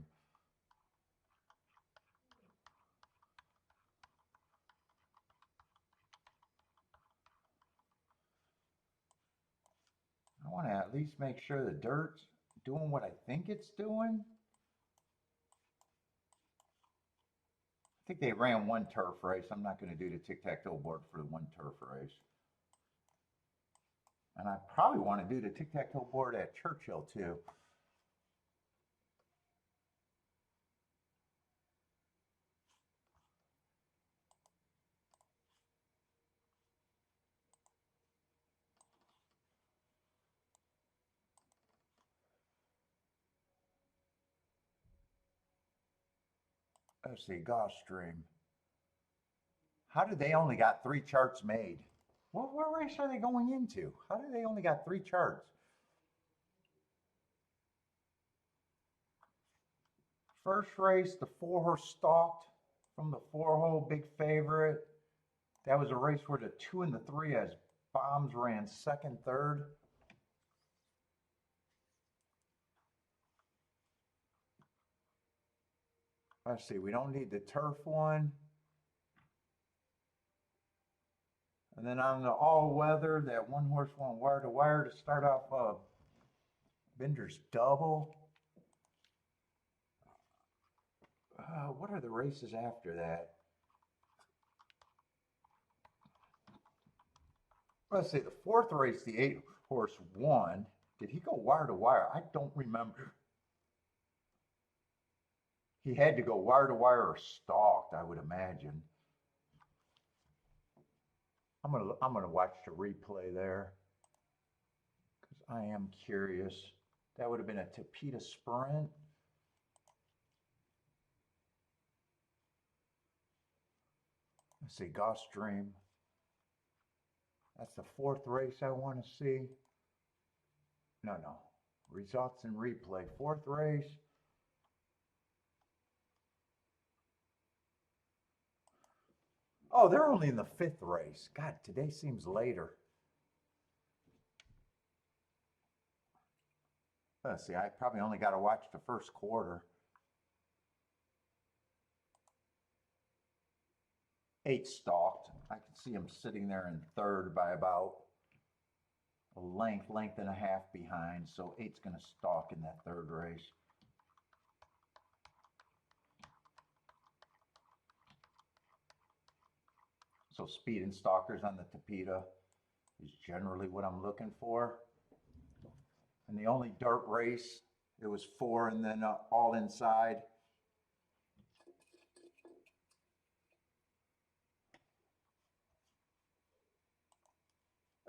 [SPEAKER 1] I want to at least make sure the dirt's doing what I think it's doing. I think they ran 1 turf race. I'm not going to do the tic-tac-toe board for the 1 turf race. And I probably want to do the tic-tac-toe board at Churchill too. Let's see, Gulfstream. How did they only got 3 charts made? What race are they going into? How do they only got 3 charts? First race, the 4-horse stalked from the 4-hole big favorite. That was a race where the 2 and the 3 as bombs ran second, third. Let's see, we don't need the turf one. And then on the all-weather, that 1-horse went wire to wire to start off Bender's double. What are the races after that? Let's see, the 4th race, the 8-horse won. Did he go wire to wire? I don't remember. He had to go wire to wire or stalked, I would imagine. I'm gonna watch the replay there because I am curious. That would have been a Tapeta sprint. Let's see, Gulfstream. That's the 4th race I want to see. No. Results in replay. 4th race. Oh, they're only in the 5th race. God, today seems later. Let's see, I probably only got to watch the first quarter. 8 stalked. I can see him sitting there in 3rd by about a length and a half behind. So 8's going to stalk in that 3rd race. So speed and stalkers on the Tapeta is generally what I'm looking for. And the only dirt race, it was 4 and then all inside.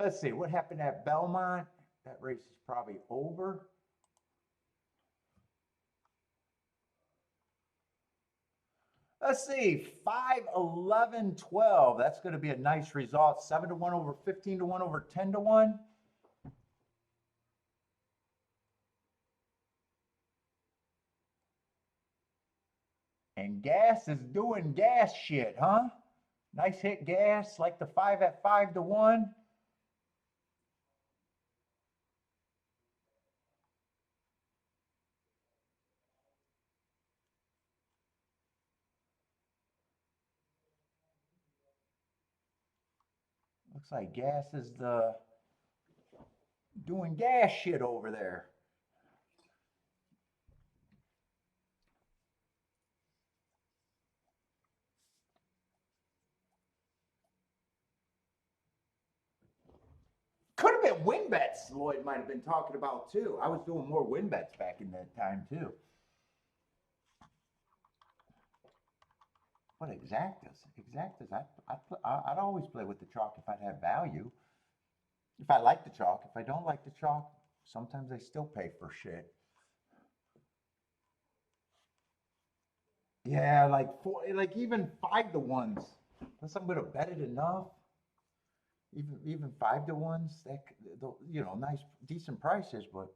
[SPEAKER 1] Let's see, what happened at Belmont? That race is probably over. Let's see, 5, 11, 12. That's going to be a nice result. 7 to 1 over 15 to 1 over 10 to 1. And Gas is doing gas shit, huh? Nice hit, Gas, like the 5 at 5 to 1. Looks like Gas is doing gas shit over there. Could have been win bets. Lloyd might have been talking about too. I was doing more win bets back in that time too. What exactas? Exactas. I'd always play with the chalk if I'd have value. If I like the chalk. If I don't like the chalk, sometimes I still pay for shit. Yeah, like even 5 to 1s. Unless I'm gonna bet it enough. Even 5 to 1s. That, you know, nice decent prices, but.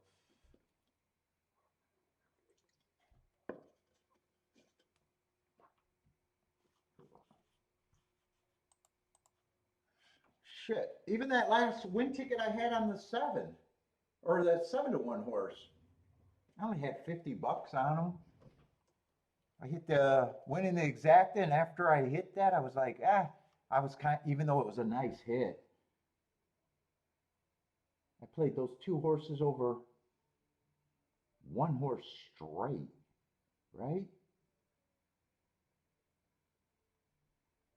[SPEAKER 1] Shit, even that last win ticket I had on the 7, or that 7 to 1 horse, I only had $50 on them. I hit the win in the exacta, and after I hit that, I was like, I was even though it was a nice hit, I played those 2 horses over 1 horse straight, right?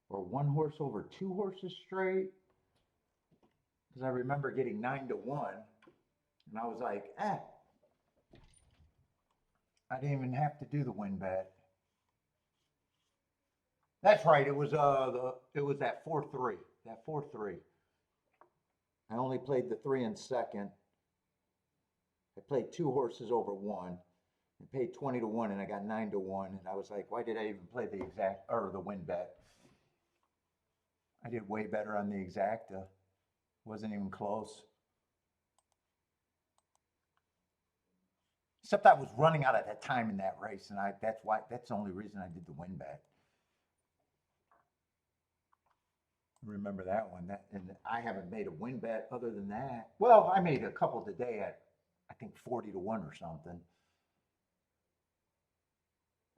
[SPEAKER 1] Or 1 horse over 2 horses straight. because I remember getting 9-1, and I was like, I didn't even have to do the win bet. That's right. It was that 4-3. That 4-3. I only played the 3 in second. I played 2 horses over 1. I paid 20-1, and I got 9-1. And I was like, why did I even play the exact or the win bet? I did way better on the exacta. Wasn't even close. Except I was running out at time in that race, and that's the only reason I did the win bet. Remember that one. And I haven't made a win bet other than that. Well, I made a couple today at I think 40-1 or something.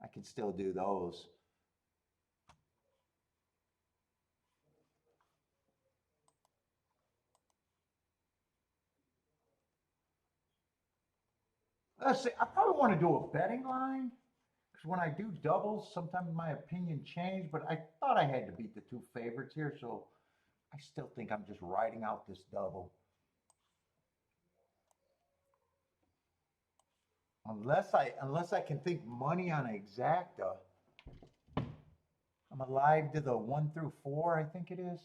[SPEAKER 1] I can still do those. Let's see. I probably want to do a betting line because when I do doubles, sometimes my opinion change. But I thought I had to beat the 2 favorites here, so I still think I'm just riding out this double. Unless I can think money on exacta. I'm alive to the 1 through 4, I think it is.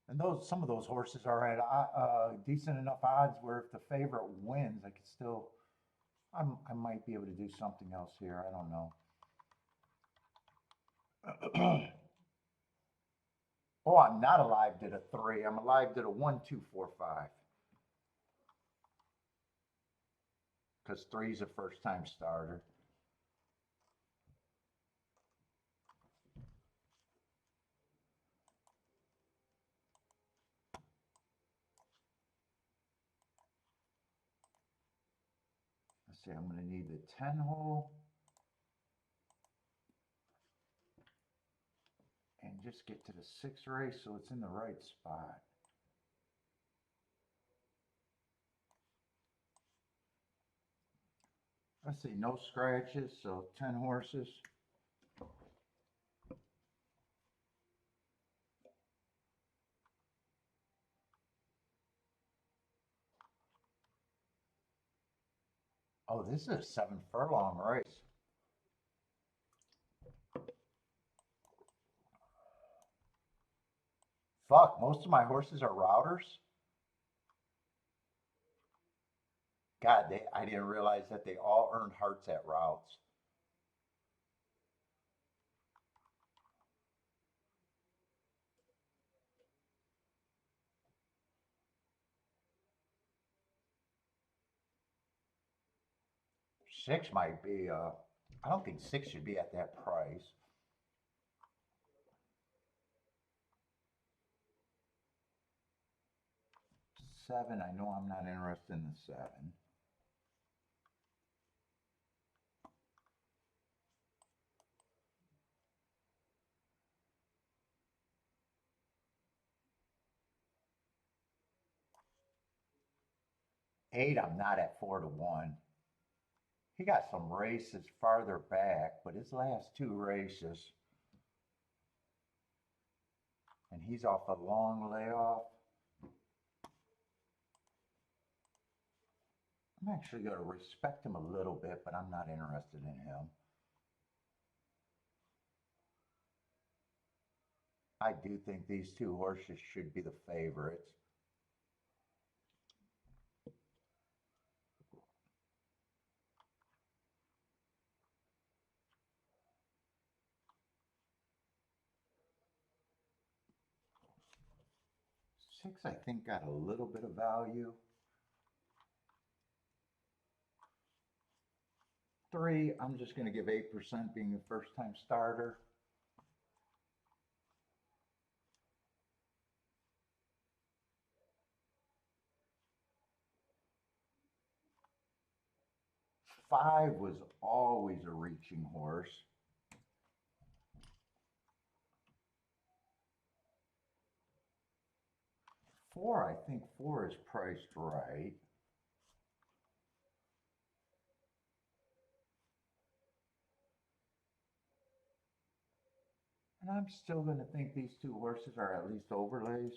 [SPEAKER 1] And some of those horses are at decent enough odds where if the favorite wins, I could still, I might be able to do something else here. I don't know. Oh, I'm not alive to the 3. I'm alive to the 1, 2, 4, 5. Because 3 is a first-time starter. Let's see, I'm going to need the 10 hole. And just get to the 6th race so it's in the right spot. Let's see, no scratches, so 10 horses. Oh, this is a 7 furlong race. Fuck, most of my horses are routers. God, I didn't realize that they all earned hearts at routes. Six might be, I don't think 6 should be at that price. Seven, I know I'm not interested in the 7. Eight, I'm not at 4-1. He got some races farther back, but his last 2 races, and he's off a long layoff. I'm actually going to respect him a little bit, but I'm not interested in him. I do think these 2 horses should be the favorites. Six, I think, got a little bit of value. 3, I'm just going to give 8% being a first-time starter. Five was always a reaching horse. Four, I think 4 is priced right. And I'm still going to think these two horses are at least overlays.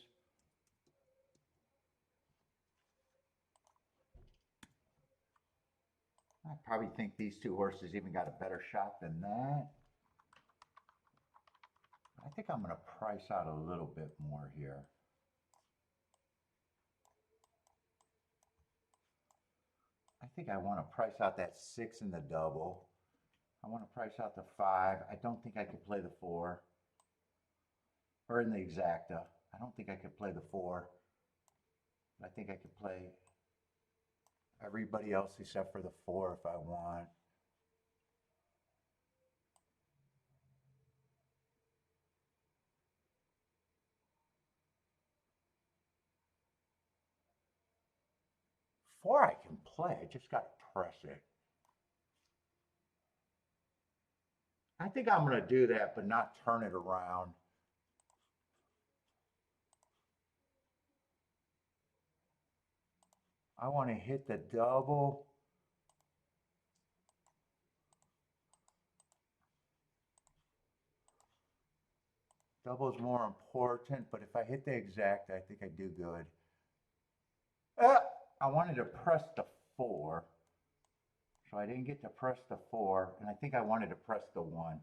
[SPEAKER 1] I probably think these two horses even got a better shot than that. I think I'm going to price out a little bit more here. I think I want to price out that 6 in the double. I want to price out the 5. I don't think I could play the 4. Or in the exacta. I don't think I could play the 4. I think I could play everybody else except for the 4 if I want. Four I can play, I just got to press it. I think I'm going to do that, but not turn it around. I want to hit the double. Double is more important, but if I hit the exact, I think I do good. I wanted to press the 4, so I didn't get to press the 4, and I think I wanted to press the 1.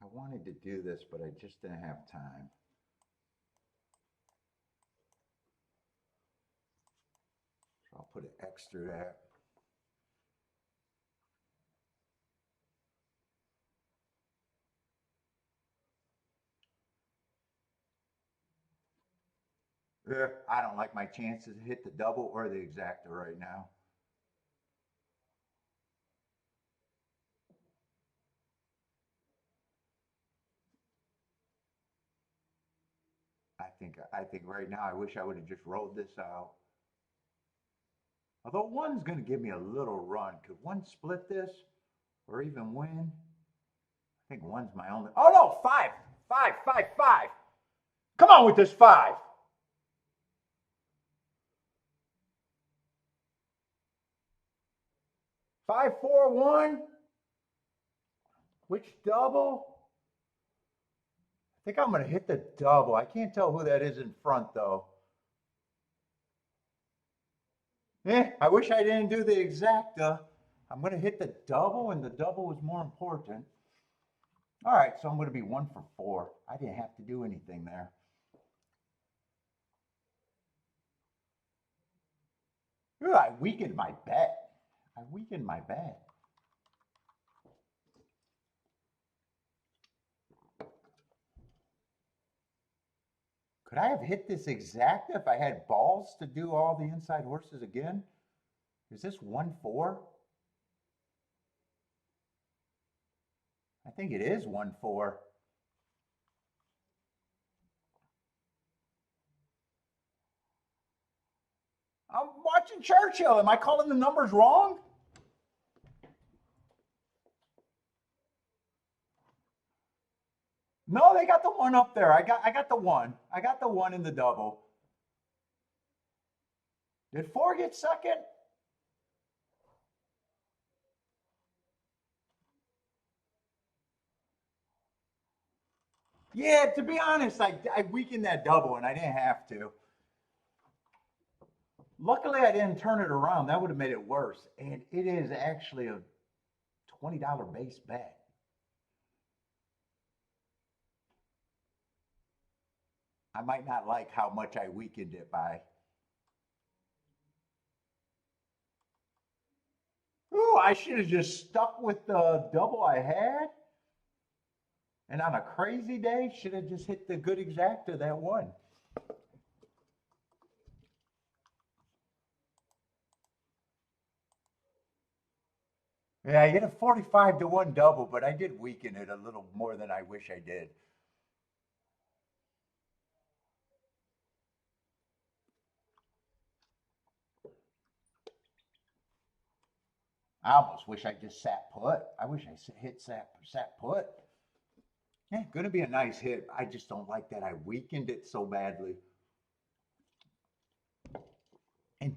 [SPEAKER 1] I wanted to do this, but I just didn't have time. So I'll put an X through that. I don't like my chances to hit the double or the exacta right now. I think right now I wish I would have just rolled this out. Although 1's going to give me a little run. Could 1 split this or even win? I think 1's my only. Oh no, 5, 5, 5, 5. Come on with this 5. Five, 4, 1. Which double? I think I'm going to hit the double. I can't tell who that is in front though. I wish I didn't do the exacta. I'm going to hit the double, and the double is more important. All right, so I'm going to be 1 for 4. I didn't have to do anything there. Ooh, I weakened my bet. I weakened my bet. Could I have hit this exacta if I had balls to do all the inside horses again? Is this 1-4? I think it is 1-4. I'm watching Churchill. Am I calling the numbers wrong? No, they got the 1 up there. I got the 1. I got the 1 in the double. Did 4 get second? Yeah, to be honest, I weakened that double and I didn't have to. Luckily, I didn't turn it around. That would have made it worse. And it is actually a $20 base bet. I might not like how much I weakened it by. Ooh, I should have just stuck with the double I had. And on a crazy day, should have just hit the good exacta that one. Yeah, I hit a 45-1 double, but I did weaken it a little more than I wish I did. I almost wish I just sat put. I wish I hit sat put. Yeah, going to be a nice hit. I just don't like that I weakened it so badly.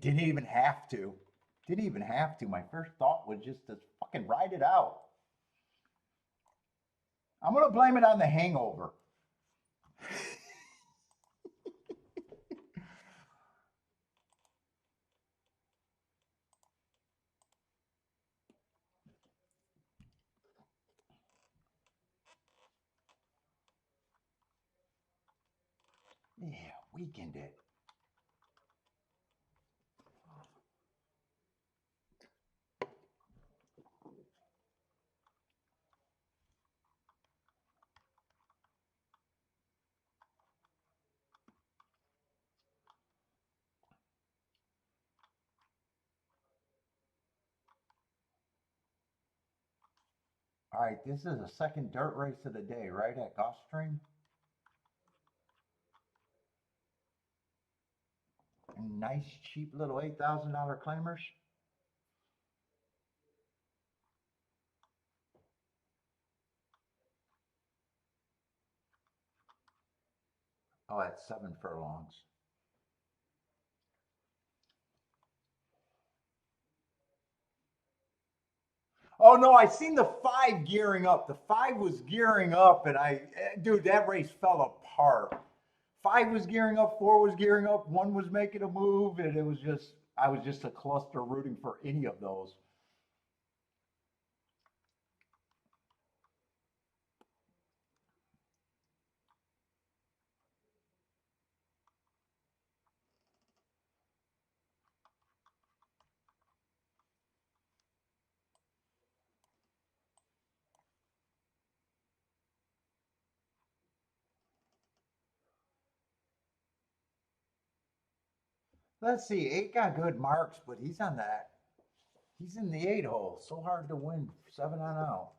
[SPEAKER 1] Didn't even have to. Didn't even have to. My first thought was just to fucking ride it out. I'm gonna blame it on the hangover. Yeah, weakened it. All right, this is the second dirt race of the day, right, at Gulfstream? And nice, cheap little $8,000 claimers. Oh, that's 7 furlongs. Oh no, I seen the 5 gearing up. The 5 was gearing up, and dude, that race fell apart. 5 was gearing up, 4 was gearing up, 1 was making a move, and it was just, I was just a cluster rooting for any of those. Let's see, 8 got good marks, but he's on that. He's in the 8 hole. So hard to win 7 on out.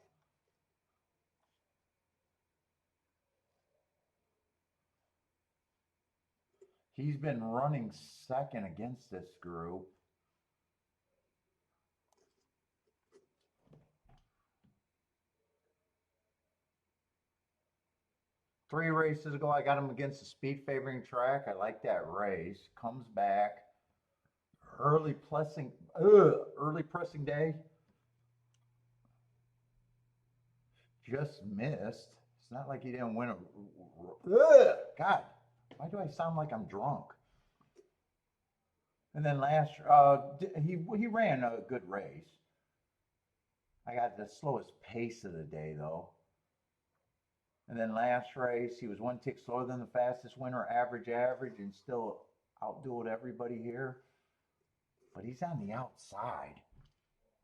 [SPEAKER 1] He's been running second against this group. Three races ago, I got him against the speed favoring track. I like that race. Comes back. Early pressing day. Just missed. It's not like he didn't win God, why do I sound like I'm drunk? And then he ran a good race. I got the slowest pace of the day though. And then last race, he was 1 tick slower than the fastest winner, average, and still outdueled everybody here. But he's on the outside,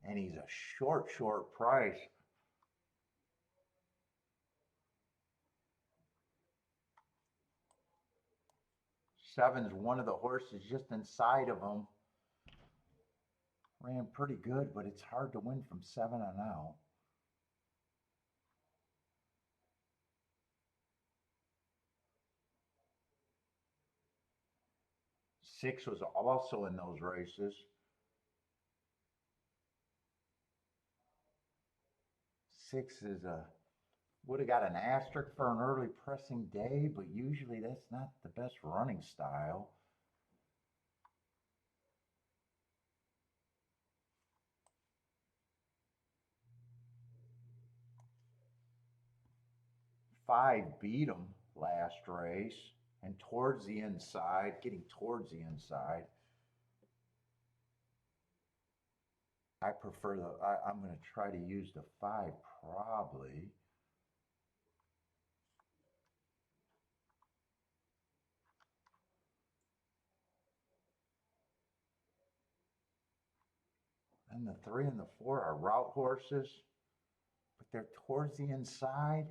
[SPEAKER 1] and he's a short price. Seven's one of the horses just inside of him. Ran pretty good, but it's hard to win from 7 on out. Six was also in those races. Six is would have got an asterisk for an early pressing day, but usually that's not the best running style. Five beat him last race and towards the inside, getting towards the inside. I prefer I'm going to try to use the 5 probably. And the 3 and the 4 are route horses, but they're towards the inside.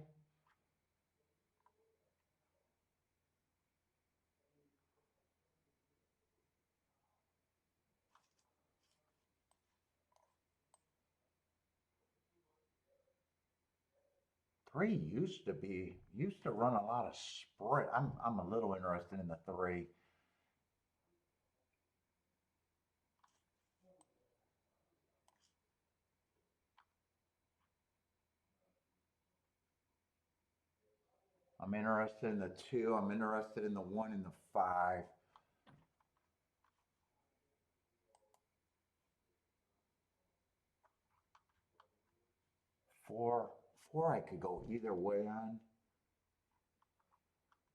[SPEAKER 1] Three used to run a lot of sprint. I'm a little interested in the 3. I'm interested in the 2. I'm interested in the 1 and the 5. four. Four I could go either way on.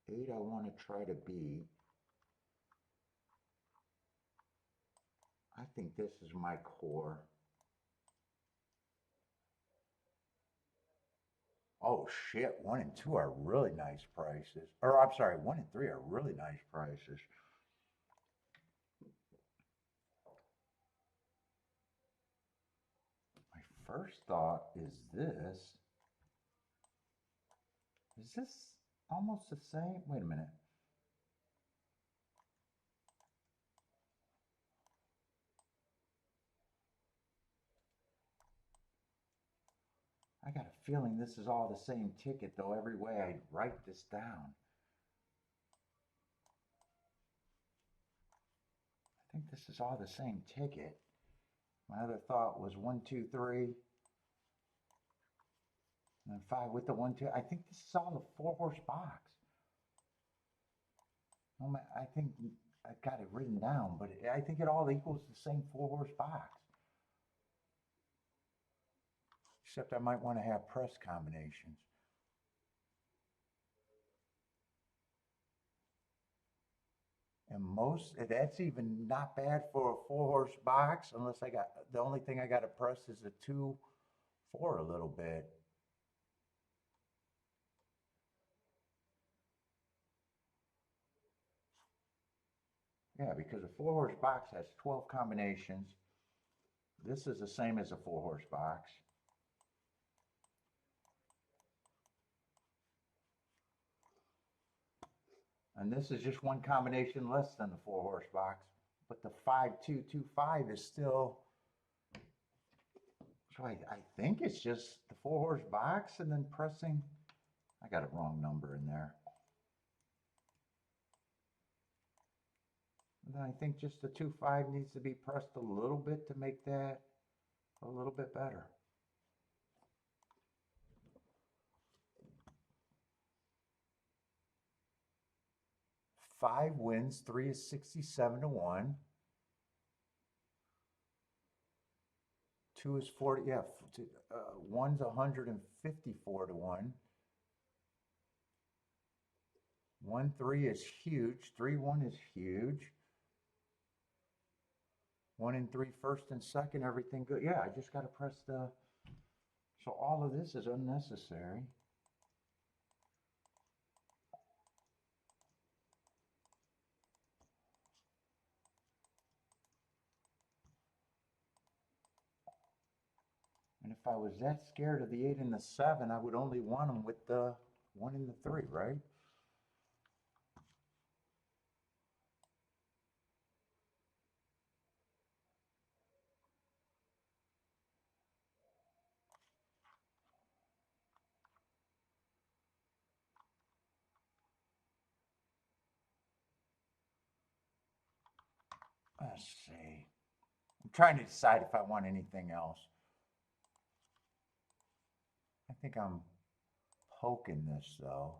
[SPEAKER 1] 8 I want to try to beat. I think this is my core. Oh shit, 1 and 2 are really nice prices. Or I'm sorry, 1 and 3 are really nice prices. My first thought is this. Is this almost the same? Wait a minute. I got a feeling this is all the same ticket, though, every way I write this down. I think this is all the same ticket. My other thought was 1, 2, 3. And then 5 with the 1, 2. I think this is all the 4-horse box. I think I've got it written down, but I think it all equals the same 4-horse box. Except I might want to have press combinations. And that's even not bad for a 4-horse box, unless the only thing I got to press is a 2, 4 a little bit. Yeah, because a 4-horse box has 12 combinations. This is the same as a 4-horse box. And this is just one combination less than the 4-horse box. But the 5225 is still, so I think it's just the 4-horse box and then pressing, I got a wrong number in there. And then I think just the 2.5 needs to be pressed a little bit to make that a little bit better. Five wins, 3 is 67 to 1. 2 is 40, yeah, 1's 154 to 1. 1, 3 is huge. 3, 1 is huge. 1 and 3, first and second, everything good. Yeah, I just got to press the, so all of this is unnecessary. And if I was that scared of the 8 and the 7, I would only want them with the 1 and the 3, right? Let's see. I'm trying to decide if I want anything else. I think I'm poking this though.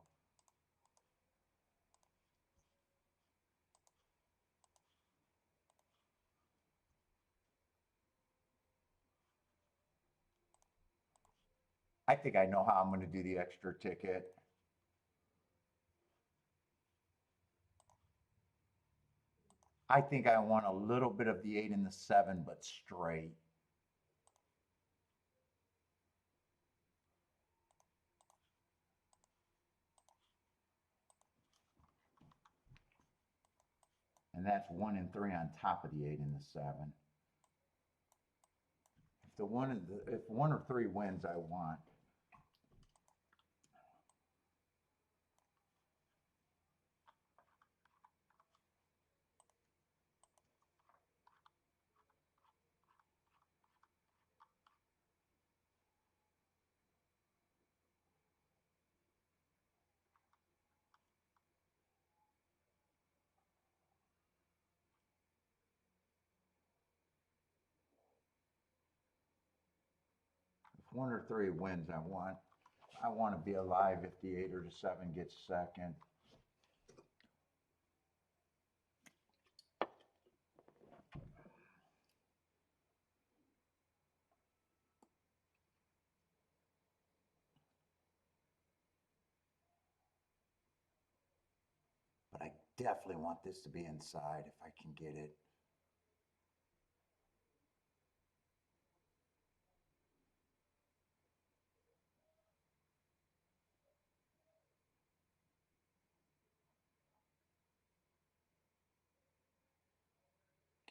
[SPEAKER 1] I think I know how I'm going to do the extra ticket. I think I want a little bit of the 8 and the 7, but straight. And that's 1 and 3 on top of the 8 and the 7. If 1 or 3 wins, I want. If 1 or 3 wins, I want to be alive if the 8 or the 7 gets second. definitely want this to be inside if I can get it.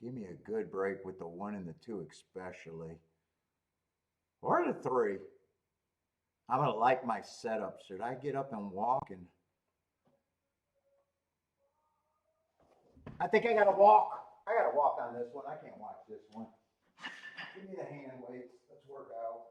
[SPEAKER 1] Give me a good break with the 1 and the 2 especially. Or the 3. I'm going to like my setup. Should I get up and walk? And I think I got to walk. I got to walk on this one. I can't watch this one. Give me the hand weights. Let's work out.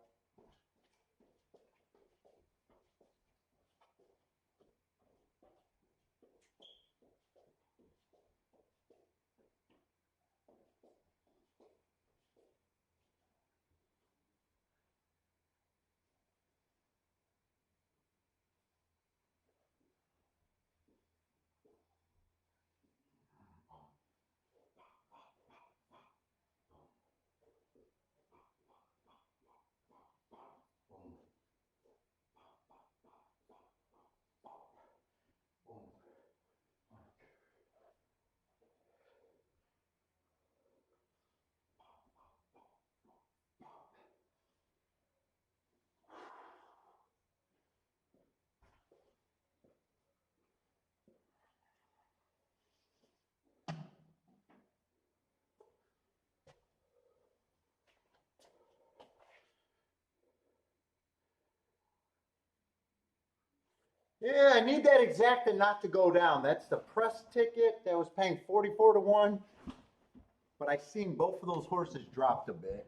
[SPEAKER 1] Yeah, I need that exacta not to go down. That's the press ticket that was paying 44 to 1. But I seen both of those horses dropped a bit.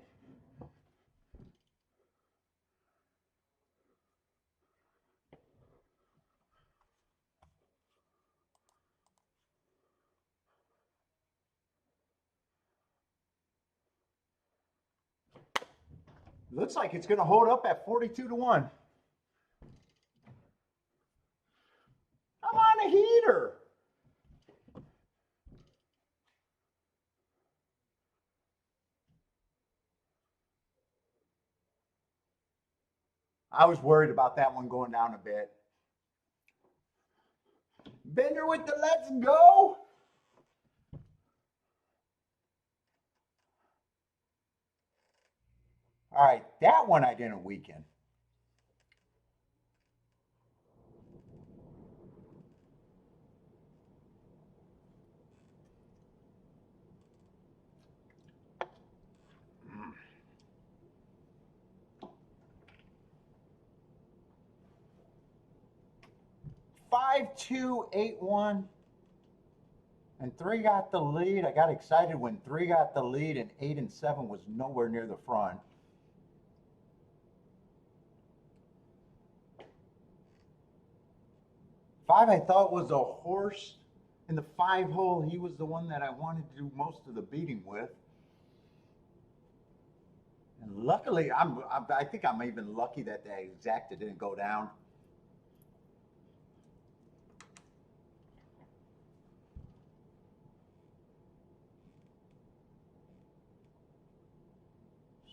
[SPEAKER 1] Looks like it's going to hold up at 42 to 1. I'm on a heater. I was worried about that one going down a bit. Bender with the let's go. All right, that one I didn't weaken. Five, 2, 8, 1. And 3 got the lead. I got excited when 3 got the lead and 8 and 7 was nowhere near the front. 5 I thought was a horse in the 5 hole. He was the one that I wanted to do most of the beating with. And luckily, I think I'm even lucky that the exacta didn't go down.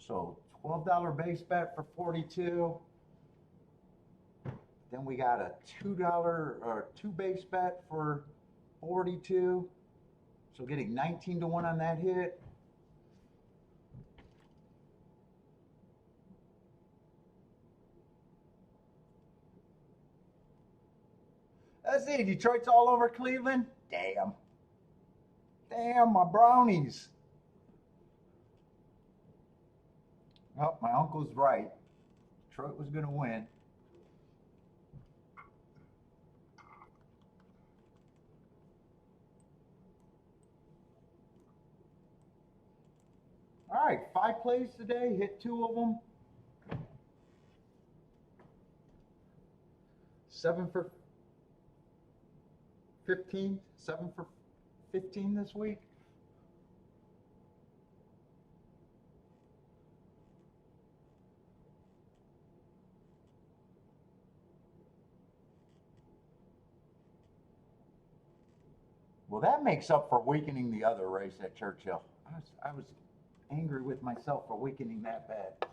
[SPEAKER 1] So $12 base bet for 42. Then we got a $2 or 2 base bet for 42. So getting 19 to 1 on that hit. Let's see, Detroit's all over Cleveland. Damn. Damn, my brownies. Oh, my uncle's right. Detroit was going to win. All right, 5 plays today. Hit 2 of them. 7 for 15. 7 for 15 this week. Well, that makes up for weakening the other race at Churchill. I was angry with myself for weakening that bad.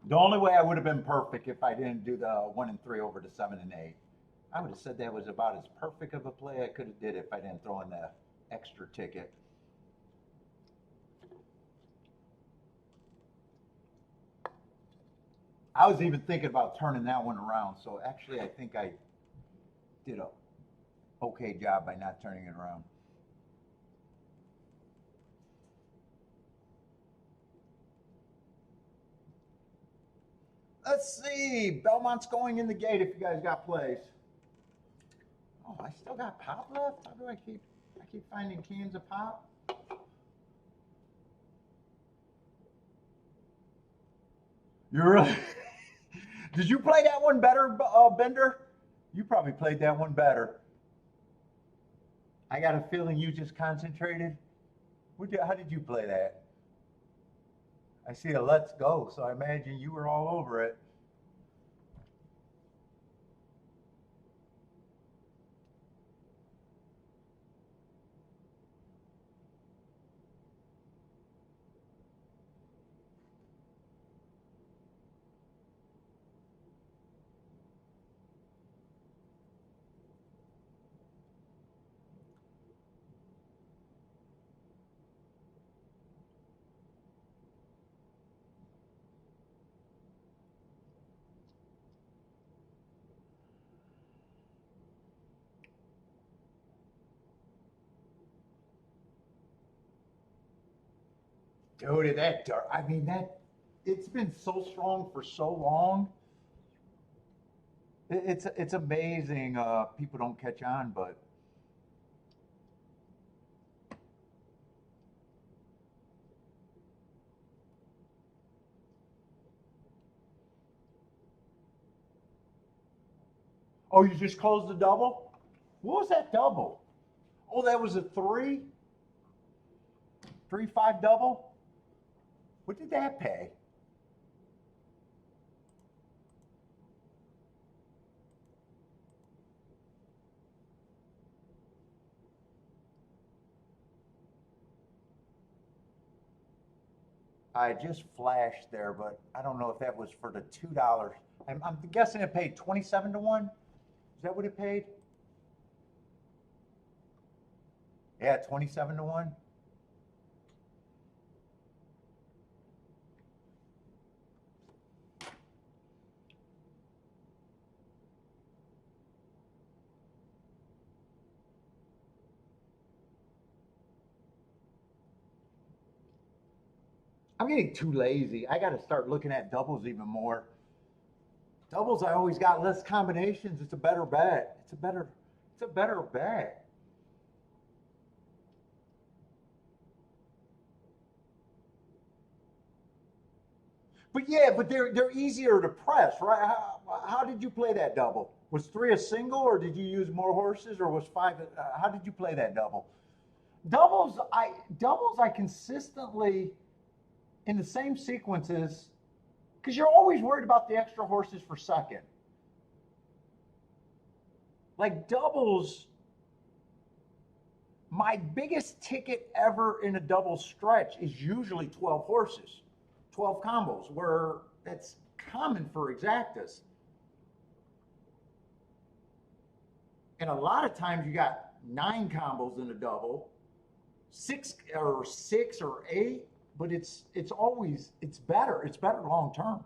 [SPEAKER 1] The only way I would have been perfect if I didn't do the 1 and 3 over to 7 and 8. I would have said that was about as perfect of a play I could have did if I didn't throw in the extra ticket. I was even thinking about turning that one around. So actually, I think I did a okay job by not turning it around. Let's see. Belmont's going in the gate if you guys got plays. Oh, I still got pop left? How do I keep finding cans of pop? You're really Did you play that one better, Bender? You probably played that one better. I got a feeling you just concentrated. How did you play that? I see a let's go, so I imagine you were all over it. Dude, I mean, it's been so strong for so long. It's amazing. People don't catch on, but oh, you just closed the double? What was that double? Oh, that was a 3-5 double. What did that pay? I just flashed there, but I don't know if that was for the $2. I'm guessing it paid 27 to 1. Is that what it paid? Yeah, 27 to 1. I'm getting too lazy. I got to start looking at doubles even more. Doubles, I always got less combinations. It's a better bet. It's a better bet. But yeah, but they're easier to press, right? How did you play that double? Was 3 a single, or did you use more horses, or was 5? How did you play that double? Doubles I consistently in the same sequences because you're always worried about the extra horses for second. Like doubles, my biggest ticket ever in a double stretch is usually 12 horses, 12 combos, where that's common for exactas. And a lot of times you got 9 combos in a double, six or eight, but it's always it's better long term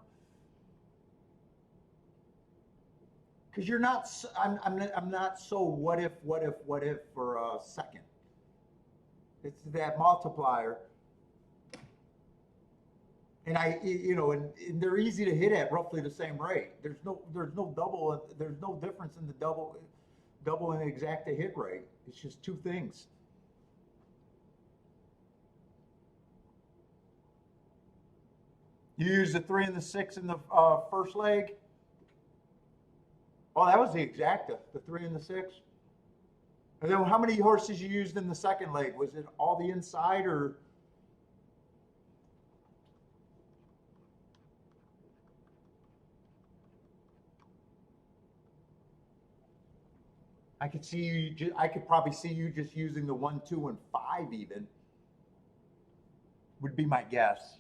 [SPEAKER 1] because you're not I'm not so what if for a second. It's that multiplier, and and they're easy to hit at roughly the same rate. There's no difference in the double and exacta hit rate. It's just two things. You use the 3 and the 6 in the first leg. Oh, that was the exacta, the 3 and the 6. And then how many horses you used in the second leg? Was it all the inside or? I could probably see you just using the 1, 2, and 5 even. Would be my guess.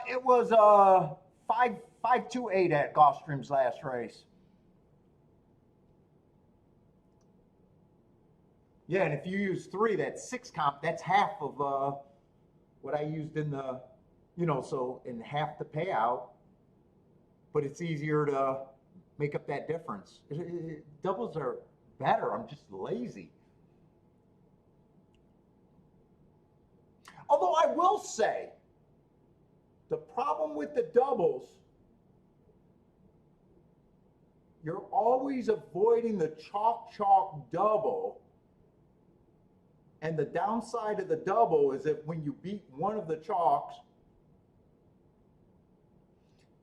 [SPEAKER 1] It was 528 at Gulfstream's last race. Yeah, and if you use three, that's six comp. That's half of what I used in the, so in half the payout. But it's easier to make up that difference. Doubles are better. I'm just lazy. Although I will say, the problem with the doubles, you're always avoiding the chalk double. And the downside of the double is that when you beat one of the chalks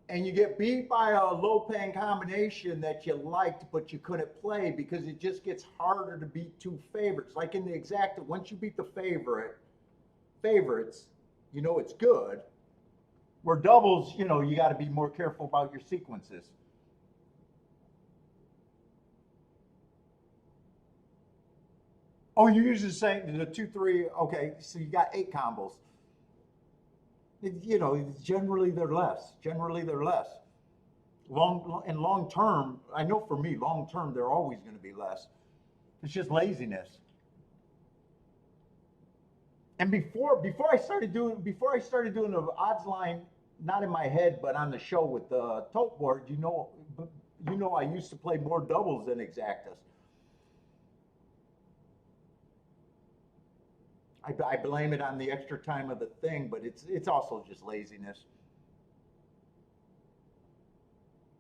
[SPEAKER 1] and you get beat by a low paying combination that you liked but you couldn't play because it just gets harder to beat two favorites. Like in the exacta, once you beat the favorites, it's good. Where doubles, you got to be more careful about your sequences. Oh, you use the same, the 2, 3. Okay, so you got 8 combos. Generally they're less. Generally they're less. Long term, I know for me, long term they're always going to be less. It's just laziness. And before I started doing the odds line, not in my head but on the show with the tote board, I used to play more doubles than exactas. I blame it on the extra time of the thing, but it's also just laziness.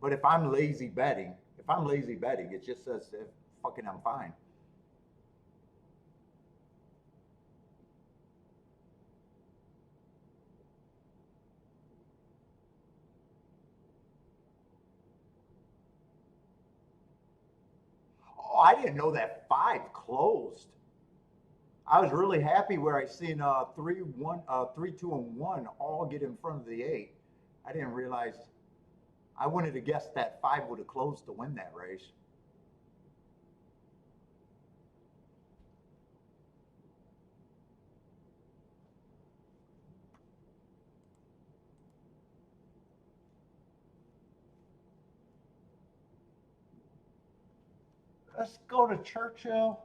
[SPEAKER 1] But if I'm lazy betting, it just says fucking I'm fine. Oh, I didn't know that 5 closed. I was really happy where I seen 3, 2, and 1 all get in front of the 8. I didn't realize. I wanted to guess that 5 would have closed to win that race. Let's go to Churchill.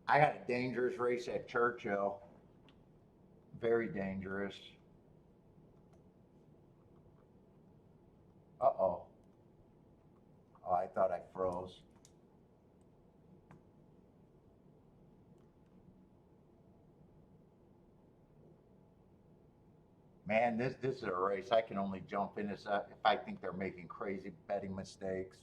[SPEAKER 1] I got a dangerous race at Churchill. Very dangerous. Uh-oh. Oh, I thought I froze. Man, this is a race I can only jump in if I think they're making crazy betting mistakes.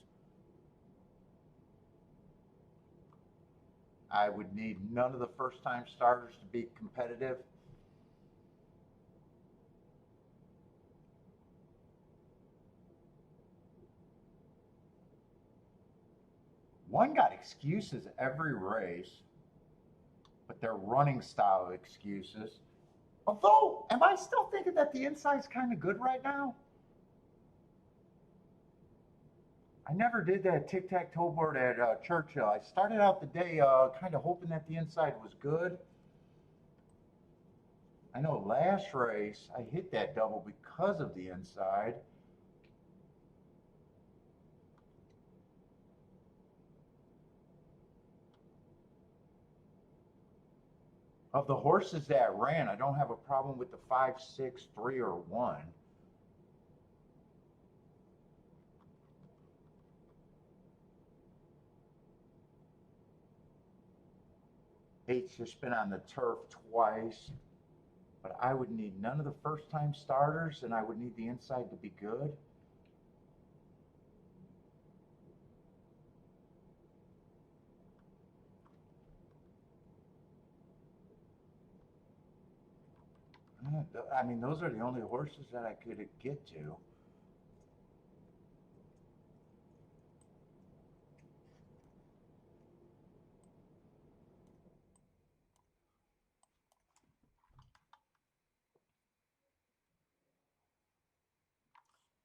[SPEAKER 1] I would need none of the first time starters to be competitive. One got excuses every race, but they're running style excuses. Although, am I still thinking that the inside's kind of good right now? I never did that tic-tac-toe board at Churchill. I started out the day kind of hoping that the inside was good. I know last race I hit that double because of the inside. Of the horses that ran, I don't have a problem with the 5, 6, 3, or 1. Eight's just been on the turf twice, but I would need none of the first time starters and I would need the inside to be good. I mean, those are the only horses that I could get to.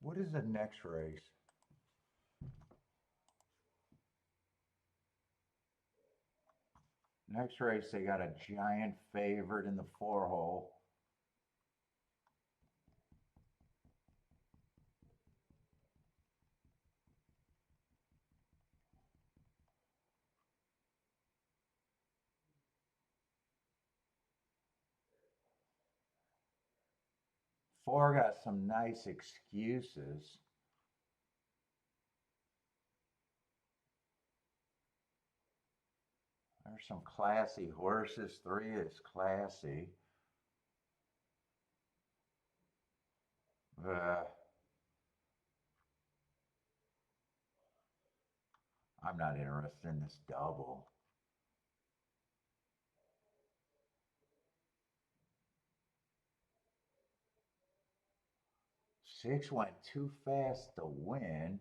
[SPEAKER 1] What is the next race? Next race, they got a giant favorite in the 4-hole. Four got some nice excuses. There's some classy horses. 3 is classy. I'm not interested in this double. Six went too fast to win.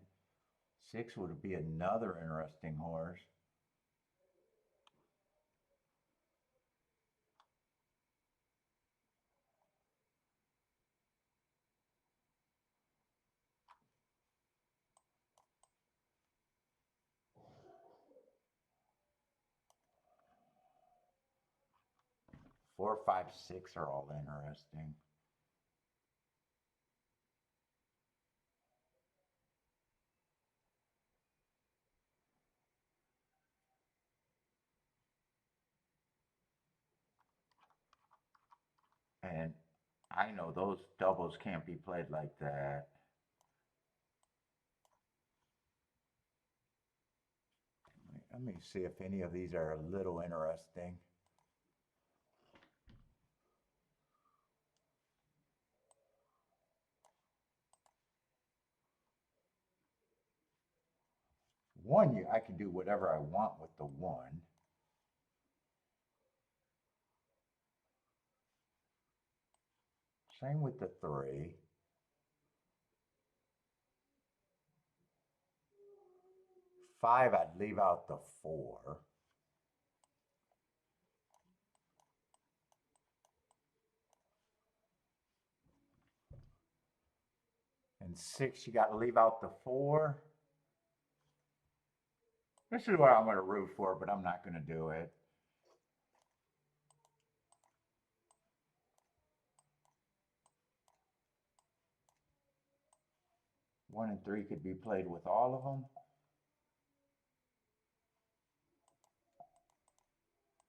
[SPEAKER 1] 6 would be another interesting horse. Four, five, 6 are all interesting. And I know those doubles can't be played like that. Let me see if any of these are a little interesting. One, I can do whatever I want with the 1. Same with the 3. 5, I'd leave out the 4. And 6, you got to leave out the 4. This is what I'm going to root for, but I'm not going to do it. One and 3 could be played with all of them.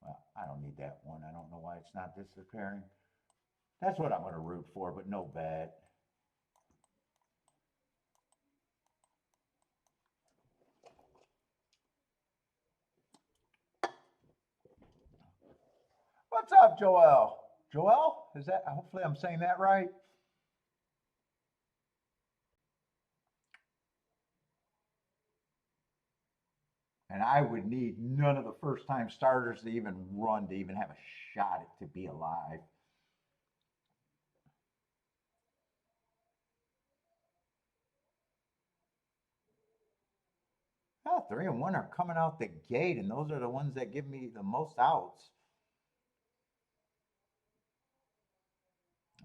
[SPEAKER 1] Well, I don't need that one. I don't know why it's not disappearing. That's what I'm going to root for, but no bet. What's up, Joel? Joel? Is that, hopefully I'm saying that right? And I would need none of the first time starters to even run to even have a shot at to be alive. Oh, 3 and 1 are coming out the gate, and those are the ones that give me the most outs.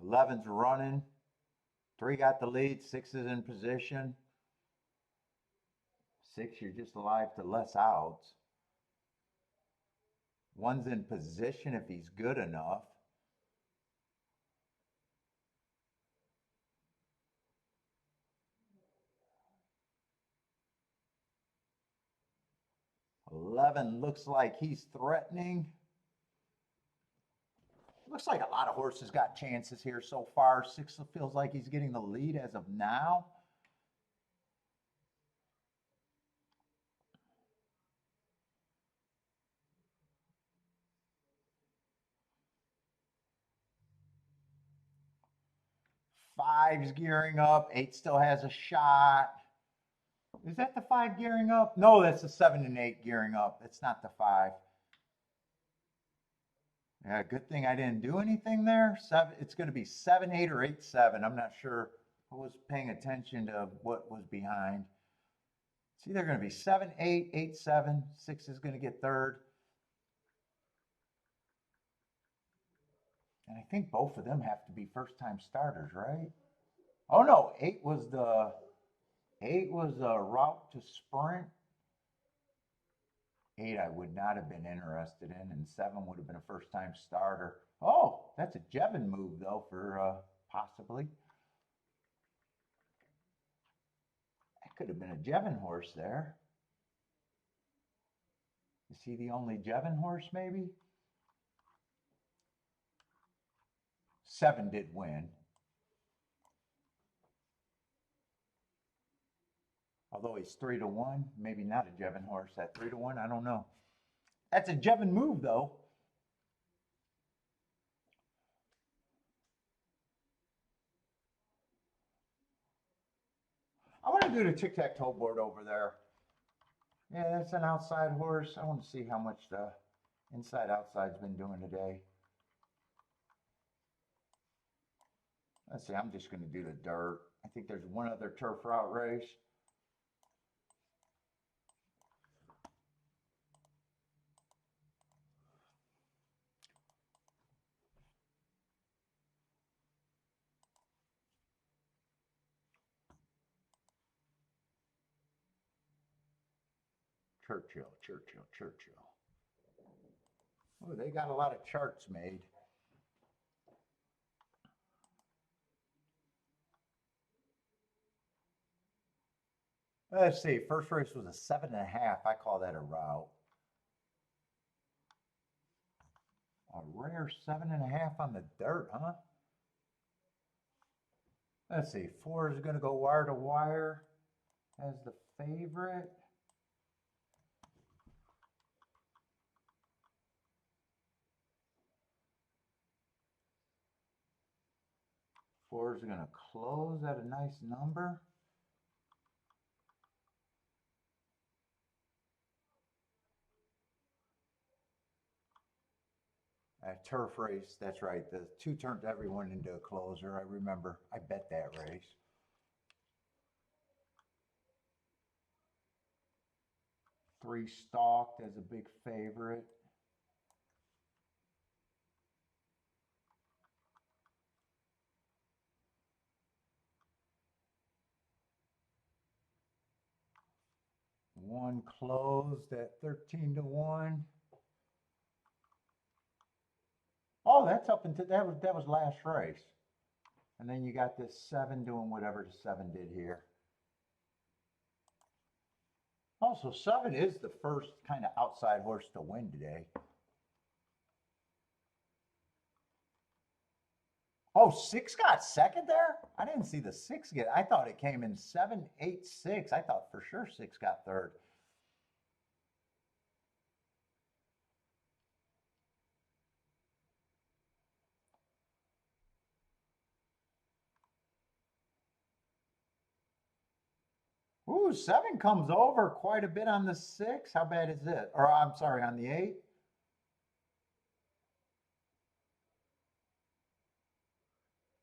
[SPEAKER 1] 11's running. 3 got the lead. 6 is in position. 6, you're just alive to less outs. 1's in position if he's good enough. Eleven looks like he's threatening. Looks like a lot of horses got chances here so far. 6 feels like he's getting the lead as of now. Five's gearing up. 8 still has a shot. Is that the 5 gearing up? No, that's the 7 and 8 gearing up. It's not the 5. Yeah, good thing I didn't do anything there. It's going to be 7, 8, or 8, 7. I'm not sure. I was paying attention to what was behind. It's either going to be 7, 8, 8, 7. 6 is going to get third. And I think both of them have to be first-time starters, right? Oh no, eight was the route to sprint. Eight I would not have been interested in, and seven would have been a first time starter. Oh, that's a Jevon move though for possibly. That could have been a Jevon horse there. Is he the only Jevon horse maybe? Seven did win. Although he's 3-1, maybe not a Jevon horse at 3-1. I don't know. That's a Jevon move, though. I want to do the tic-tac-toe board over there. Yeah, that's an outside horse. I want to see how much the inside-outside's been doing today. Let's see. I'm just going to do the dirt. I think there's one other turf route race. Churchill. Oh, they got a lot of charts made. Let's see. First race was a 7.5. I call that a route. A rare 7.5 on the dirt, huh? Let's see. 4 is going to go wire to wire as the favorite. Four is going to close at a nice number. At turf race, that's right. The 2 turned everyone into a closer. I remember. I bet that race. Three stalked as a big favorite. One closed at 13-1. Oh, that's up until that was last race. And then you got this 7 doing whatever the 7 did here. Also, 7 is the first kind of outside horse to win today. Oh, 6 got second there? I didn't see the 6 get. I thought it came in 7, 8, 6. I thought for sure 6 got third. Ooh, 7 comes over quite a bit on the 6. How bad is it? Or I'm sorry, on the 8.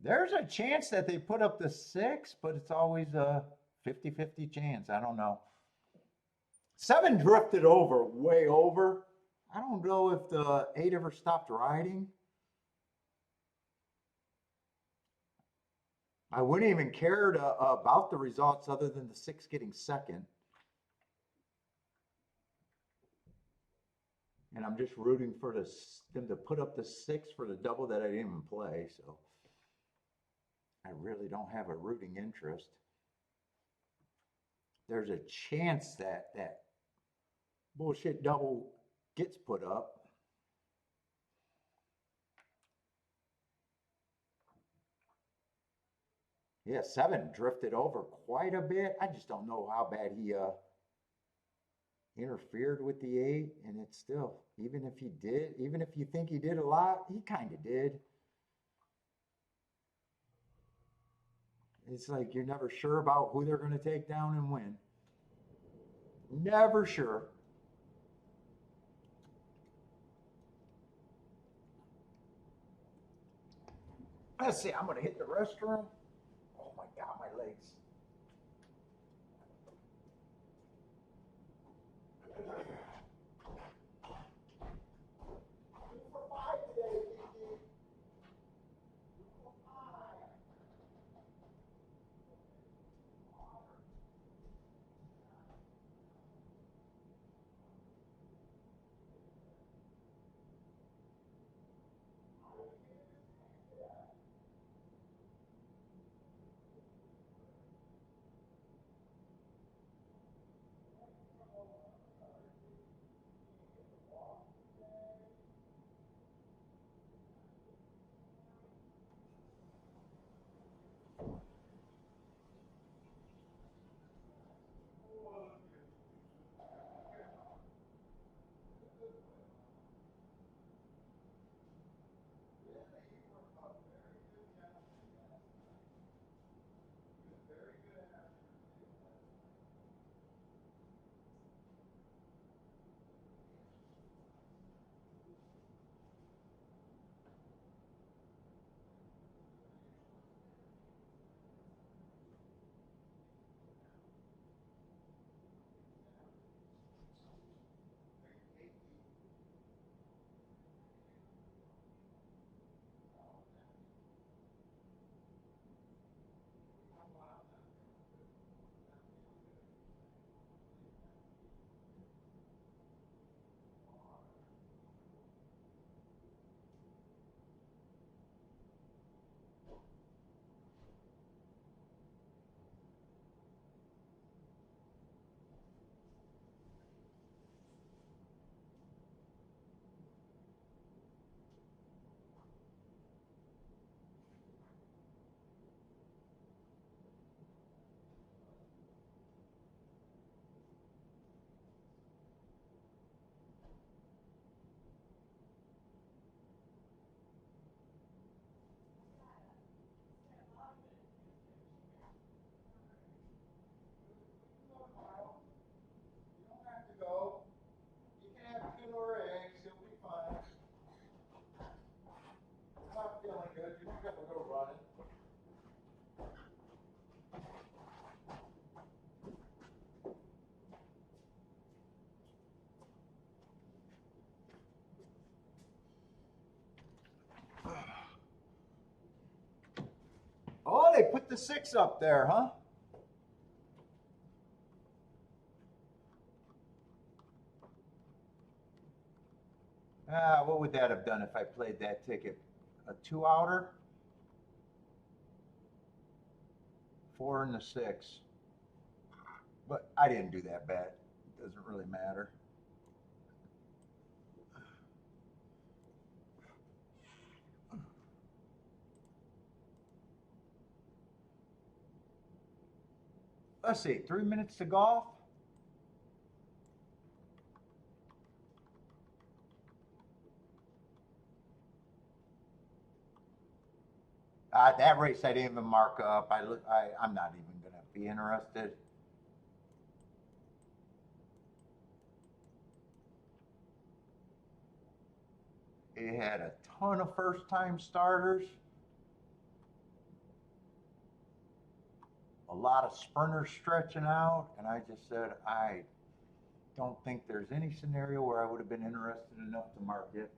[SPEAKER 1] There's a chance that they put up the 6, but it's always a 50-50 chance. I don't know. 7 drifted over, way over. I don't know if the 8 ever stopped riding. I wouldn't even care about the results other than the 6 getting second. And I'm just rooting for them to put up the 6 for the double that I didn't even play. So I really don't have a rooting interest. There's a chance that that bullshit double gets put up. Yeah, 7 drifted over quite a bit. I just don't know how bad he interfered with the 8, and it's still, even if you think he did a lot, he kind of did. It's like you're never sure about who they're going to take down and when. Never sure. Let's see, I'm going to hit the restroom. Oh my God, my legs. the 6 up there, huh? What would that have done if I played that ticket? A 2-outer? 4 and the 6. But I didn't do that bad. It doesn't really matter. Let's see, 3 minutes to golf. That race I didn't even mark up. I'm not even going to be interested. It had a ton of first-time starters. A lot of sprinters stretching out, and I just said I don't think there's any scenario where I would have been interested enough to mark it.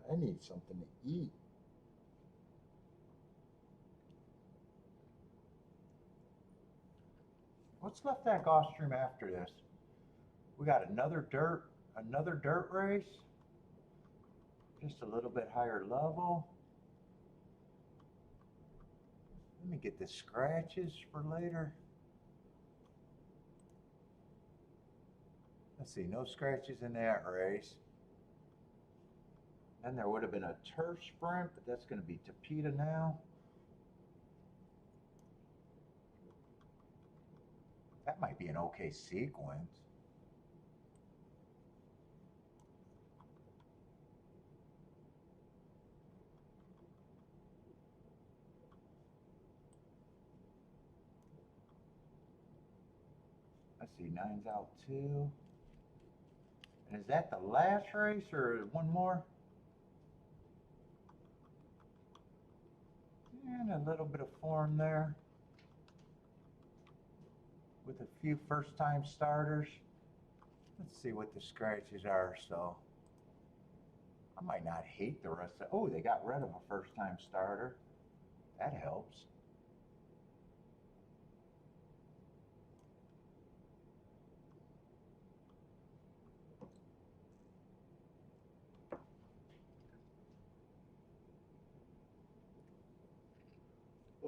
[SPEAKER 1] I need something to eat. What's left at Gulfstream after this? We got another dirt race. Just a little bit higher level. Let me get the scratches for later. Let's see, no scratches in that race. Then there would have been a turf sprint, but that's going to be Tapeta now. That might be an okay sequence. Let's see, 9's out 2. And is that the last race or one more? And a little bit of form there with a few first-time starters. Let's see what the scratches are. So I might not hate the rest of. Oh, they got rid of a first-time starter. That helps.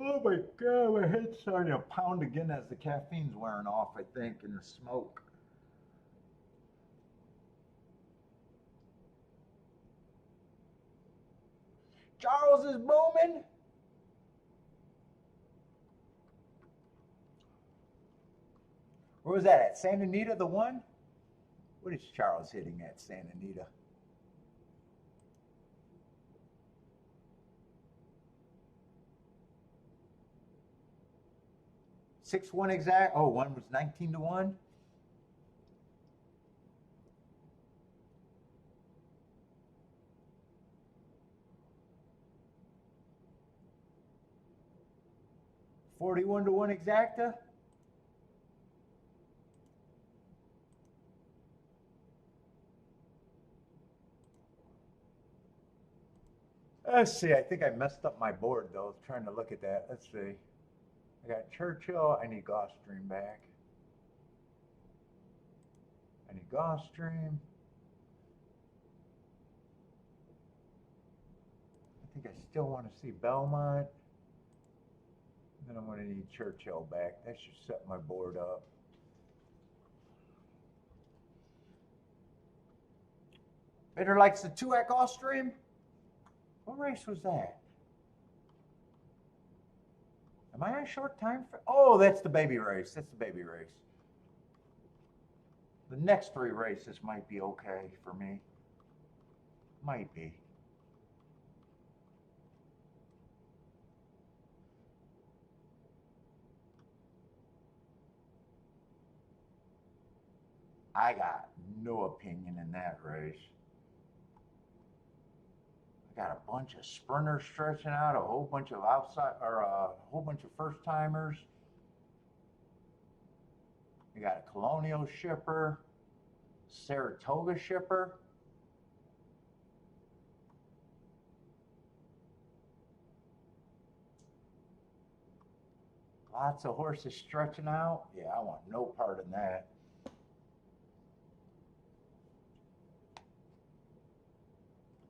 [SPEAKER 1] Oh my God, my head's starting to pound again as the caffeine's wearing off, I think, in the smoke. Charles is booming. Where was that at? Santa Anita, the one? What is Charles hitting at Santa Anita? Six-one exact. Oh, one was 19-1. $41-1 exacta. Let's see. I think I messed up my board though. Trying to look at that. Let's see. I got Churchill. I need Gulfstream back. I need Gulfstream. I think I still want to see Belmont. Then I'm going to need Churchill back. That should set my board up. Bettor likes the 2 at Gulfstream. What race was that? Am I on short time? Oh, that's the baby race. That's the baby race. The next 3 races might be okay for me. Might be. I got no opinion in that race. I got a bunch of sprinters stretching out, a whole bunch of outside, or a whole bunch of first timers. We got a Colonial shipper, Saratoga shipper. Lots of horses stretching out. Yeah, I want no part in that.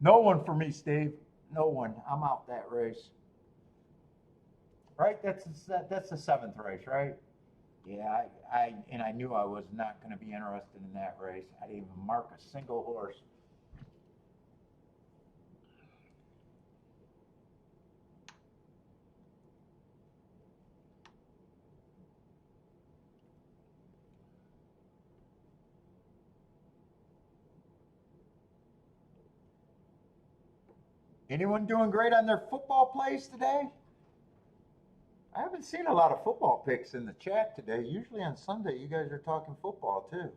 [SPEAKER 1] No one for me, Steve. No one. I'm out that race. Right? That's the seventh race, right? Yeah, I knew I was not going to be interested in that race. I didn't even mark a single horse. Anyone doing great on their football plays today? I haven't seen a lot of football picks in the chat today. Usually on Sunday, you guys are talking football too.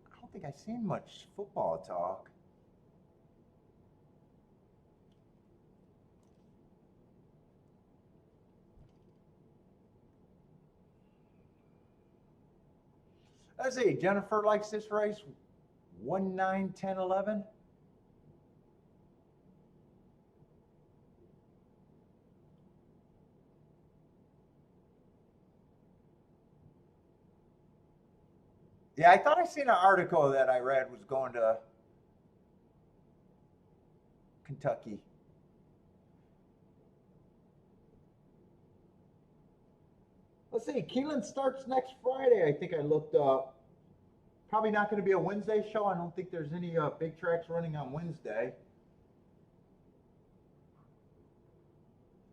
[SPEAKER 1] I don't think I've seen much football talk. Let's see. Jennifer likes this race. 1, 9, 10, 11. Yeah, I thought I seen an article that I read was going to Kentucky. Let's see. Keelan starts next Friday. I think I looked up. Probably not going to be a Wednesday show. I don't think there's any big tracks running on Wednesday.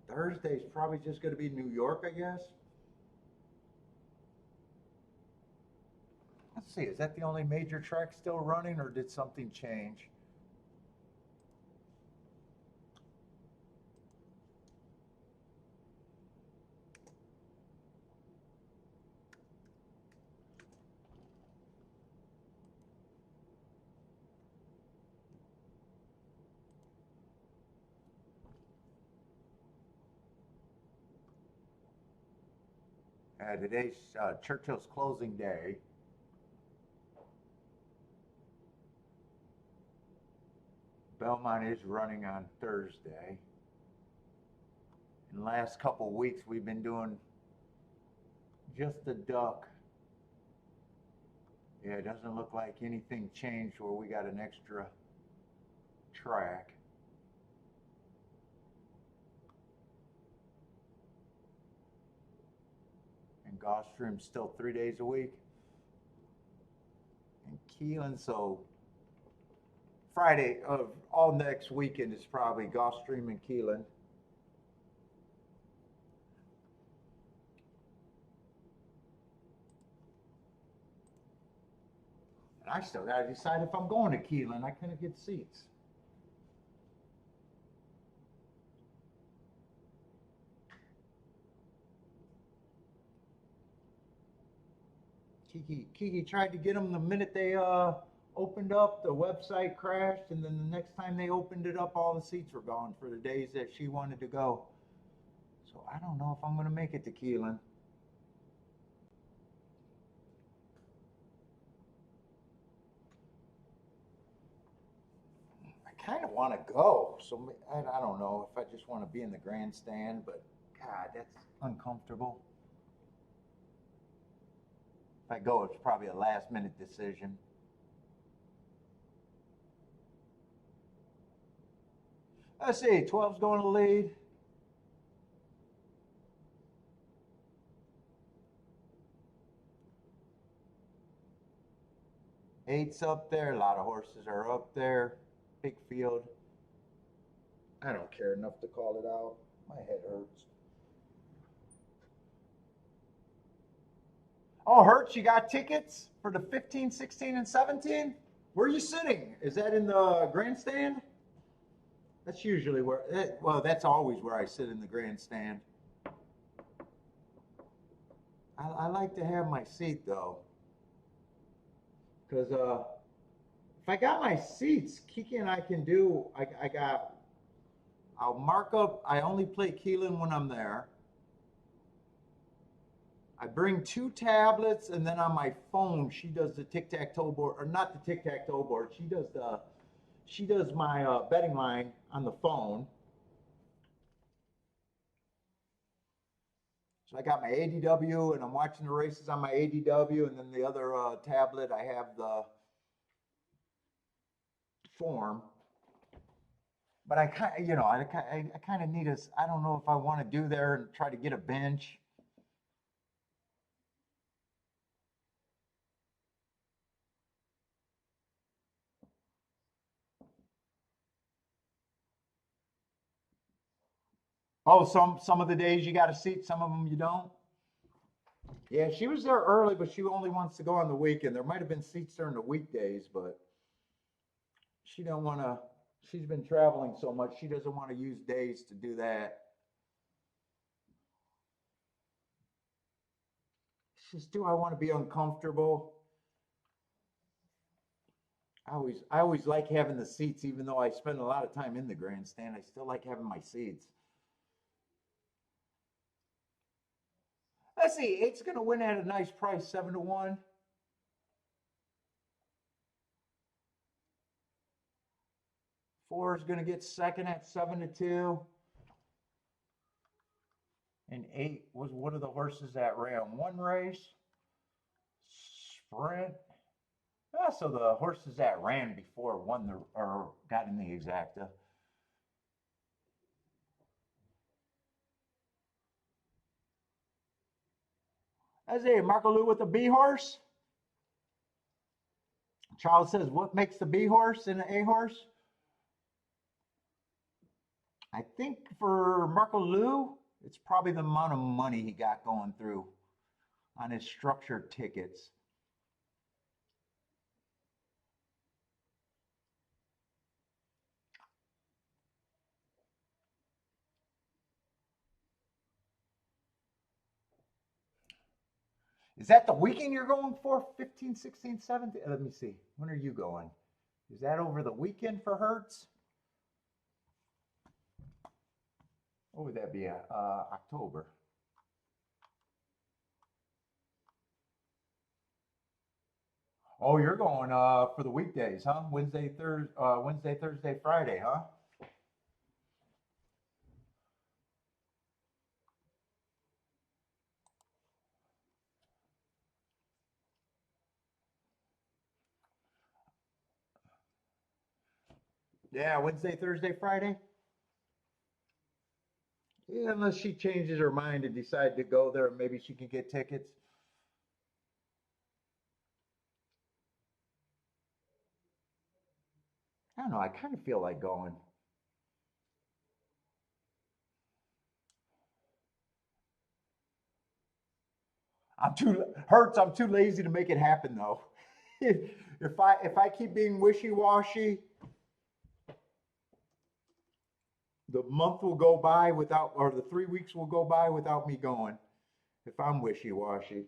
[SPEAKER 1] Thursday's probably just going to be New York, I guess. Let's see, is that the only major track still running, or did something change? Today's Churchill's closing day. Belmont is running on Thursday. In the last couple of weeks, we've been doing just the duck. Yeah, it doesn't look like anything changed where we got an extra track. And Gulfstream's still 3 days a week. And Keelan, so Friday of all next weekend is probably Gulfstream and Keelan. And I still got to decide if I'm going to Keelan. I couldn't get seats. Kiki tried to get them the minute they opened up, the website crashed, and then the next time they opened it up, all the seats were gone for the days that she wanted to go. So I don't know if I'm going to make it to Keelan. I kind of want to go, so I don't know if I just want to be in the grandstand, but God, that's uncomfortable. If I go, it's probably a last-minute decision. Let's see, 12's going to lead. Eight's up there. A lot of horses are up there. Big field. I don't care enough to call it out. My head hurts. Oh, Hertz, you got tickets for the 15, 16, and 17? Where are you sitting? Is that in the grandstand? That's usually where, well, that's always where I sit in the grandstand. I like to have my seat though, because if I got my seats, Kiki and I can do. I got. I'll mark up. I only play Keelan when I'm there. I bring two tablets, and then on my phone, she does the tic-tac-toe board, or not the tic-tac-toe board. She does my betting line on the phone. So I got my ADW, and I'm watching the races on my ADW, and then the other tablet, I have the form. But I kind of, I kind of need a. I don't know if I want to do there and try to get a bench. Oh, some of the days you got a seat, some of them you don't. Yeah, she was there early, but she only wants to go on the weekend. There might have been seats during the weekdays, but she don't want to. She's been traveling so much, she doesn't want to use days to do that. She says, "Do I want to be uncomfortable?" I always like having the seats, even though I spend a lot of time in the grandstand. I still like having my seats. Let's see, eight's going to win at a nice price, 7-1. Four is going to get second at 7-2. And eight was one of the horses that ran one race, sprint. So the horses that ran before won the or got in the exacta. That's a Marco Lou with a B horse. Charles says, "What makes the B horse and the A horse?" I think for Marco Lou, it's probably the amount of money he got going through on his structured tickets. Is that the weekend you're going for? 15, 16, 17? Let me see. When are you going? Is that over the weekend for Hertz? What would that be? October. Oh, you're going for the weekdays, huh? Wednesday, Thursday, Friday, huh? Yeah, Wednesday, Thursday, Friday. Yeah, unless she changes her mind and decide to go there, maybe she can get tickets. I don't know. I kind of feel like going. I'm too lazy to make it happen though. If I keep being wishy washy, the month will go by without, or the 3 weeks will go by without me going. If I'm wishy washy,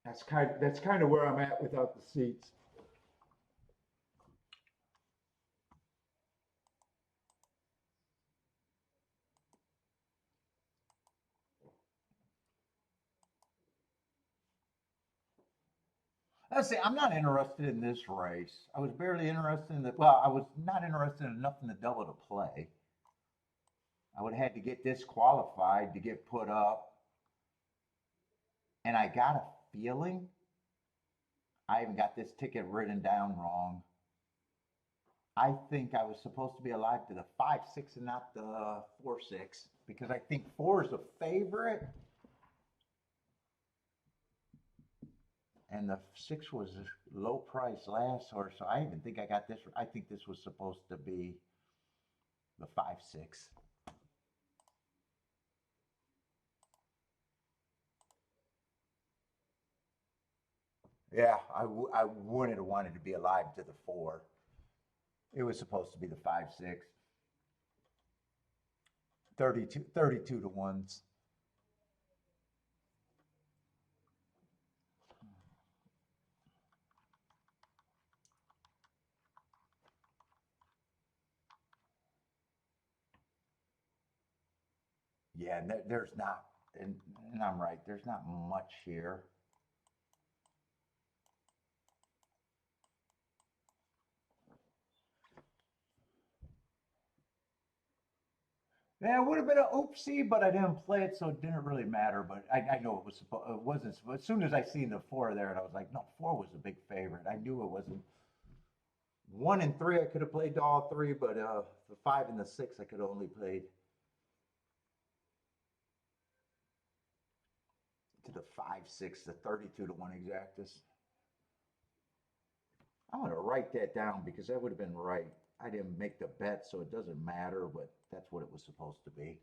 [SPEAKER 1] that's kind of where I'm at without the seats. Let's see. I'm not interested in this race. I was barely interested in the. Well, I was not interested enough in the double to play. I would have had to get disqualified to get put up, and I got a feeling I even got this ticket written down wrong. I think I was supposed to be alive to the 5-6 and not the 4-6 because I think four is a favorite, and the six was a low price last horse. So I even think I got this. I think this was supposed to be the 5-6. Yeah, I wouldn't have wanted to be alive to the four. It was supposed to be the 5-6. 32 to 1s. Yeah, and there's not, and I'm right, there's not much here. Yeah, it would have been an oopsie, but I didn't play it, so it didn't really matter. But I know it was it wasn't. As soon as I seen the 4 there, and I was like, no, 4 was a big favorite. I knew it wasn't. 1 and 3, I could have played all 3, but the 5 and the 6, I could have only played to the 5, 6, the 32 to 1 exactus. I'm gonna write that down because that would have been right. I didn't make the bet, so it doesn't matter, but that's what it was supposed to be.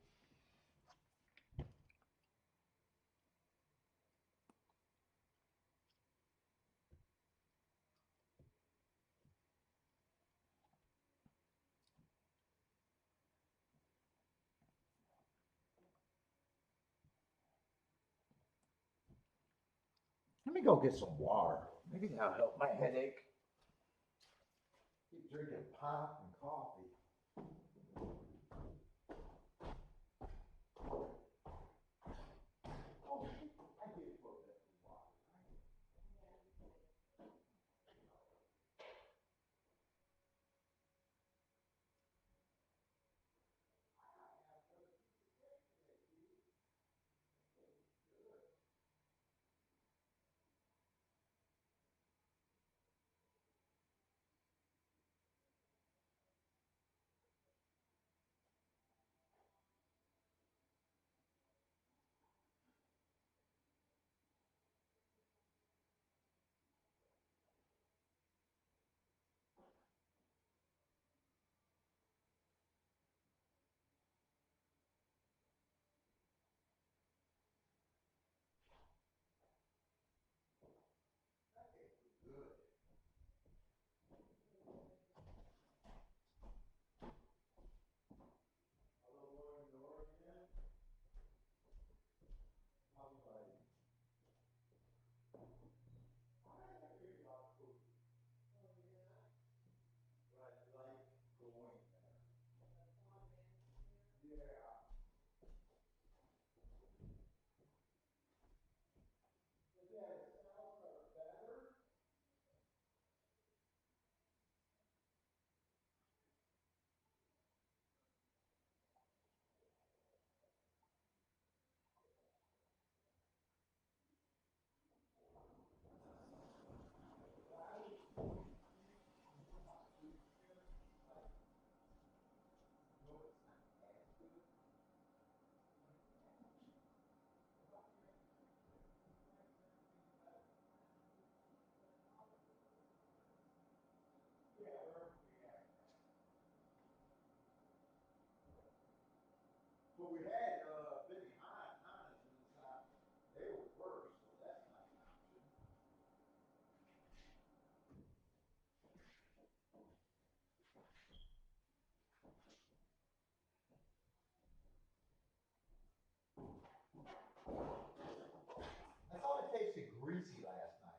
[SPEAKER 1] Let me go get some water. Maybe that'll help my headache. Keep drinking pop and coffee. But we had Benny Hannes in the shop. They were worse, so that's not an option. I thought it tasted greasy last night.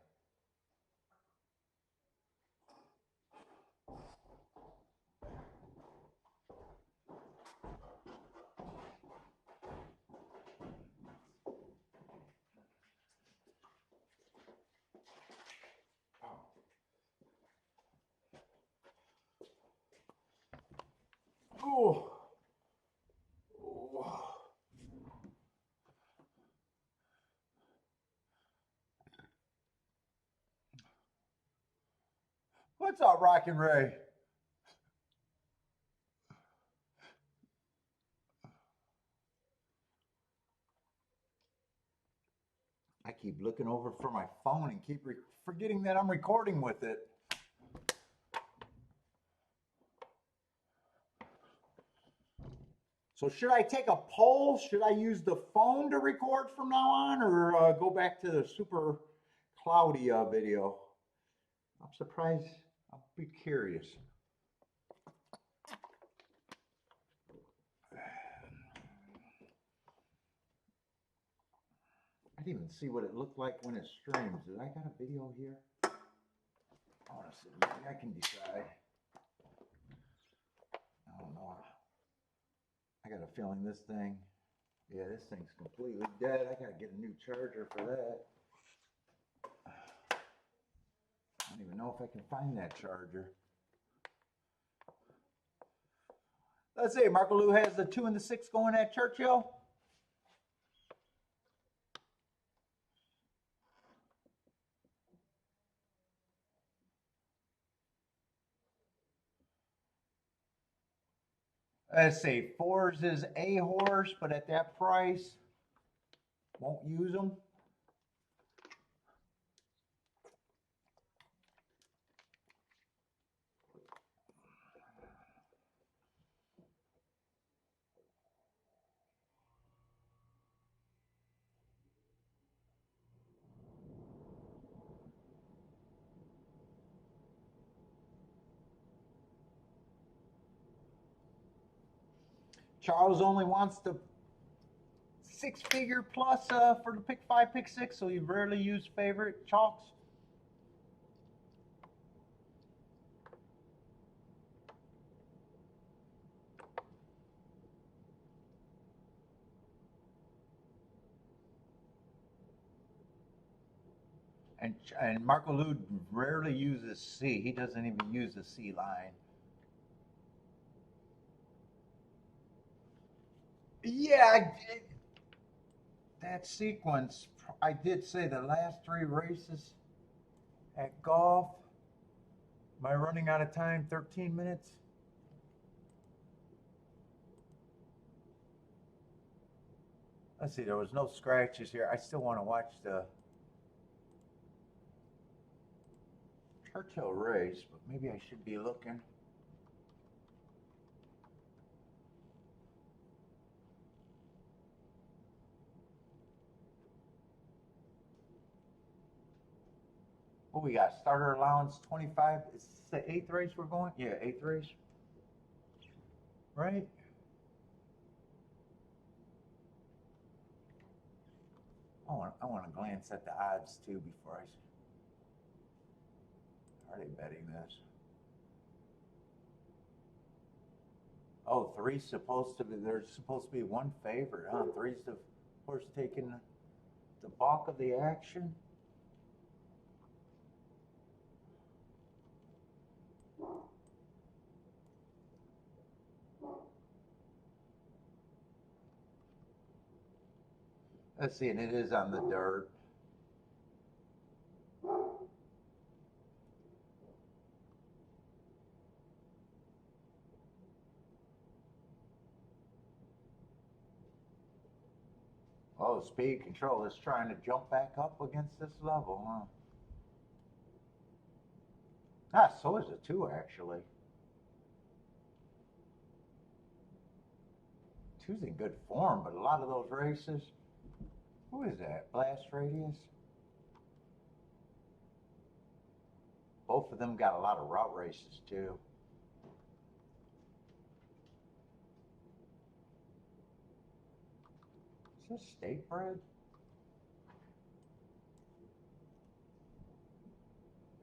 [SPEAKER 1] Oh. Oh. What's up, Rockin' Ray? I keep looking over for my phone and keep forgetting that I'm recording with it. So should I take a poll? Should I use the phone to record from now on, or go back to the super cloudy video? I'm surprised. I'll be curious. can't even see what it looked like when it streams. Did I got a video here? Honestly, maybe I can decide. I don't know. I got a feeling this thing, yeah, this thing's completely dead. I gotta get a new charger for that. I don't even know if I can find that charger. Let's see, Marco Lou has the 2 and the 6 going at Churchill. Let's see, 4s is a horse, but at that price, won't use them. Charles only wants the 6-figure plus for the pick 5, pick 6, so you rarely use favorite chalks. And Marco Lou rarely uses C. He doesn't even use the C line. Yeah, that sequence, I did say the last 3 races at golf. Am I running out of time? 13 minutes? Let's see, there was no scratches here. I still want to watch the Churchill race, but maybe I should be looking. What we got? Starter allowance 25. Is this the 8th race we're going? Yeah, 8th race. Right? I want to glance at the odds too before I. Are they betting this? Oh, 3's supposed to be. There's supposed to be 1 favorite, huh? 3's the horse taking the bulk of the action. Let's see, and it is on the dirt. Oh, speed control is trying to jump back up against this level, huh? Ah, so is the 2 actually. 2's in good form, but a lot of those races. Who is that? Blast Radius? Both of them got a lot of route races too. Is this state bred?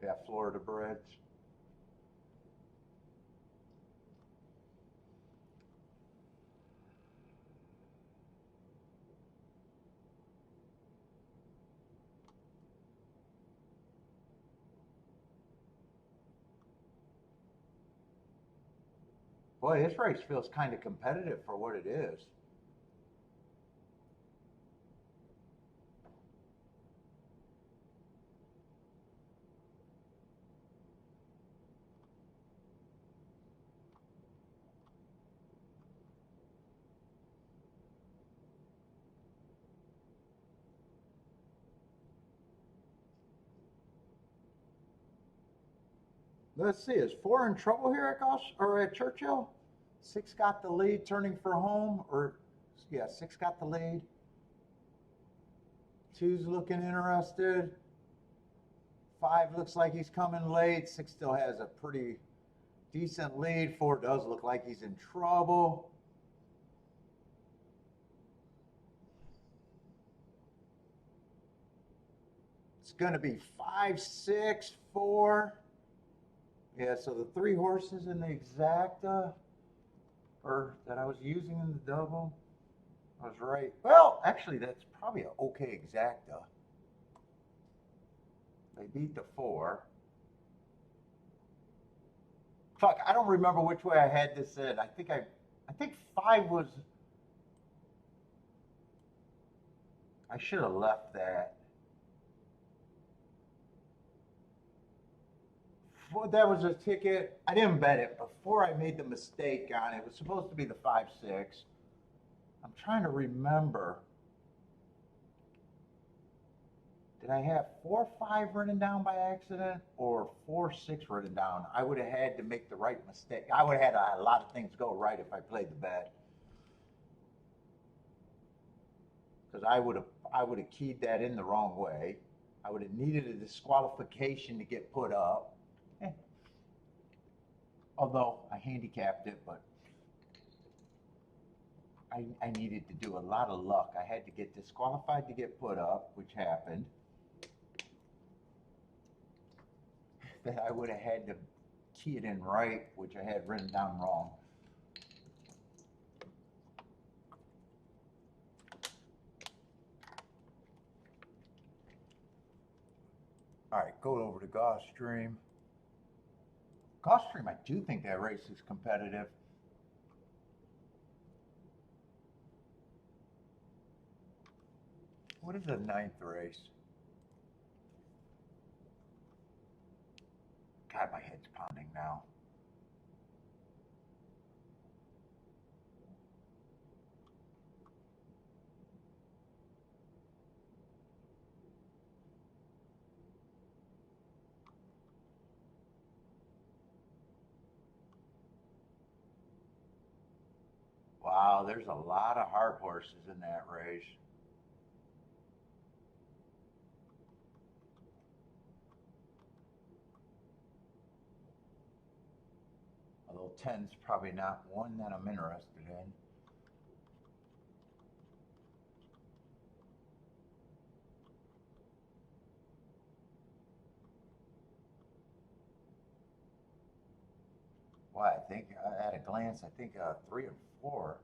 [SPEAKER 1] Yeah, Florida breds. Boy, this race feels kind of competitive for what it is. Let's see, is 4 in trouble here at at Churchill? 6 got the lead, turning for home, or yeah, 6 got the lead. 2's looking interested. 5 looks like he's coming late. 6 still has a pretty decent lead. 4 does look like he's in trouble. It's going to be 5, 6, 4. Yeah, so the 3 horses in the exacta, or that I was using in the double, I was right. Well, actually, that's probably an okay exacta. They beat the 4. Fuck, I don't remember which way I had this in. I think 5 was. I should have left that. That was a ticket. I didn't bet it before I made the mistake on it. It was supposed to be the 5, 6. I'm trying to remember. Did I have 4, 5 written down by accident or 4, 6 written down? I would have had to make the right mistake. I would have had a lot of things go right if I played the bet. Because I would have keyed that in the wrong way. I would have needed a disqualification to get put up. Although I handicapped it, but I needed to do a lot of luck. I had to get disqualified to get put up, which happened. That I would have had to key it in right, which I had written down wrong. All right, go over to Gulfstream. Gulfstream, I do think that race is competitive. What is the 9th race? God, my head's pounding now. Wow, there's a lot of hard horses in that race. Although 10's probably not one that I'm interested in. Well, I think at a glance, I think 3 and 4.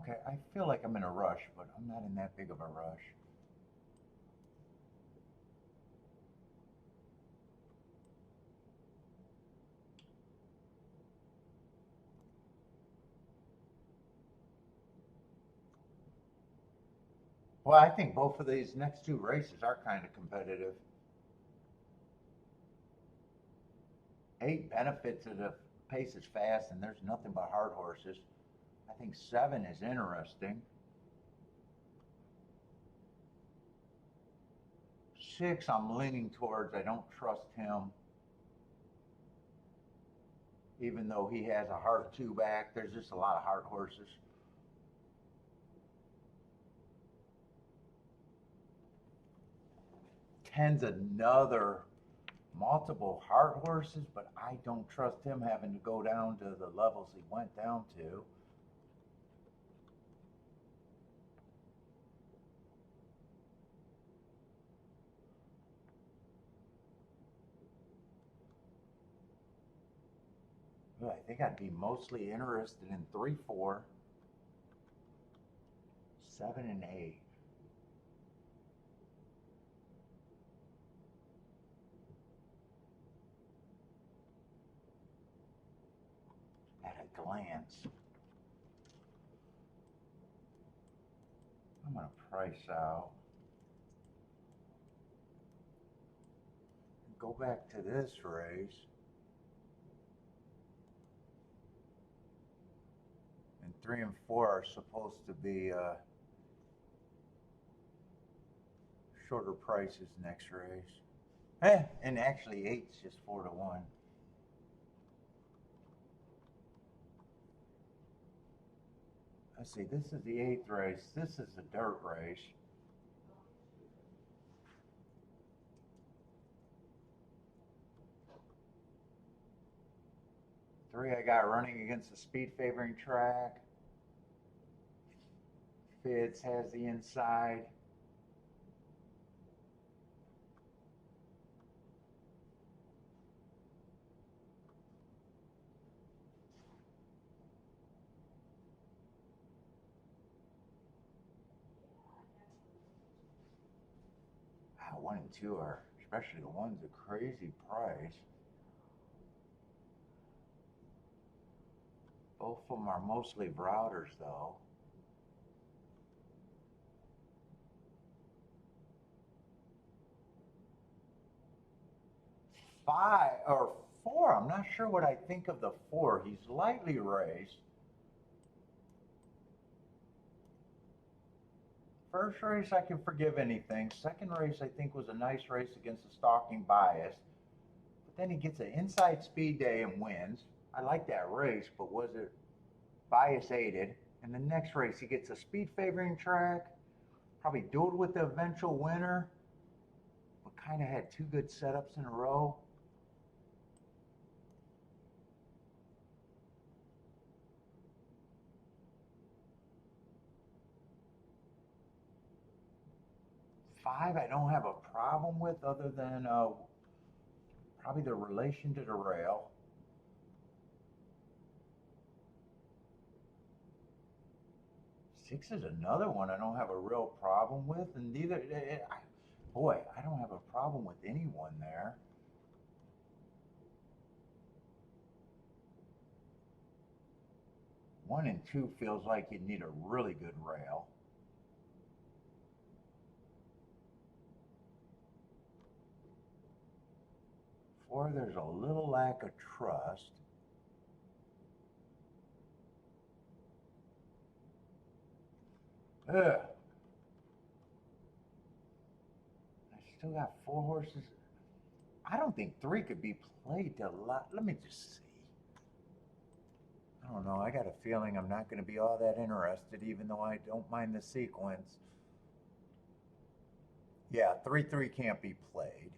[SPEAKER 1] Okay, I feel like I'm in a rush, but I'm not in that big of a rush. Well, I think both of these next 2 races are kind of competitive. 8 benefits of the pace is fast, and there's nothing but hard horses. I think 7 is interesting. 6, I'm leaning towards. I don't trust him. Even though he has a hard 2 back, there's just a lot of hard horses. 10's another multiple hard horses, but I don't trust him having to go down to the levels he went down to. But I think I'd be mostly interested in 3, 4, 7, and 8. At a glance, I'm going to price out. Go back to this race. And 3 and 4 are supposed to be shorter prices next race. And actually 8's just 4 to 1. Let's see, this is the 8th race. This is the dirt race. 3 I got running against the speed favoring track. Fitz has the inside. Wow, 1 and 2 are, especially the 1's a crazy price. Both of them are mostly routers though. 5 or 4, I'm not sure what I think of the 4. He's lightly raised. First race, I can forgive anything. Second race, I think, was a nice race against a stalking bias. But then he gets an inside speed day and wins. I like that race, but was it bias aided? And the next race, he gets a speed favoring track, probably dueled with the eventual winner, but kind of had 2 good setups in a row. Five, I don't have a problem with, other than probably the relation to the rail. 6 is another one I don't have a real problem with, and neither, boy, I don't have a problem with anyone there. One and 2 feels like you need a really good rail. 4, there's a little lack of trust. Ugh. I still got 4 horses. I don't think 3 could be played a lot. Let me just see. I don't know. I got a feeling I'm not going to be all that interested, even though I don't mind the sequence. Yeah, 3-3 can't be played.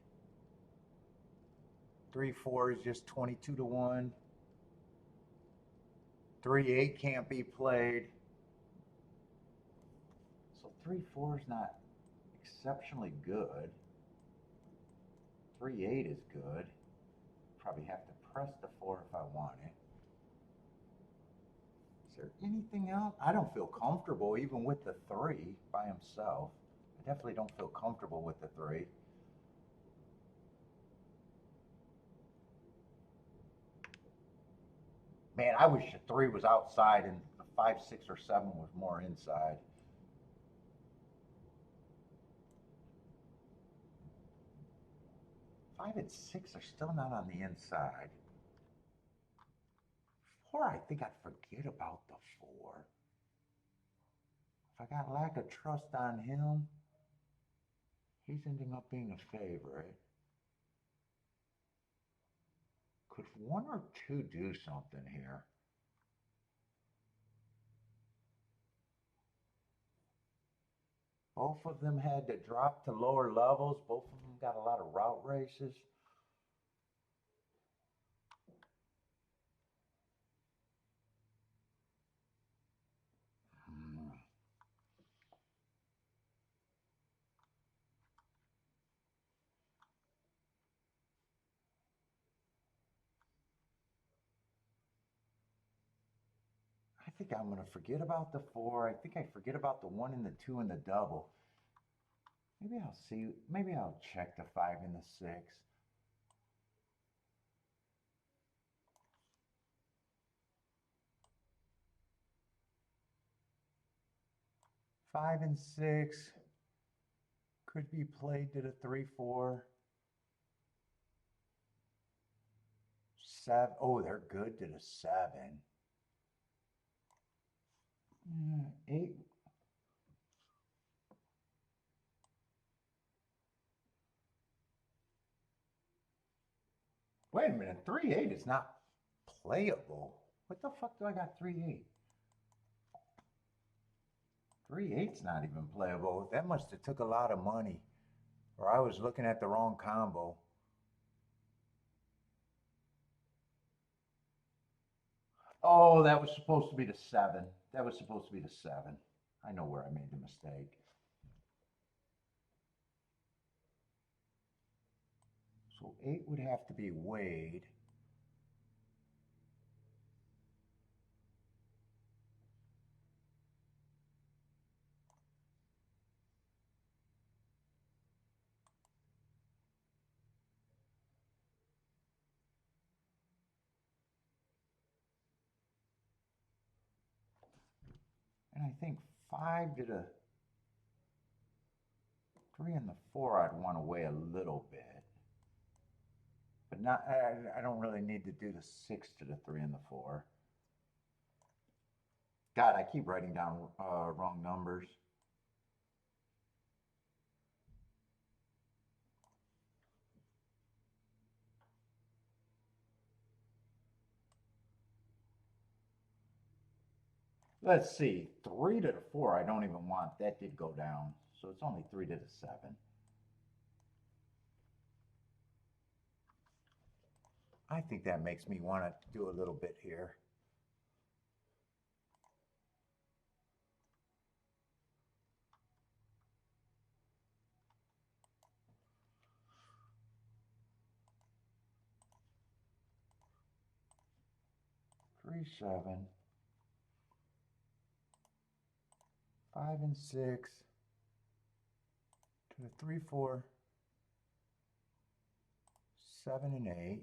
[SPEAKER 1] 3-4 is just 22 to 1. 3-8 can't be played. So 3-4 is not exceptionally good. 3-8 is good. Probably have to press the 4 if I want it. Is there anything else? I don't feel comfortable even with the 3 by himself. I definitely don't feel comfortable with the 3. Man, I wish the 3 was outside and the 5, 6, or 7 was more inside. Five and 6 are still not on the inside. 4, I think I'd forget about the 4. If I got lack of trust on him, he's ending up being a favorite. Could 1 or 2 do something here? Both of them had to drop to lower levels. Both of them got a lot of route races. I think I'm going to forget about the 4. I think I forget about the 1 and the 2 and the double. Maybe I'll see. Maybe I'll check the 5 and the 6. Five and 6 could be played to the 3-4. 7. Oh, they're good to the 7. 8. Wait a minute. 3-8 is not playable. What the fuck do I got 3-8? 3-8's not even playable. That must have took a lot of money, or I was looking at the wrong combo. Oh, that was supposed to be the 7. That was supposed to be the 7. I know where I made the mistake. So 8 would have to be weighed. And I think 5 to the 3 and the 4 I'd want to weigh a little bit. But not, I don't really need to do the 6 to the 3 and the 4. God, I keep writing down wrong numbers. Let's see, 3 to the 4, I don't even want. That did go down. So it's only 3 to the 7. I think that makes me want to do a little bit here. Three, 7, 5 and 6 to the 3, 4, 7 and 8.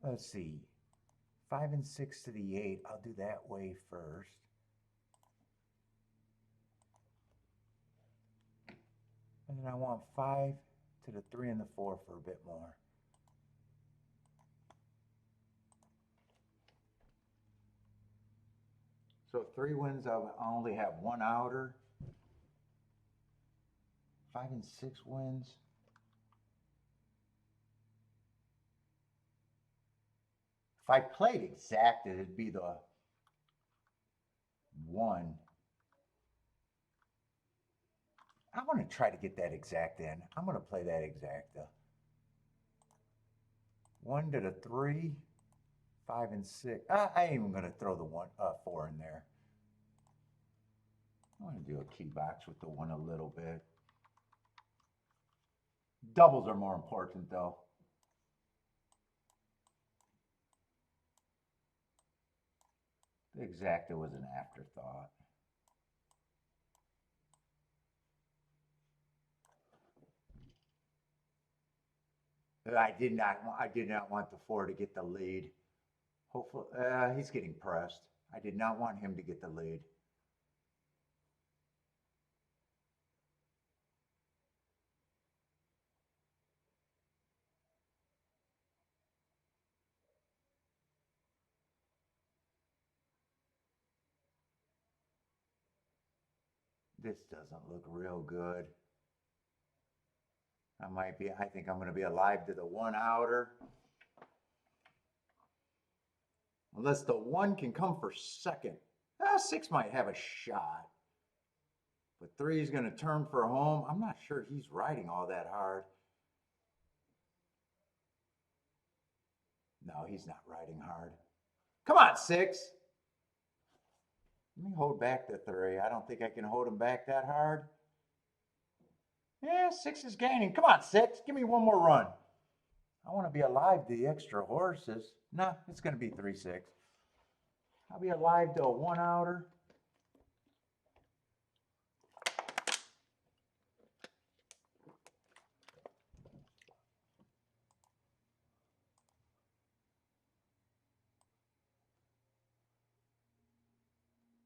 [SPEAKER 1] Let's see, 5 and 6 to the 8. I'll do that way first. And then I want 5 to the 3 and the 4 for a bit more. So 3 wins, I only have 1 outer. 5 and 6 wins. If I played exacted, it'd be the 1. I want to try to get that exact in. I'm going to play that exacta. 1 to the 3, 5 and 6. I ain't even going to throw the 4 in there. I'm going to do a key box with the 1 a little bit. Doubles are more important though. The exacta was an afterthought. I did not want the 4 to get the lead. Hopefully, he's getting pressed. I did not want him to get the lead. This doesn't look real good. I think I'm going to be alive to the 1 outer. Unless the 1 can come for second. 6 might have a shot. But 3 is going to turn for home. I'm not sure he's riding all that hard. No, he's not riding hard. Come on, 6. Let me hold back the 3. I don't think I can hold him back that hard. Yeah, 6 is gaining. Come on, 6. Give me 1 more run. I want to be alive to the extra horses. No, it's going to be 3-6. I'll be alive to a 1 outer.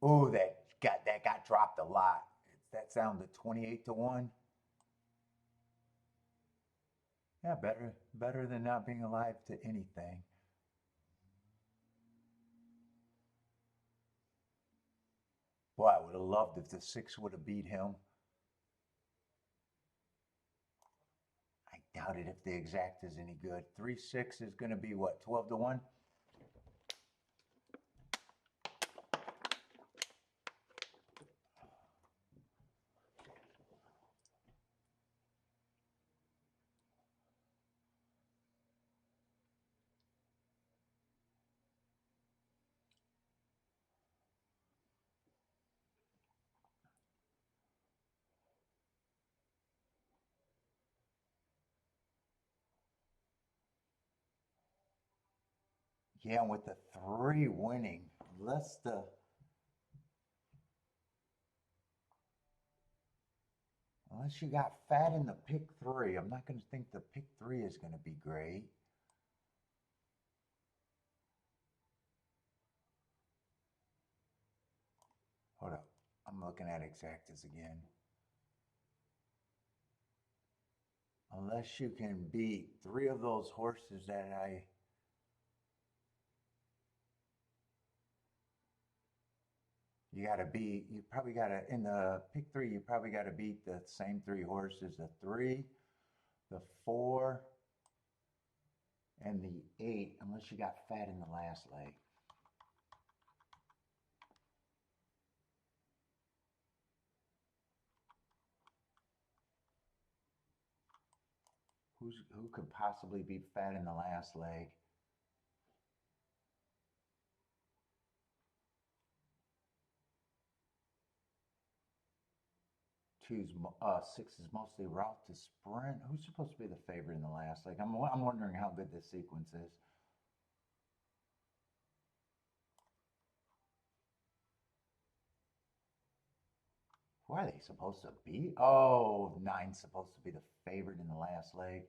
[SPEAKER 1] Ooh, that got dropped a lot. That sounded 28 to 1. Yeah, better than not being alive to anything. Boy, I would have loved if the 6 would have beat him. I doubt it if the exact is any good. 3-6 is going to be what, 12 to 1? Yeah, and with the 3 winning, unless you got fat in the pick 3, I'm not going to think the pick 3 is going to be great. Hold up. I'm looking at exactas again. Unless you can beat 3 of those horses that you probably got to, in the pick 3, you probably got to beat the same 3 horses, the 3, the 4, and the 8, unless you got fat in the last leg. Who could possibly be fat in the last leg? Two's, 6 is mostly route to sprint. Who's supposed to be the favorite in the last leg? I'm wondering how good this sequence is. Who are they supposed to be? Oh, 9's supposed to be the favorite in the last leg.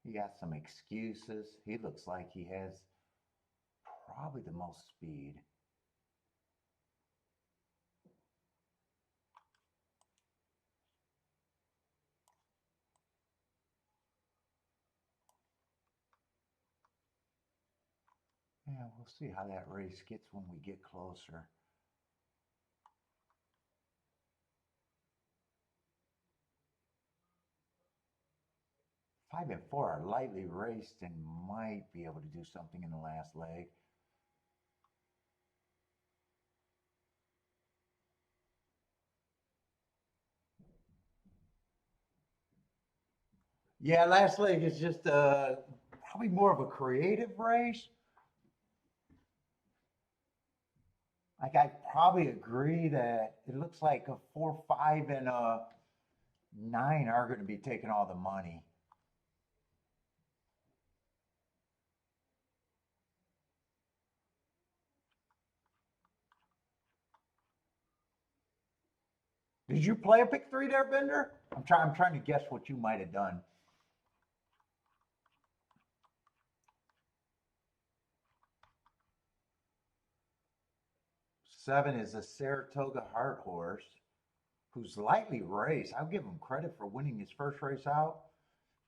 [SPEAKER 1] He got some excuses. He looks like he has probably the most speed. Yeah, we'll see how that race gets when we get closer. 5 and 4 are lightly raced and might be able to do something in the last leg. Yeah, last leg is just probably more of a creative race. Like I probably agree that it looks like a 4, 5, and a 9 are going to be taking all the money. Did you play a pick 3 there, Bender? I'm trying to guess what you might have done. Seven is a Saratoga Heart horse who's lightly raced. I'll give him credit for winning his first race out.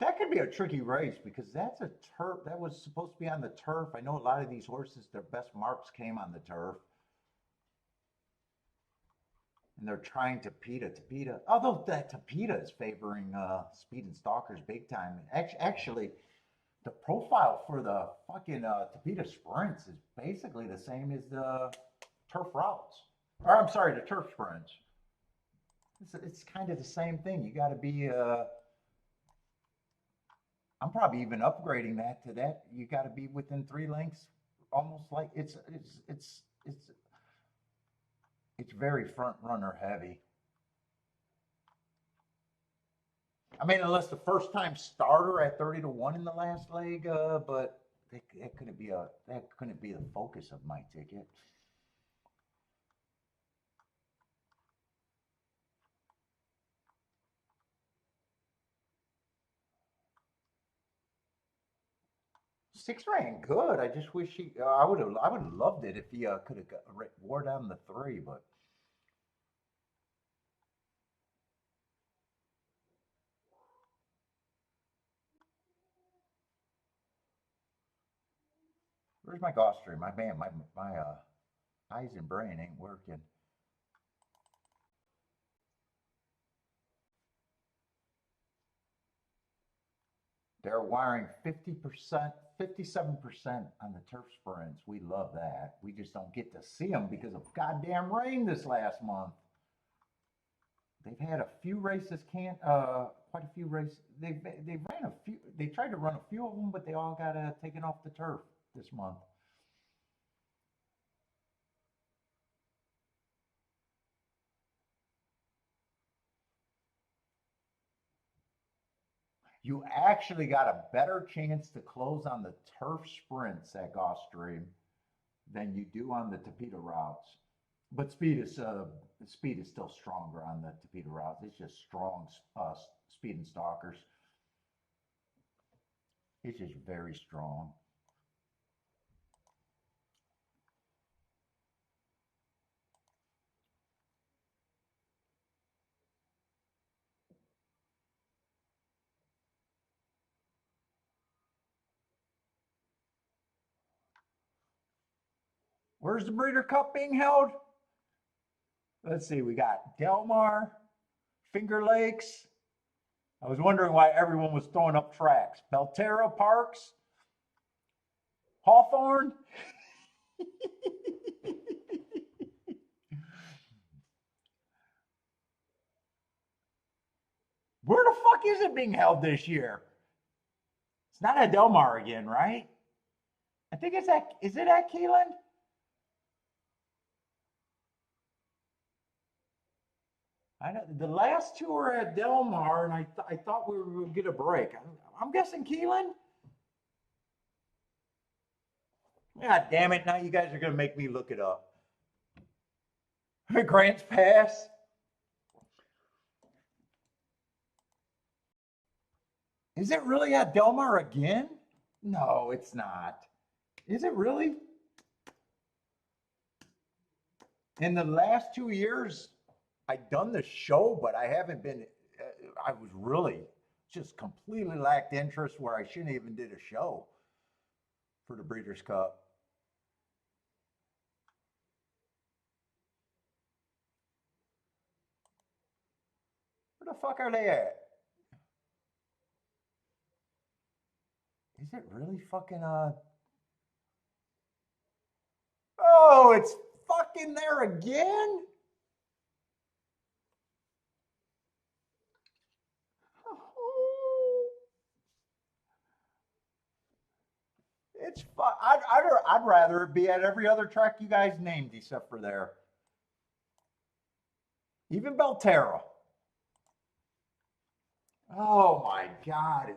[SPEAKER 1] That could be a tricky race because that's a turf. That was supposed to be on the turf. I know a lot of these horses, their best marks came on the turf. And they're trying Tapeta. Although that Tapeta is favoring Speed and Stalkers big time. Actually, the profile for the fucking Tapeta sprints is basically the same as the turf routes. Or I'm sorry, the turf sprints. It's kind of the same thing. You got to be. I'm probably even upgrading that to that. You got to be within 3 lengths, almost like it's very front runner heavy. I mean, unless the first time starter at 30 to 1 in the last leg, but that couldn't be the focus of my ticket. Six ran good. I just wish he. I would have loved it if he could have wore down the 3, but. Where's my Gulfstream? My man, my eyes and brain ain't working. They're wiring 50%, 57% on the turf sprints. We love that. We just don't get to see them because of goddamn rain this last month. They've had a few races, quite a few races. They ran a few. They tried to run a few of them, but they all got taken off the turf this month. You actually got a better chance to close on the turf sprints at Gulfstream than you do on the Tapeta routes. But speed is still stronger on the Tapeta routes. It's just strong speed and stalkers. It's just very strong. Where's the Breeder Cup being held? Let's see, we got Del Mar, Finger Lakes. I was wondering why everyone was throwing up tracks. Belterra Parks, Hawthorne. Where the fuck is it being held this year? It's not at Del Mar again, right? I think it's at, is it at Keeneland? I know the last two were at Del Mar, and I thought we were going to get a break. I'm guessing Keeneland. God damn it! Now you guys are going to make me look it up. Grants Pass. Is it really at Del Mar again? No, it's not. Is it really? In the last 2 years, I've done the show, but I haven't been. I was really just completely lacked interest where I shouldn't even did a show for the Breeders' Cup. Where the fuck are they at? Is it really fucking Oh, it's fucking there again? It's fun. I'd rather it be at every other track you guys named except for there. Even Belterra. Oh my God!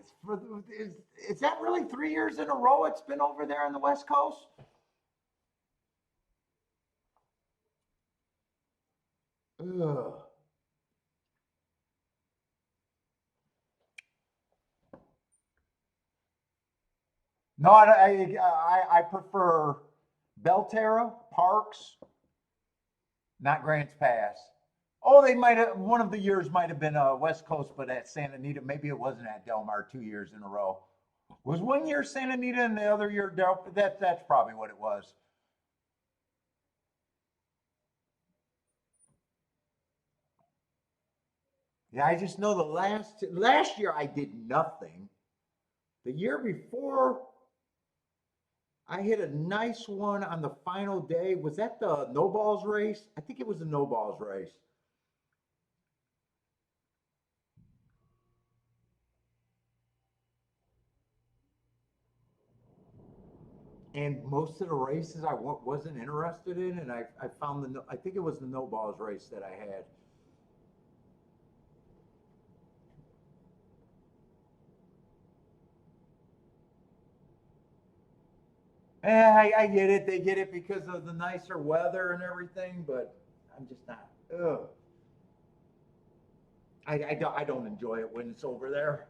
[SPEAKER 1] Is that really 3 years in a row? It's been over there on the West Coast. Ugh. No, I prefer Belterra, Parks, not Grants Pass. Oh, they might have, one of the years might have been West Coast, but at Santa Anita, maybe it wasn't at Del Mar 2 years in a row. Was one year Santa Anita and the other year Del? That's probably what it was. Yeah, I just know the last year I did nothing. The year before, I hit a nice one on the final day. Was that the no balls race? I think it was the no balls race. And most of the races I wasn't interested in, and I found I think it was the no balls race that I had. I get it. They get it because of the nicer weather and everything, but I'm just not. Ugh. I don't enjoy it when it's over there.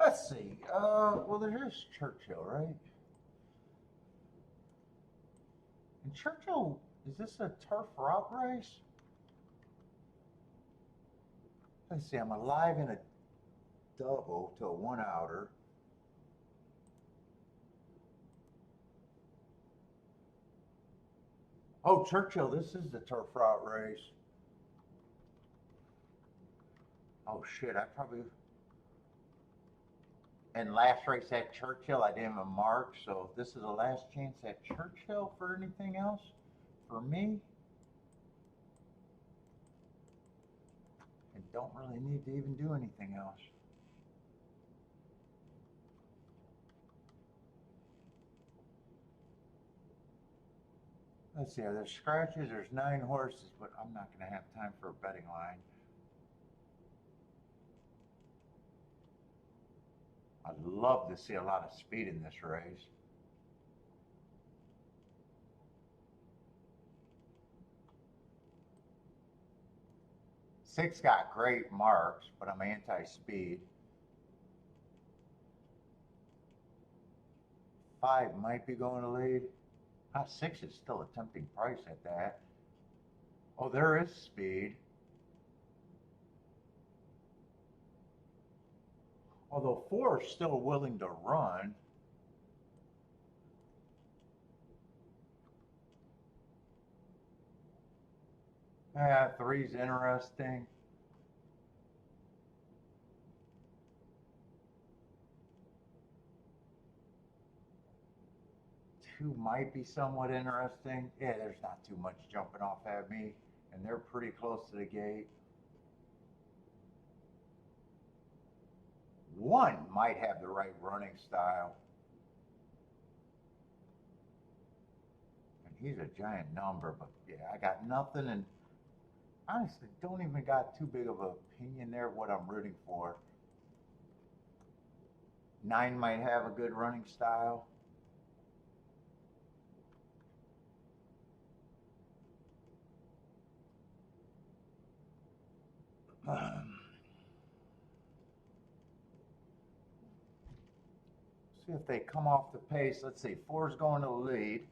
[SPEAKER 1] Let's see. Well, there's Churchill, right? And Churchill, is this a turf route race? Let's see. I'm alive in a double to a one outer. Oh, Churchill, this is the turf route race. Oh shit, I probably. And last race at Churchill, I didn't even mark, so this is the last chance at Churchill for anything else for me. And don't really need to even do anything else. Let's see, there's scratches, there's 9 horses, but I'm not going to have time for a betting line. I'd love to see a lot of speed in this race. Six got great marks, but I'm anti-speed. 5 might be going to lead. 6 is still a tempting price at that. Oh, there is speed. Although 4 is still willing to run. Yeah, 3's interesting. 2 might be somewhat interesting. Yeah, there's not too much jumping off at me, and they're pretty close to the gate. 1 might have the right running style. And he's a giant number, but yeah, I got nothing, and honestly don't even got too big of an opinion there of what I'm rooting for. 9 might have a good running style. See if they come off the pace. Let's see, 4's going to the lead.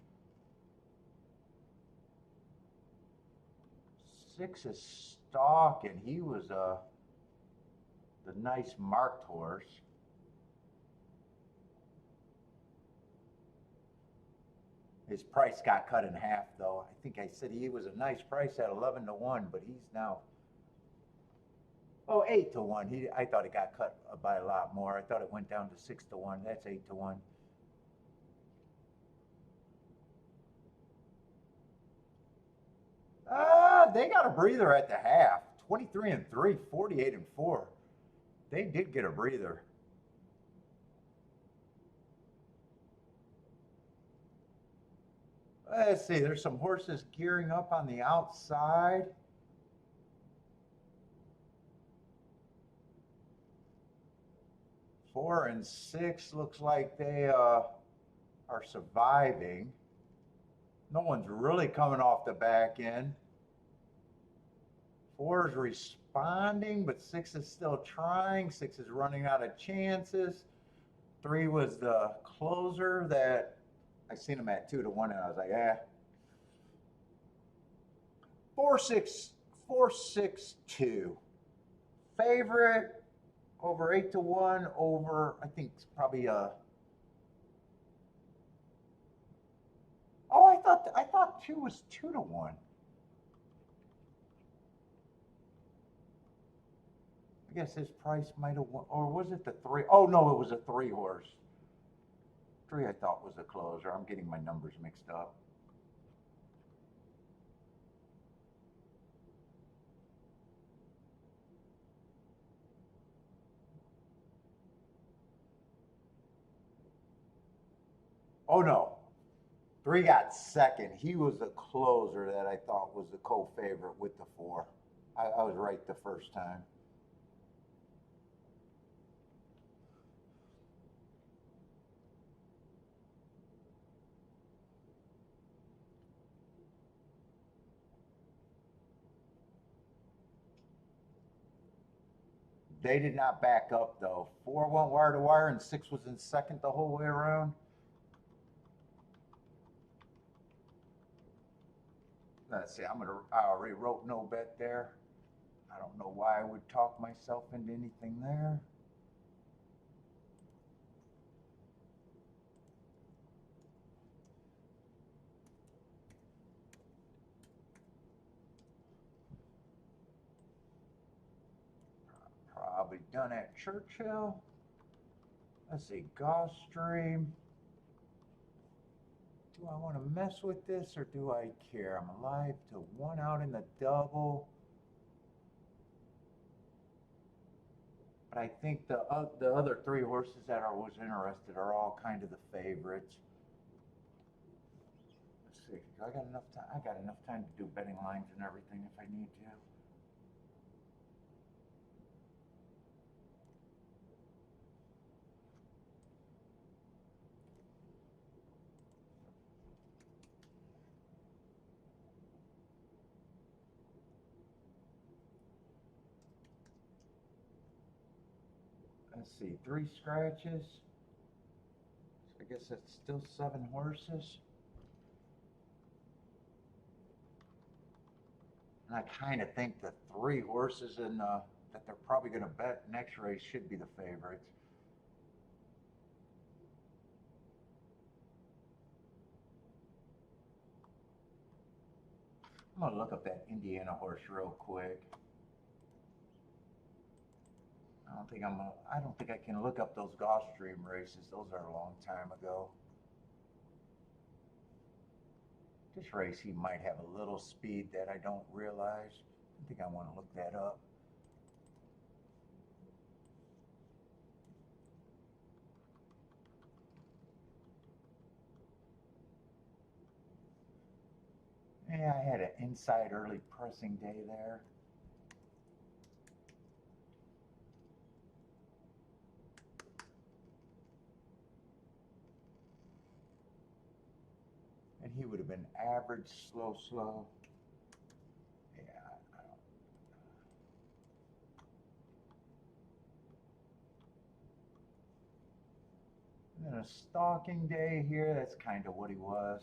[SPEAKER 1] 6 is stalking. He was the nice marked horse. His price got cut in half, though. I think I said he was a nice price at 11 to 1, but he's now 8 to 1. I thought it got cut by a lot more. I thought it went down to 6 to 1. That's 8 to 1. They got a breather at the half. 23 and 3, 48 and 4. They did get a breather. Let's see, there's some horses gearing up on the outside. Four and 6 looks like they are surviving. No one's really coming off the back end. 4 is responding, but 6 is still trying. 6 is running out of chances. 3 was the closer that I seen him at 2 to 1, and I was like, 4-6-2. Favorite over 8 to 1 over, I think it's probably oh, I thought 2 was 2 to 1. I guess his price might have won, or was it the 3? Oh no, it was a 3 horse. 3 I thought was a closer. I'm getting my numbers mixed up. Oh no, 3 got second. He was the closer that I thought was the co-favorite with the 4. I was right the first time. They did not back up though. 4 went wire to wire and 6 was in second the whole way around. Let's see, I already wrote no bet there. I don't know why I would talk myself into anything there. Probably done at Churchill. Let's see, Gulfstream. Do I want to mess with this or do I care? I'm alive to 1 out in the double. But I think the other 3 horses that I was interested are all kind of the favorites. Let's see. I got enough time. I got enough time to do betting lines and everything if I need to. Let's see, 3 scratches. So I guess that's still 7 horses. And I kind of think the 3 horses in that they're probably going to bet next race should be the favorites. I'm going to look up that Indiana horse real quick. I don't think I can look up those Gulfstream races. Those are a long time ago. This race, he might have a little speed that I don't realize. I think I want to look that up. Yeah, I had an inside early pressing day there. And he would have been average, slow. Yeah, I don't. And then a stalking day here, that's kind of what he was.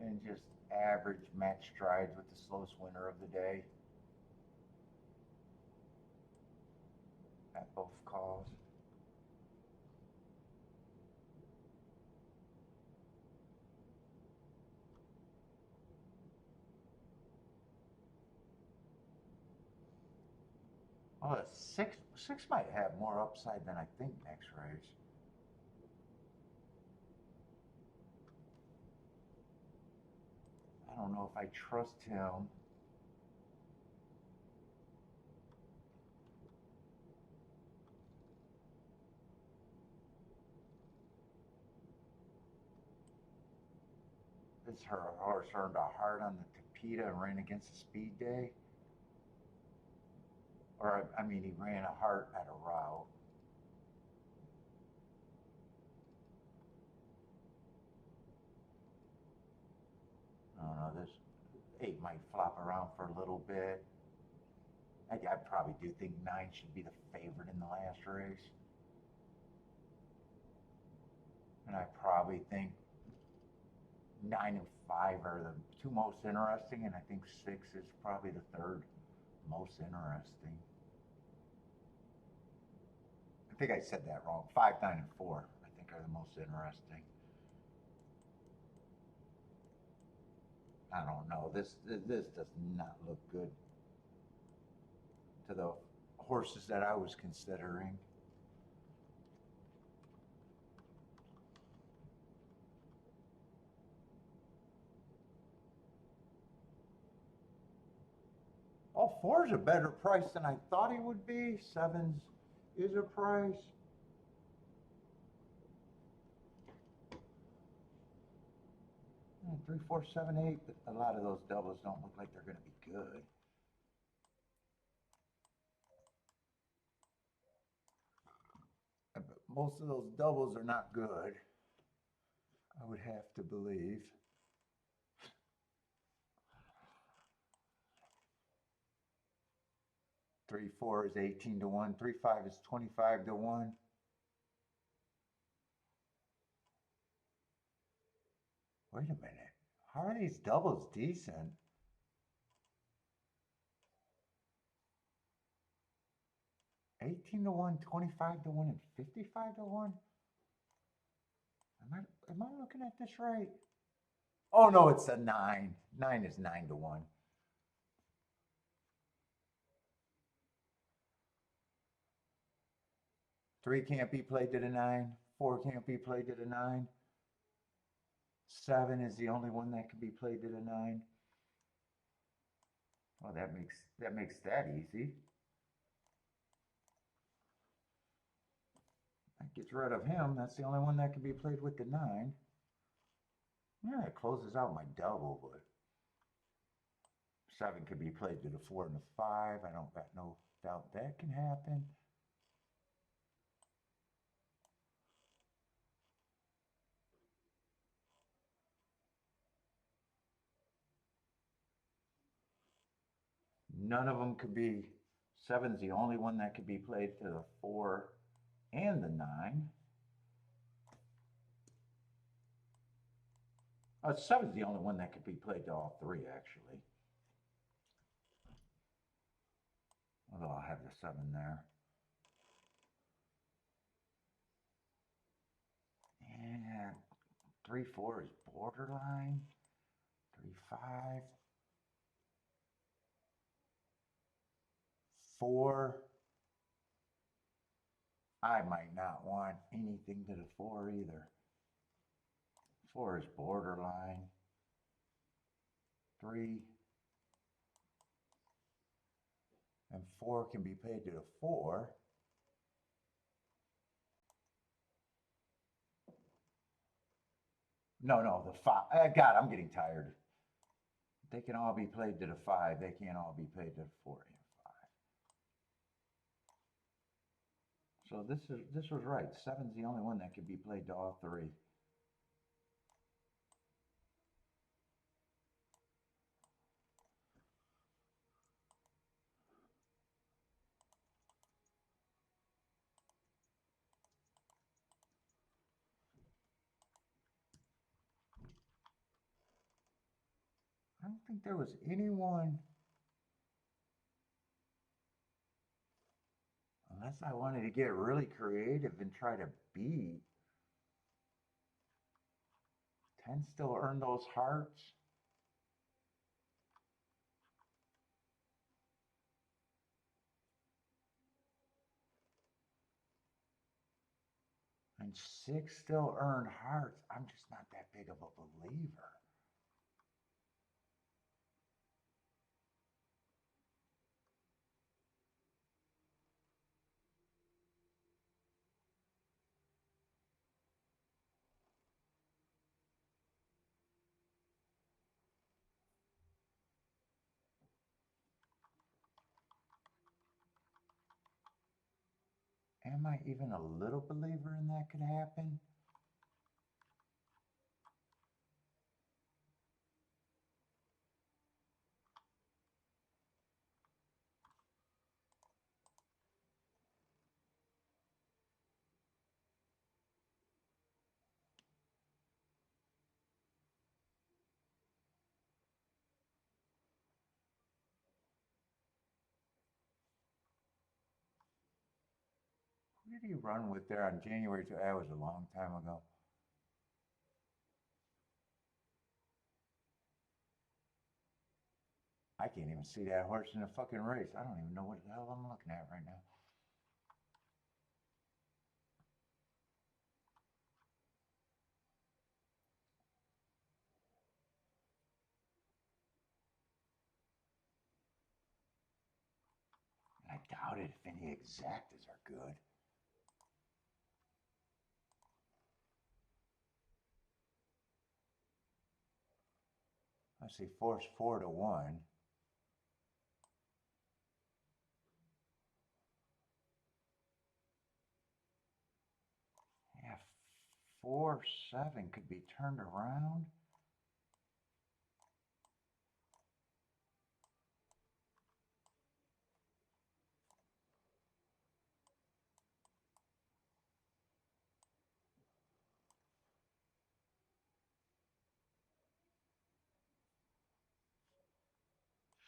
[SPEAKER 1] And just average match strides with the slowest winner of the day at both calls. Oh, six might have more upside than I think next race. I don't know if I trust him. This her horse earned a heart on the Tapeta and ran against the speed day. Or, I mean, he ran a heart at a route. I don't know, this 8 might flop around for a little bit. I probably do think 9 should be the favorite in the last race. And I probably think 9 and 5 are the 2 most interesting, and I think 6 is probably the 3rd most interesting. I think I said that wrong. 5, 9, and 4, I think, are the most interesting. I don't know. This does not look good to the horses that I was considering. Oh, 4's a better price than I thought he would be. 7's is a price. Three, 4, 7, 8, but a lot of those doubles don't look like they're going to be good. But most of those doubles are not good. I would have to believe. 3-4 is 18 to 1. 3-5 is 25 to 1. Wait a minute. How are these doubles decent? 18 to 1, 25 to 1, and 55 to 1? Am I looking at this right? Oh no, it's a 9. 9 is 9 to 1. Three can't be played to the 9. 4 can't be played to the 9. 7 is the only one that can be played to the 9. Well, that makes that easy. That gets rid of him. That's the only one that can be played with the 9. Yeah, it closes out my double, but 7 could be played to the 4 and the 5. I don't got no doubt that can happen. None of them could be. 7's the only one that could be played to the 4 and the 9. 7's the only one that could be played to all 3, actually. Although I'll have the 7 there. And 3-4 is borderline. 3-5. 4. I might not want anything to the 4 either. 4 is borderline. 3 and 4 can be paid to the 4. No, the 5. God, I'm getting tired. They can all be played to the 5. They can't all be played to the 4 and 5. So this was right. 7's the only one that can be played to all 3. I don't think there was anyone, unless I wanted to get really creative and try to beat. 10 still earn those hearts. And 6 still earn hearts. I'm just not that big of a believer. Am I even a little believer in that could happen? Who did he run with there on January 2? That was a long time ago. I can't even see that horse in a fucking race. I don't even know what the hell I'm looking at right now. I doubt it if any exactas are good. Let's see, force 4 to 1. Yeah, 4-7 could be turned around.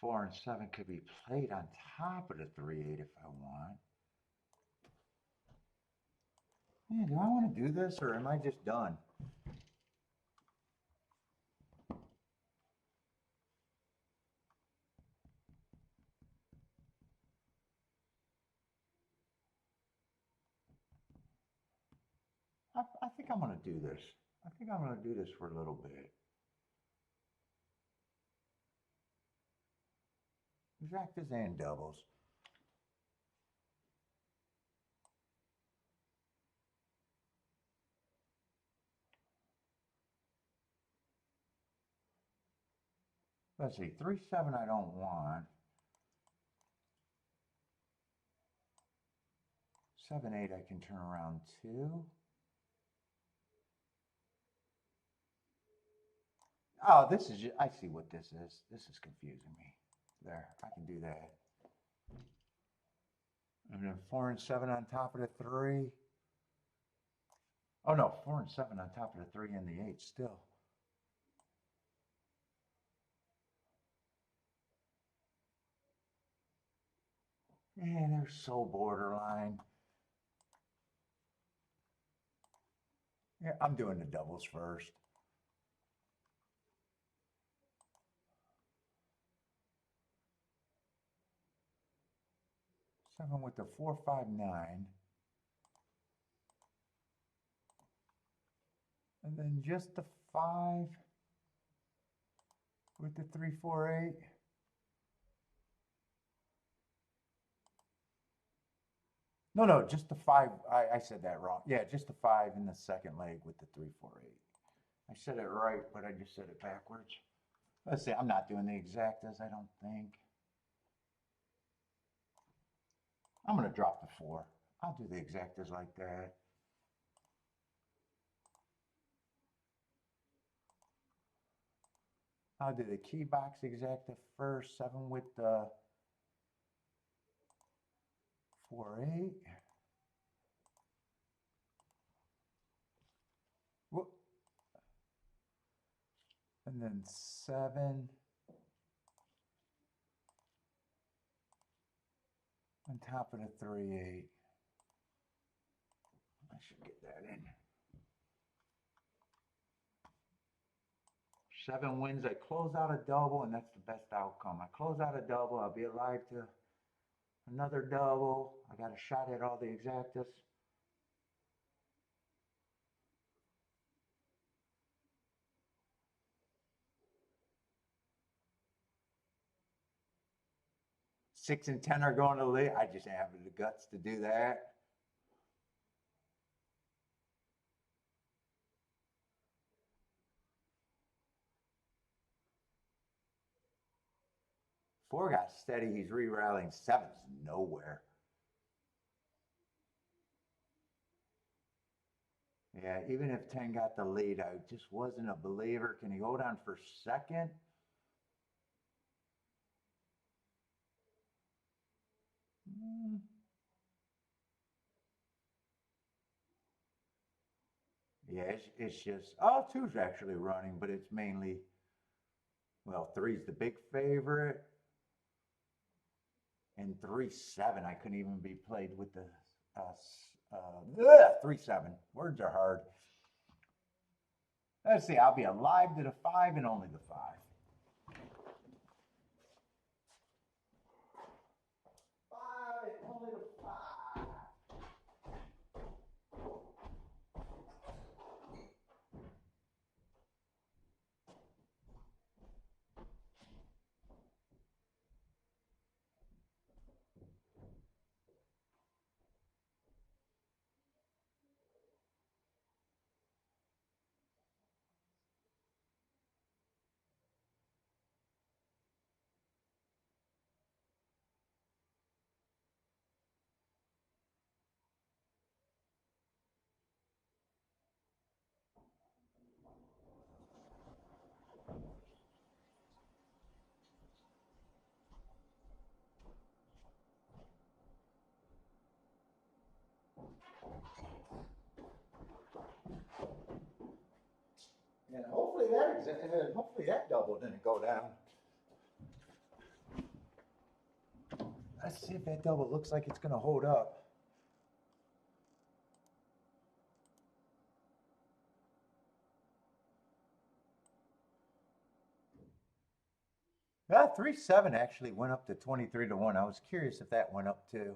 [SPEAKER 1] Four and seven could be played on top of the 3-8 if I want. Man, do I want to do this or am I just done? I think I'm going to do this. I think I'm going to do this for a little bit. Exactas and doubles. Let's see, 3-7 I don't want. 7-8 I can turn around too. Oh, this is, I see what this is. This is confusing me. There, I can do that. And then 4 and 7 on top of the 3. Oh no, 4 and 7 on top of the 3 and the 8 still. Yeah, they're so borderline. Yeah, I'm doing the doubles first. Seven with the 4, 5, 9. And then just the 5 with the 3, 4, 8. No, just the 5. I said that wrong. Yeah, just the 5 in the second leg with the 3, 4, 8. I said it right, but I just said it backwards. Let's see, I'm not doing the exactas, I don't think. I'm going to drop the 4. I'll do the exactas like that. I'll do the key box exacta first. 7 with the 4, 8. Whoop. And then 7 on top of the 3, 8. I should get that in. 7 wins. I close out a double, and that's the best outcome. I close out a double. I'll be alive to another double. I got a shot at all the exactas. Six and 10 are going to the lead. I just have the guts to do that. Four got steady. He's re-rallying. Seven's nowhere. Yeah, even if 10 got the lead, I just wasn't a believer. Can he hold on for second? Yeah, it's just, oh, two's actually running, but it's mainly, well, three's the big favorite. And 3-7, I couldn't even be played with the 3-7. Words are hard. Let's see, I'll be alive to the 5 and only the 5. 5 and only the 5. And hopefully that double didn't go down. Let's see if that double looks like it's going to hold up. Yeah, 3-7 actually went up to 23-1. I was curious if that went up too.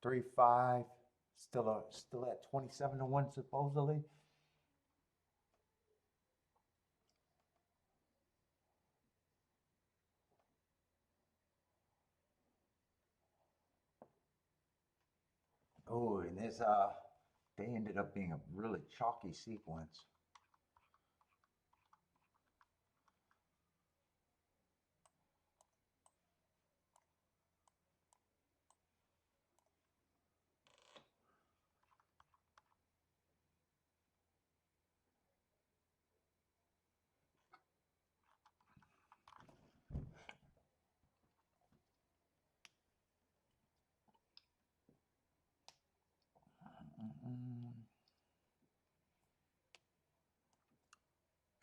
[SPEAKER 1] 3-5, still at 27-1 supposedly. Oh, and they ended up being a really chalky sequence.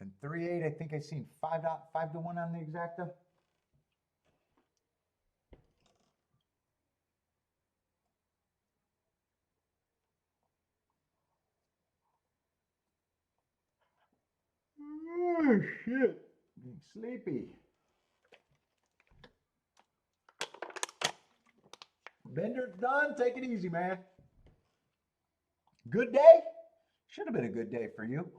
[SPEAKER 1] And 3-8, I think I seen 5-1 on the exacta. Oh shit! Getting sleepy. Bender's done. Take it easy, man. Good day? Should have been a good day for you.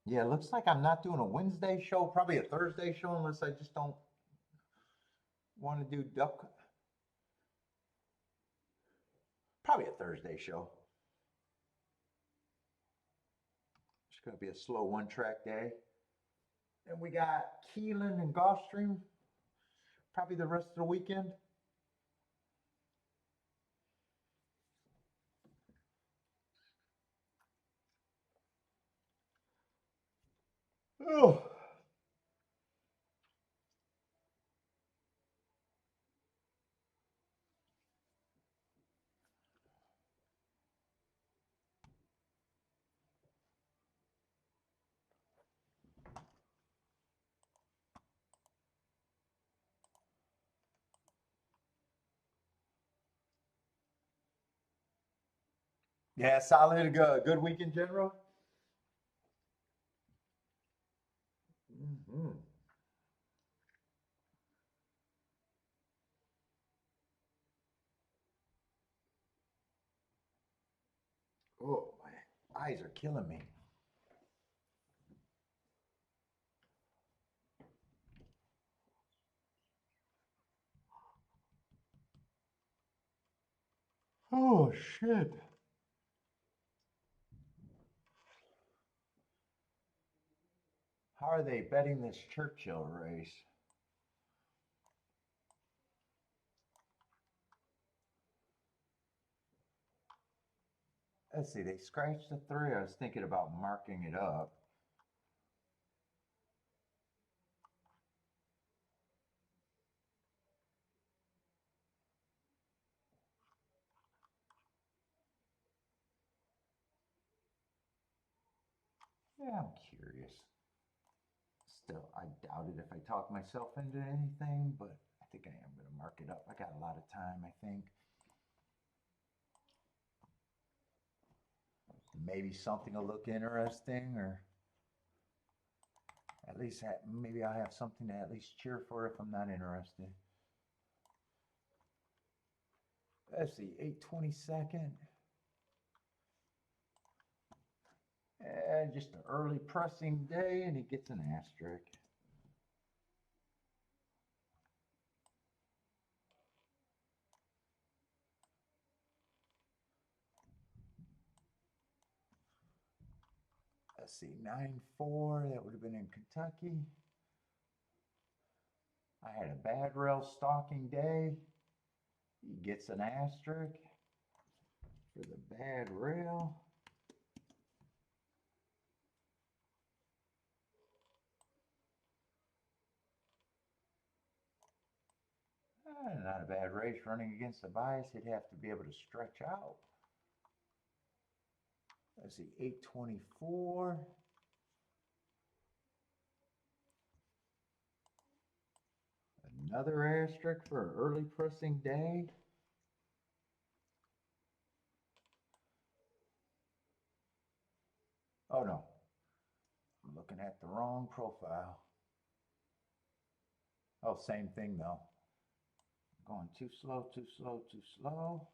[SPEAKER 1] Yeah, it looks like I'm not doing a Wednesday show, probably a Thursday show, unless I just don't want to do duck. Probably a Thursday show. It's going to be a slow one-track day. And we got Churchill and Gulfstream, probably the rest of the weekend. Oh. Yeah, solid, good week in general. Mm-hmm. Oh, my eyes are killing me. Oh, shit. How are they betting this Churchill race? Let's see, they scratched the 3. I was thinking about marking it up. Yeah, I'm curious. Still, I doubt it if I talk myself into anything, but I think I am going to mark it up. I got a lot of time, I think. Maybe something will look interesting, or at least maybe I'll have something to at least cheer for if I'm not interested. Let's see, 8/22. Just an early pressing day, and he gets an asterisk. Let's see, 9-4. That would have been in Kentucky. I had a bad rail stalking day. He gets an asterisk. for the bad rail. Not a bad race running against the bias. He'd have to be able to stretch out. Let's see, 824. Another asterisk for an early pressing day. Oh no, I'm looking at the wrong profile. Oh, same thing though. Going too slow, too slow, too slow.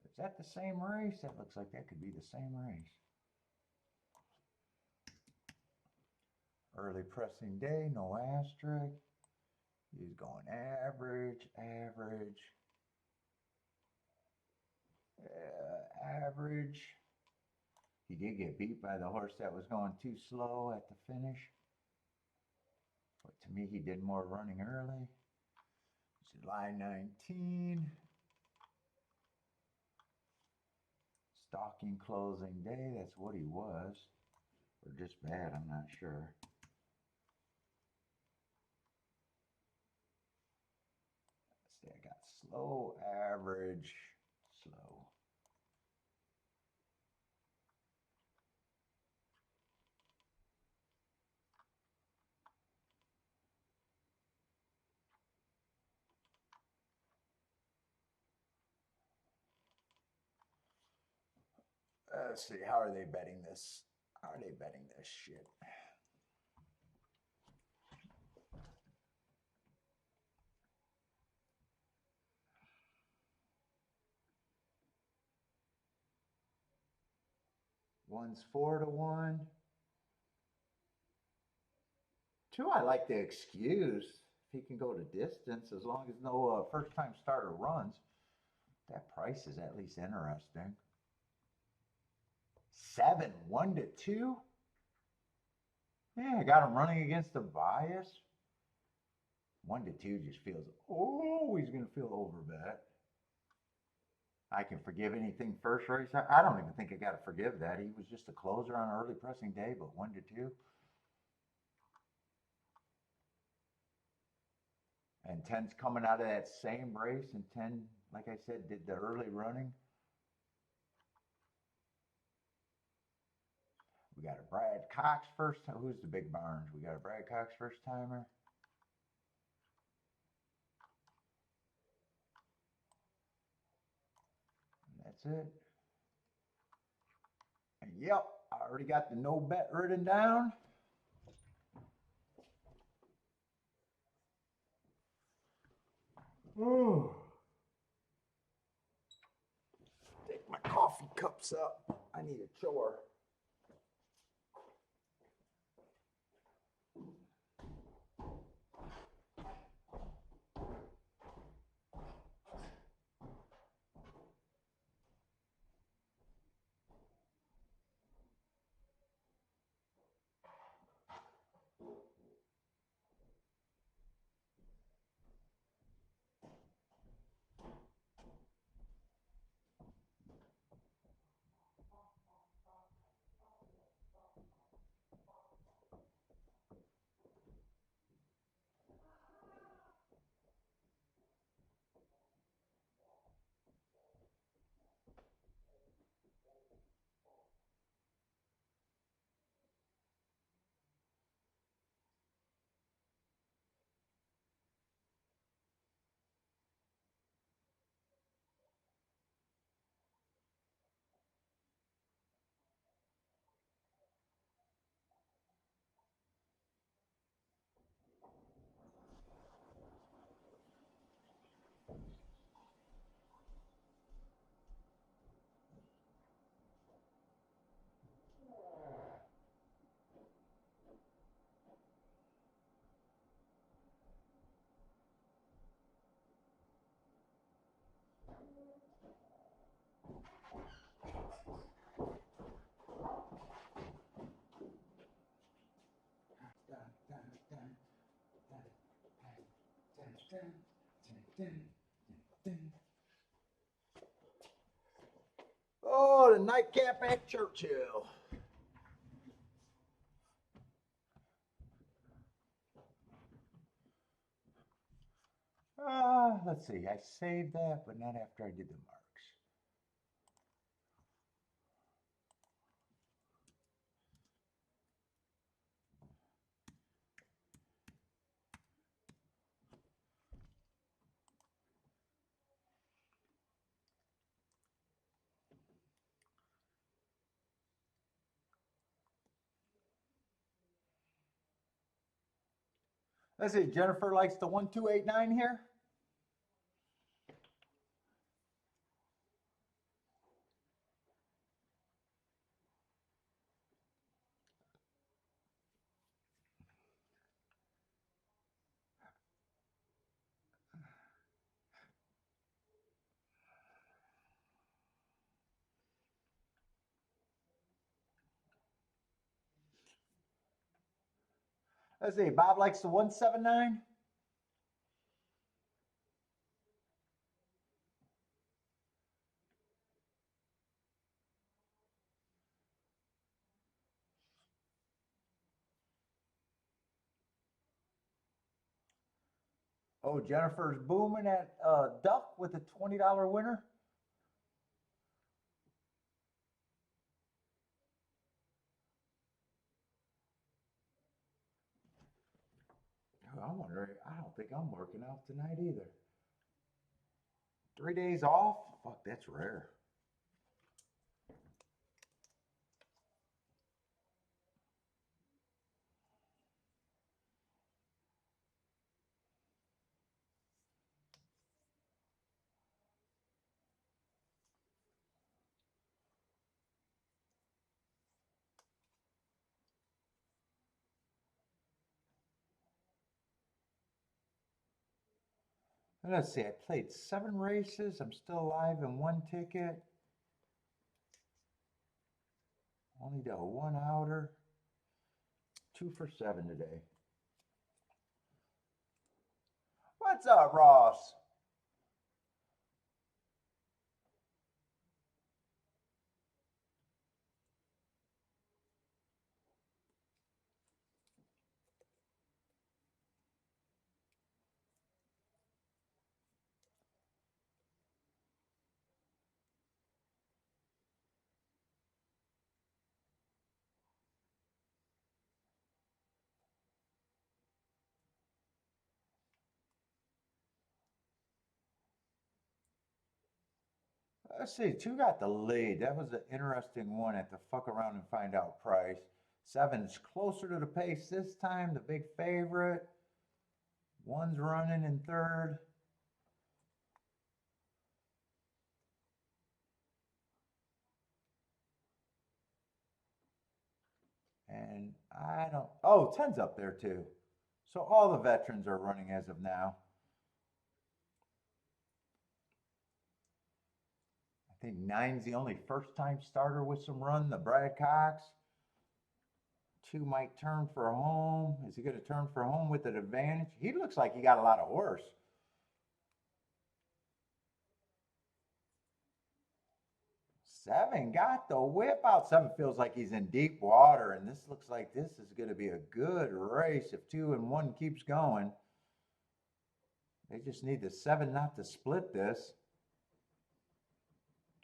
[SPEAKER 1] Is that the same race? That looks like that could be the same race. Early pressing day, no asterisk. He's going average, average, average. He did get beat by the horse that was going too slow at the finish. But to me, he did more running early. July 19. Stalking closing day, that's what he was. Or just bad, I'm not sure. Let's see, I got slow, average, slow. Let's see, how are they betting this? How are they betting this shit? One's 4-1. Two, I like the excuse. If he can go to distance, as long as no first-time starter runs, that price is at least interesting. 7, 1-2. Yeah, I got him running against the bias. 1-2 just feels, oh, he's going to feel overbet. I can forgive anything first race. I don't even think I got to forgive that. He was just a closer on an early pressing day, but 1-2. And 10's coming out of that same race, and 10, like I said, did the early running. We got a Brad Cox first time. Who's the big Barnes? We got a Brad Cox first timer. And that's it. And yep, I already got the no bet written down. Ooh. Take my coffee cups up. I need a chore. Oh, the nightcap at Churchill. Let's see. I saved that, but not after I did the marks. Let's see. Jennifer likes the 1289 here. Let's see. Bob likes the 179. Oh, Jennifer's booming at Duck with a $20 winner. Oh, I'm wondering, I don't think I'm working out tonight either. 3 days off? Fuck, that's rare. Let's see, I played 7 races. I'm still alive in 1 ticket. Only did a 1 outer. 2 for 7 today. What's up, Ross? Let's see, 2 got the lead. That was an interesting one at the fuck around and find out price. 7's closer to the pace this time, the big favorite. 1's running in 3rd. And I don't, oh, 10's up there too. So all the veterans are running as of now. I think 9's the only first time starter with some run, the Brad Cox. 2 might turn for home. Is he going to turn for home with an advantage? He looks like he got a lot of horse. 7 got the whip out. 7 feels like he's in deep water, and this looks like this is going to be a good race if 2 and 1 keeps going. They just need the 7 not to split this.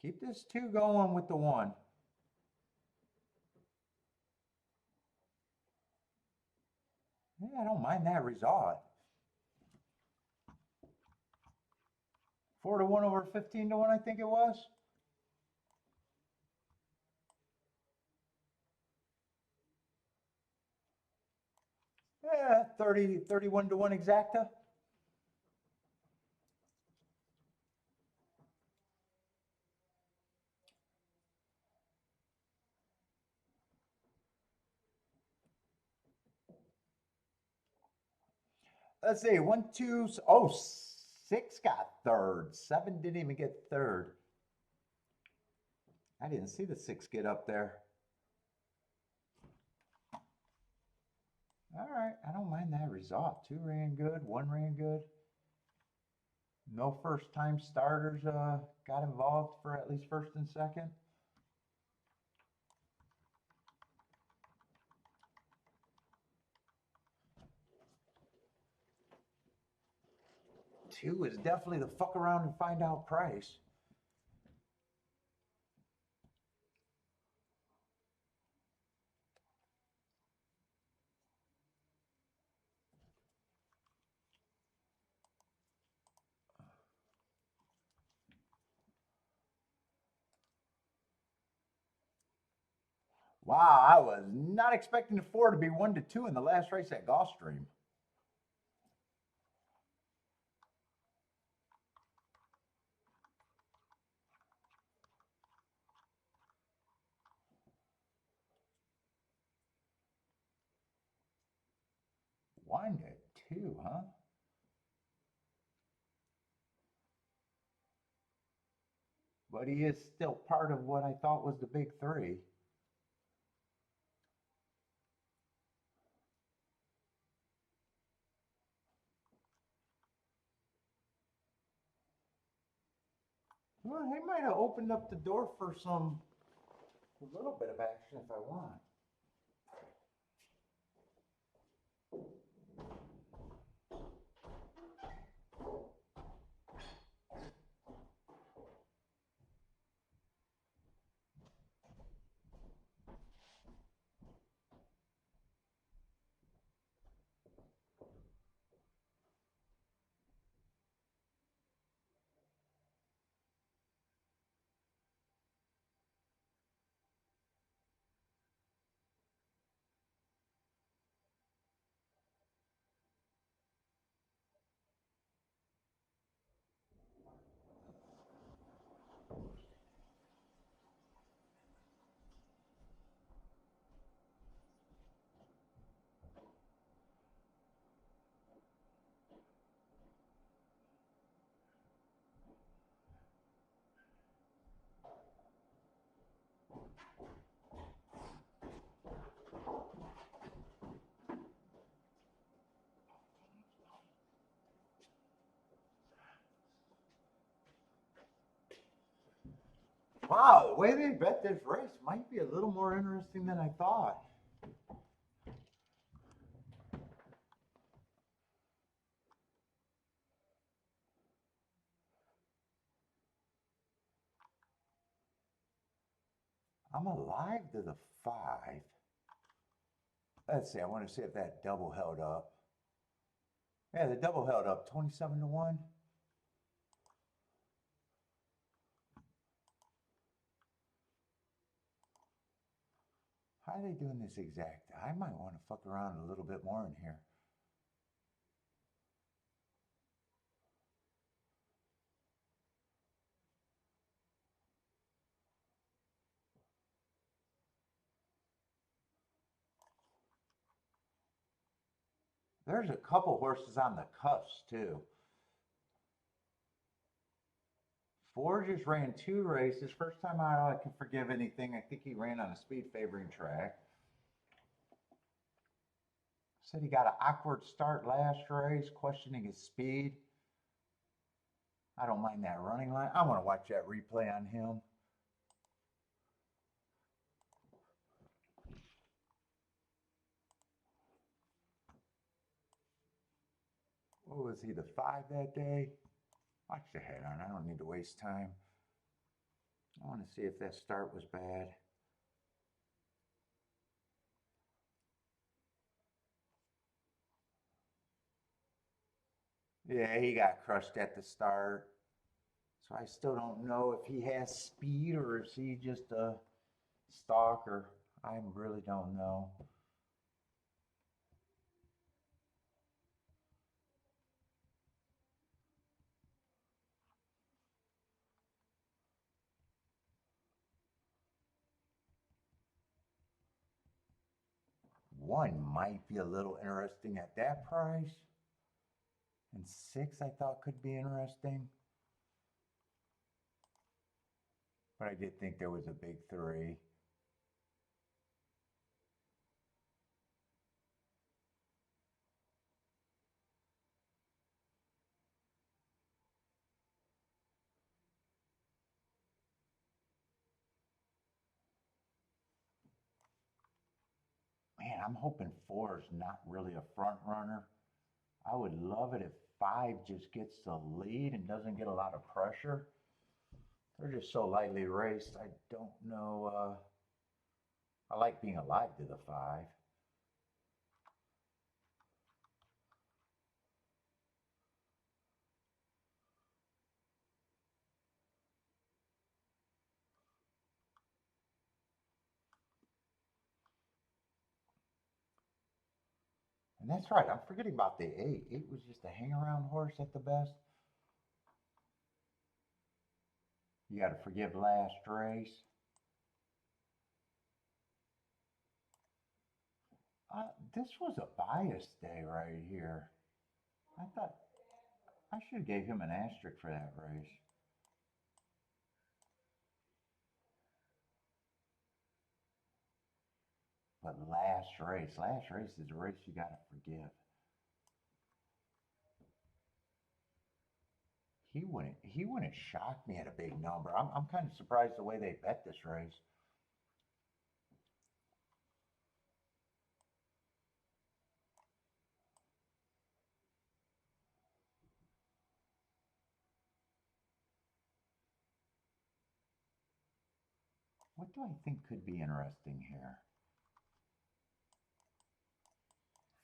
[SPEAKER 1] Keep this 2 going with the 1. Yeah, I don't mind that result. 4 to 1 over 15 to 1, I think it was. Yeah, 31 to 1 exacta. Let's see, 1, 2, oh, 6 got 3rd. 7 didn't even get 3rd. I didn't see the 6 get up there. All right, I don't mind that result. 2 ran good, 1 ran good. No first time starters got involved for at least first and second. Two is definitely the fuck around and find out price. Wow, I was not expecting the four to be 1-2 in the last race at Gulfstream. One to two, huh? But he is still part of what I thought was the big three. Well, he might have opened up the door for a little bit of action if I want. Wow, the way they bet this race might be a little more interesting than I thought. I'm alive to the five. Let's see, I want to see if that double held up. Yeah, the double held up 27-1. How are they doing this exact? I might want to fuck around a little bit more in here. There's a couple horses on the cusp too. Four just ran two races. First time out, I can forgive anything. I think he ran on a speed favoring track. Said he got an awkward start last race, questioning his speed. I don't mind that running line. I want to watch that replay on him. What was he, the five that day? Watch the head on. I don't need to waste time. I want to see if that start was bad. Yeah, he got crushed at the start. So I still don't know if he has speed or is he just a stalker. I really don't know. One might be a little interesting at that price. And six I thought could be interesting. But I did think there was a big three. I'm hoping 4 is not really a front runner. I would love it if 5 just gets the lead and doesn't get a lot of pressure. They're just so lightly raced. I don't know. I like being alive to the 5. And that's right. I'm forgetting about the 8. 8 was just a hang around horse at the best. You got to forgive last race. This was a bias day right here. I thought I should have gave him an asterisk for that race. But last race is a race you got to forgive. He wouldn't shock me at a big number. I'm kind of surprised the way they bet this race. What do I think could be interesting here?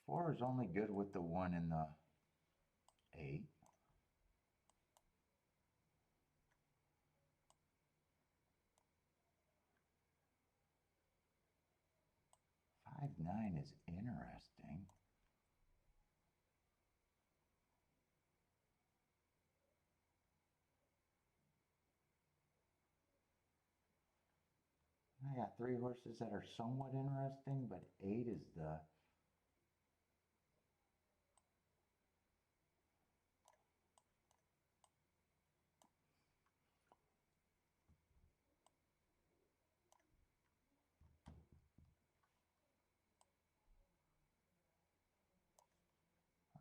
[SPEAKER 1] 4 is only good with the 1 and the 8. 5-9 is interesting. I got 3 horses that are somewhat interesting, but 8 is the...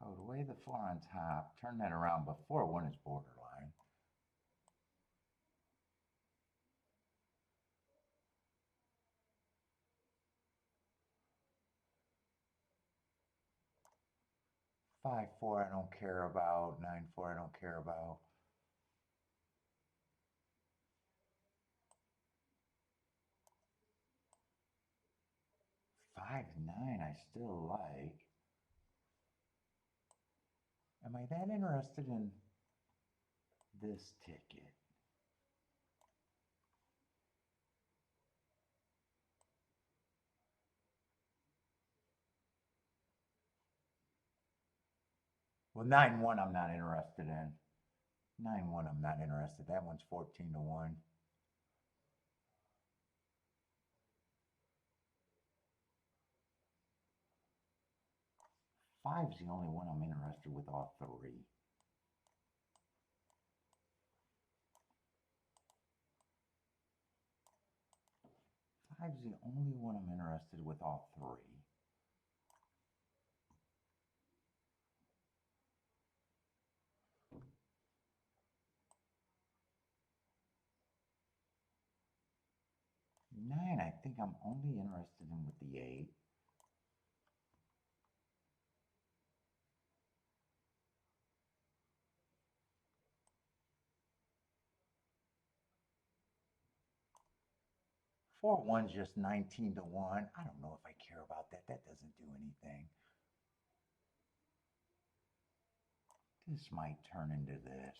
[SPEAKER 1] Oh, the way the 4 on top, turn that around before 1 is borderline. Five, 4 I don't care about. 9, 4 I don't care about. 5, 9 I still like. Am I that interested in this ticket? Well, 9-1 I'm not interested in. 9-1 I'm not interested. That one's 14-1. 5's the only one I'm interested with all 3. 5's the only one I'm interested with all 3. 9 I think I'm only interested in with the 8. 4-1's just 19-1. I don't know if I care about that. That doesn't do anything. This might turn into this.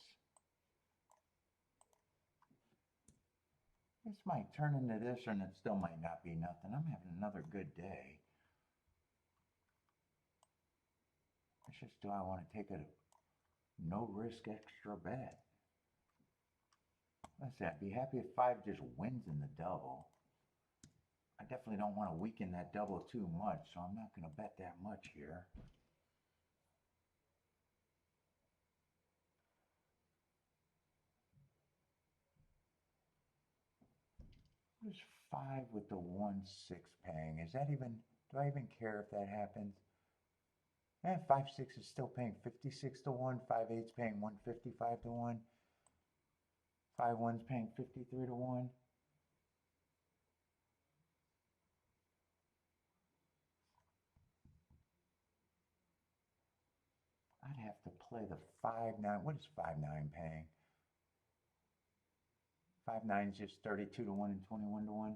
[SPEAKER 1] This might turn into this, and it still might not be nothing. I'm having another good day. It's just, do I want to take a no-risk extra bet? Let's see, I'd be happy if 5 just wins in the double. I definitely don't want to weaken that double too much, so I'm not going to bet that much here. There's 5 with the 1-6 paying. Is that even, do I even care if that happens? 5-6 is still paying 56-1. 5-8's paying 155-1. 5-1's paying 53-1. have to play the 5-9. What is 5-9 paying? 5-9 is just 32 to 1 and 21 to 1.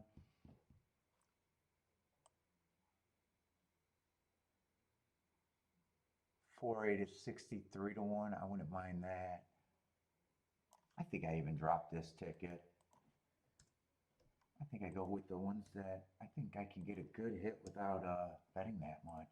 [SPEAKER 1] Four eight is 63 to 1. I wouldn't mind that. I think I even dropped this ticket. I think I go with the ones that I think I can get a good hit without betting that much.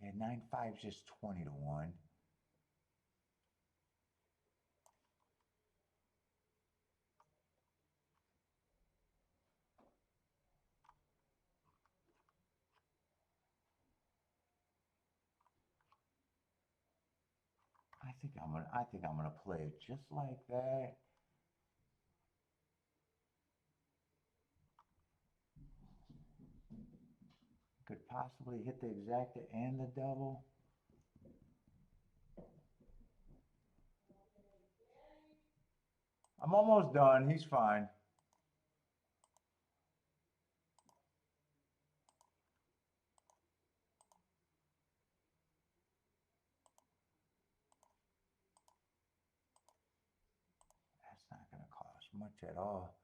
[SPEAKER 1] Yeah, 9-5 is just 20 to 1. I think I'm gonna play it just like that. Could possibly hit the exacta and the double. I'm almost done. He's fine. That's not going to cost much at all.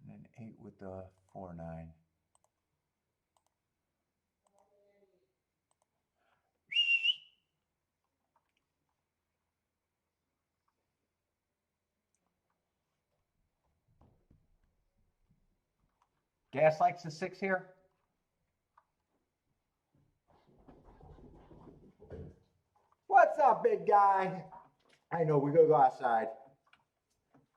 [SPEAKER 1] And then 8 with the 4-9. Gas likes the 6 here. What's up, big guy? I know, we're going to go outside.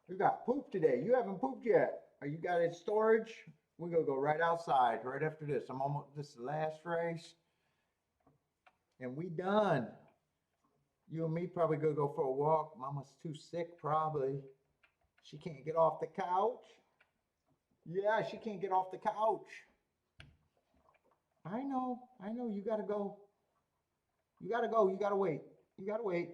[SPEAKER 1] We got poop today. You haven't pooped yet. You got it in storage? We're going to go right outside right after this. This is the last race. And we done. You and me probably going to go for a walk. Mama's too sick, probably. She can't get off the couch. Yeah, she can't get off the couch. I know. You got to go. You got to go. You got to wait. You got to wait.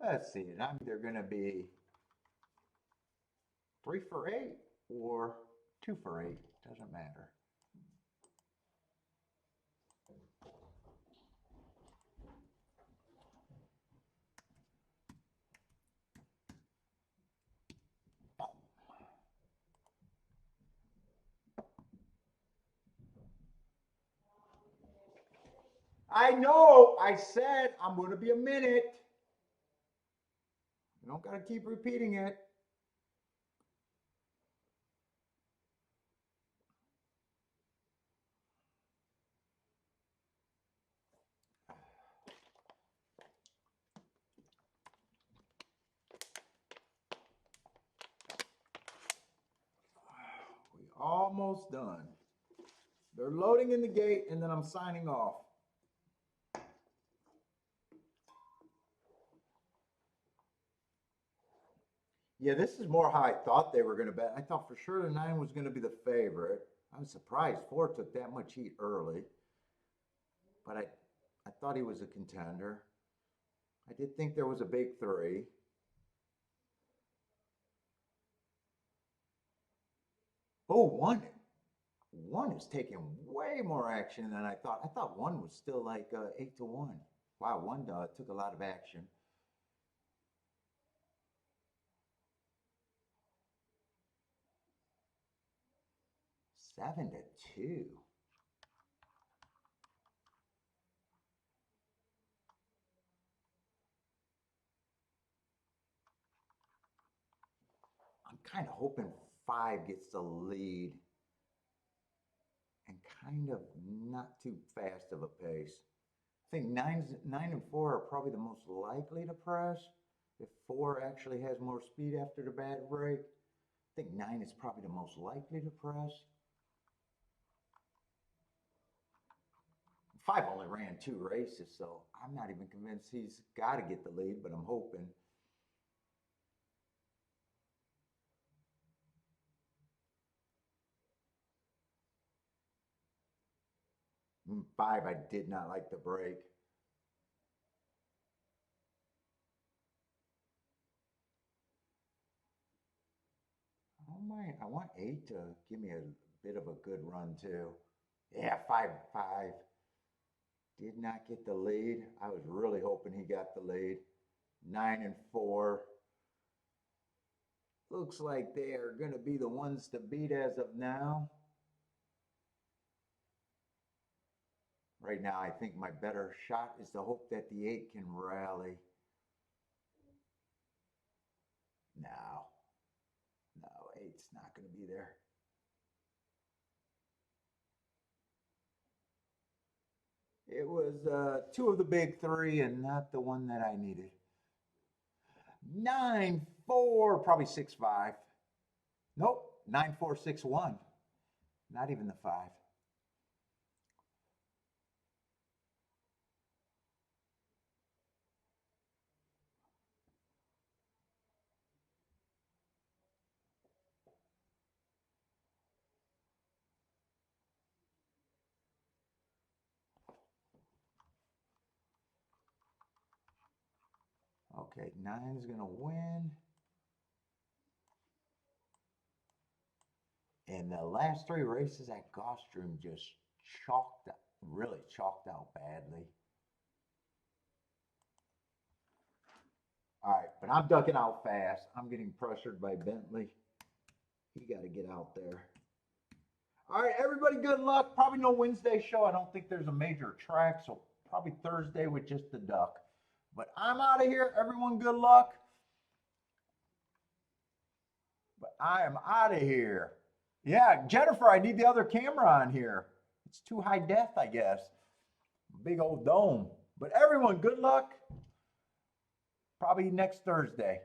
[SPEAKER 1] Let's see. I'm either going to be 3 for 8 or 2 for 8. Doesn't matter. I know. I said I'm going to be a minute. You don't got to keep repeating it. We almost done. They're loading in the gate and then I'm signing off. Yeah, this is more how I thought they were going to bet. I thought for sure the 9 was going to be the favorite. I was surprised 4 took that much heat early. But I thought he was a contender. I did think there was a big 3. Oh, 1. 1 is taking way more action than I thought. I thought 1 was still like 8 to 1. Wow, 1 took a lot of action. 7 to 2. I'm kind of hoping 5 gets the lead and kind of not too fast of a pace. I think 9 and 4 are probably the most likely to press. If 4 actually has more speed after the bad break, I think 9 is probably the most likely to press. Five only ran 2 races, so I'm not even convinced he's got to get the lead, but I'm hoping. Five, I did not like the break. I want 8 to give me a bit of a good run too. Yeah, 5. Did not get the lead. I was really hoping he got the lead. 9 and 4. Looks like they are going to be the ones to beat as of now. Right now, I think my better shot is to hope that the 8 can rally. No, no, 8's not going to be there. It was 2 of the big 3 and not the one that I needed. 9-4, probably 6-5. Nope, 9-4-6-1. Not even the 5. Okay, 9's gonna win. And the last 3 races at Gulfstream just really chalked out badly. All right, but I'm ducking out fast. I'm getting pressured by Bentley. He got to get out there. All right, everybody, good luck. Probably no Wednesday show. I don't think there's a major track, so probably Thursday with just the duck. But I'm out of here. Everyone, good luck. But I am out of here. Yeah, Jennifer, I need the other camera on here. It's too high def, I guess. Big old dome. But everyone, good luck. Probably next Thursday.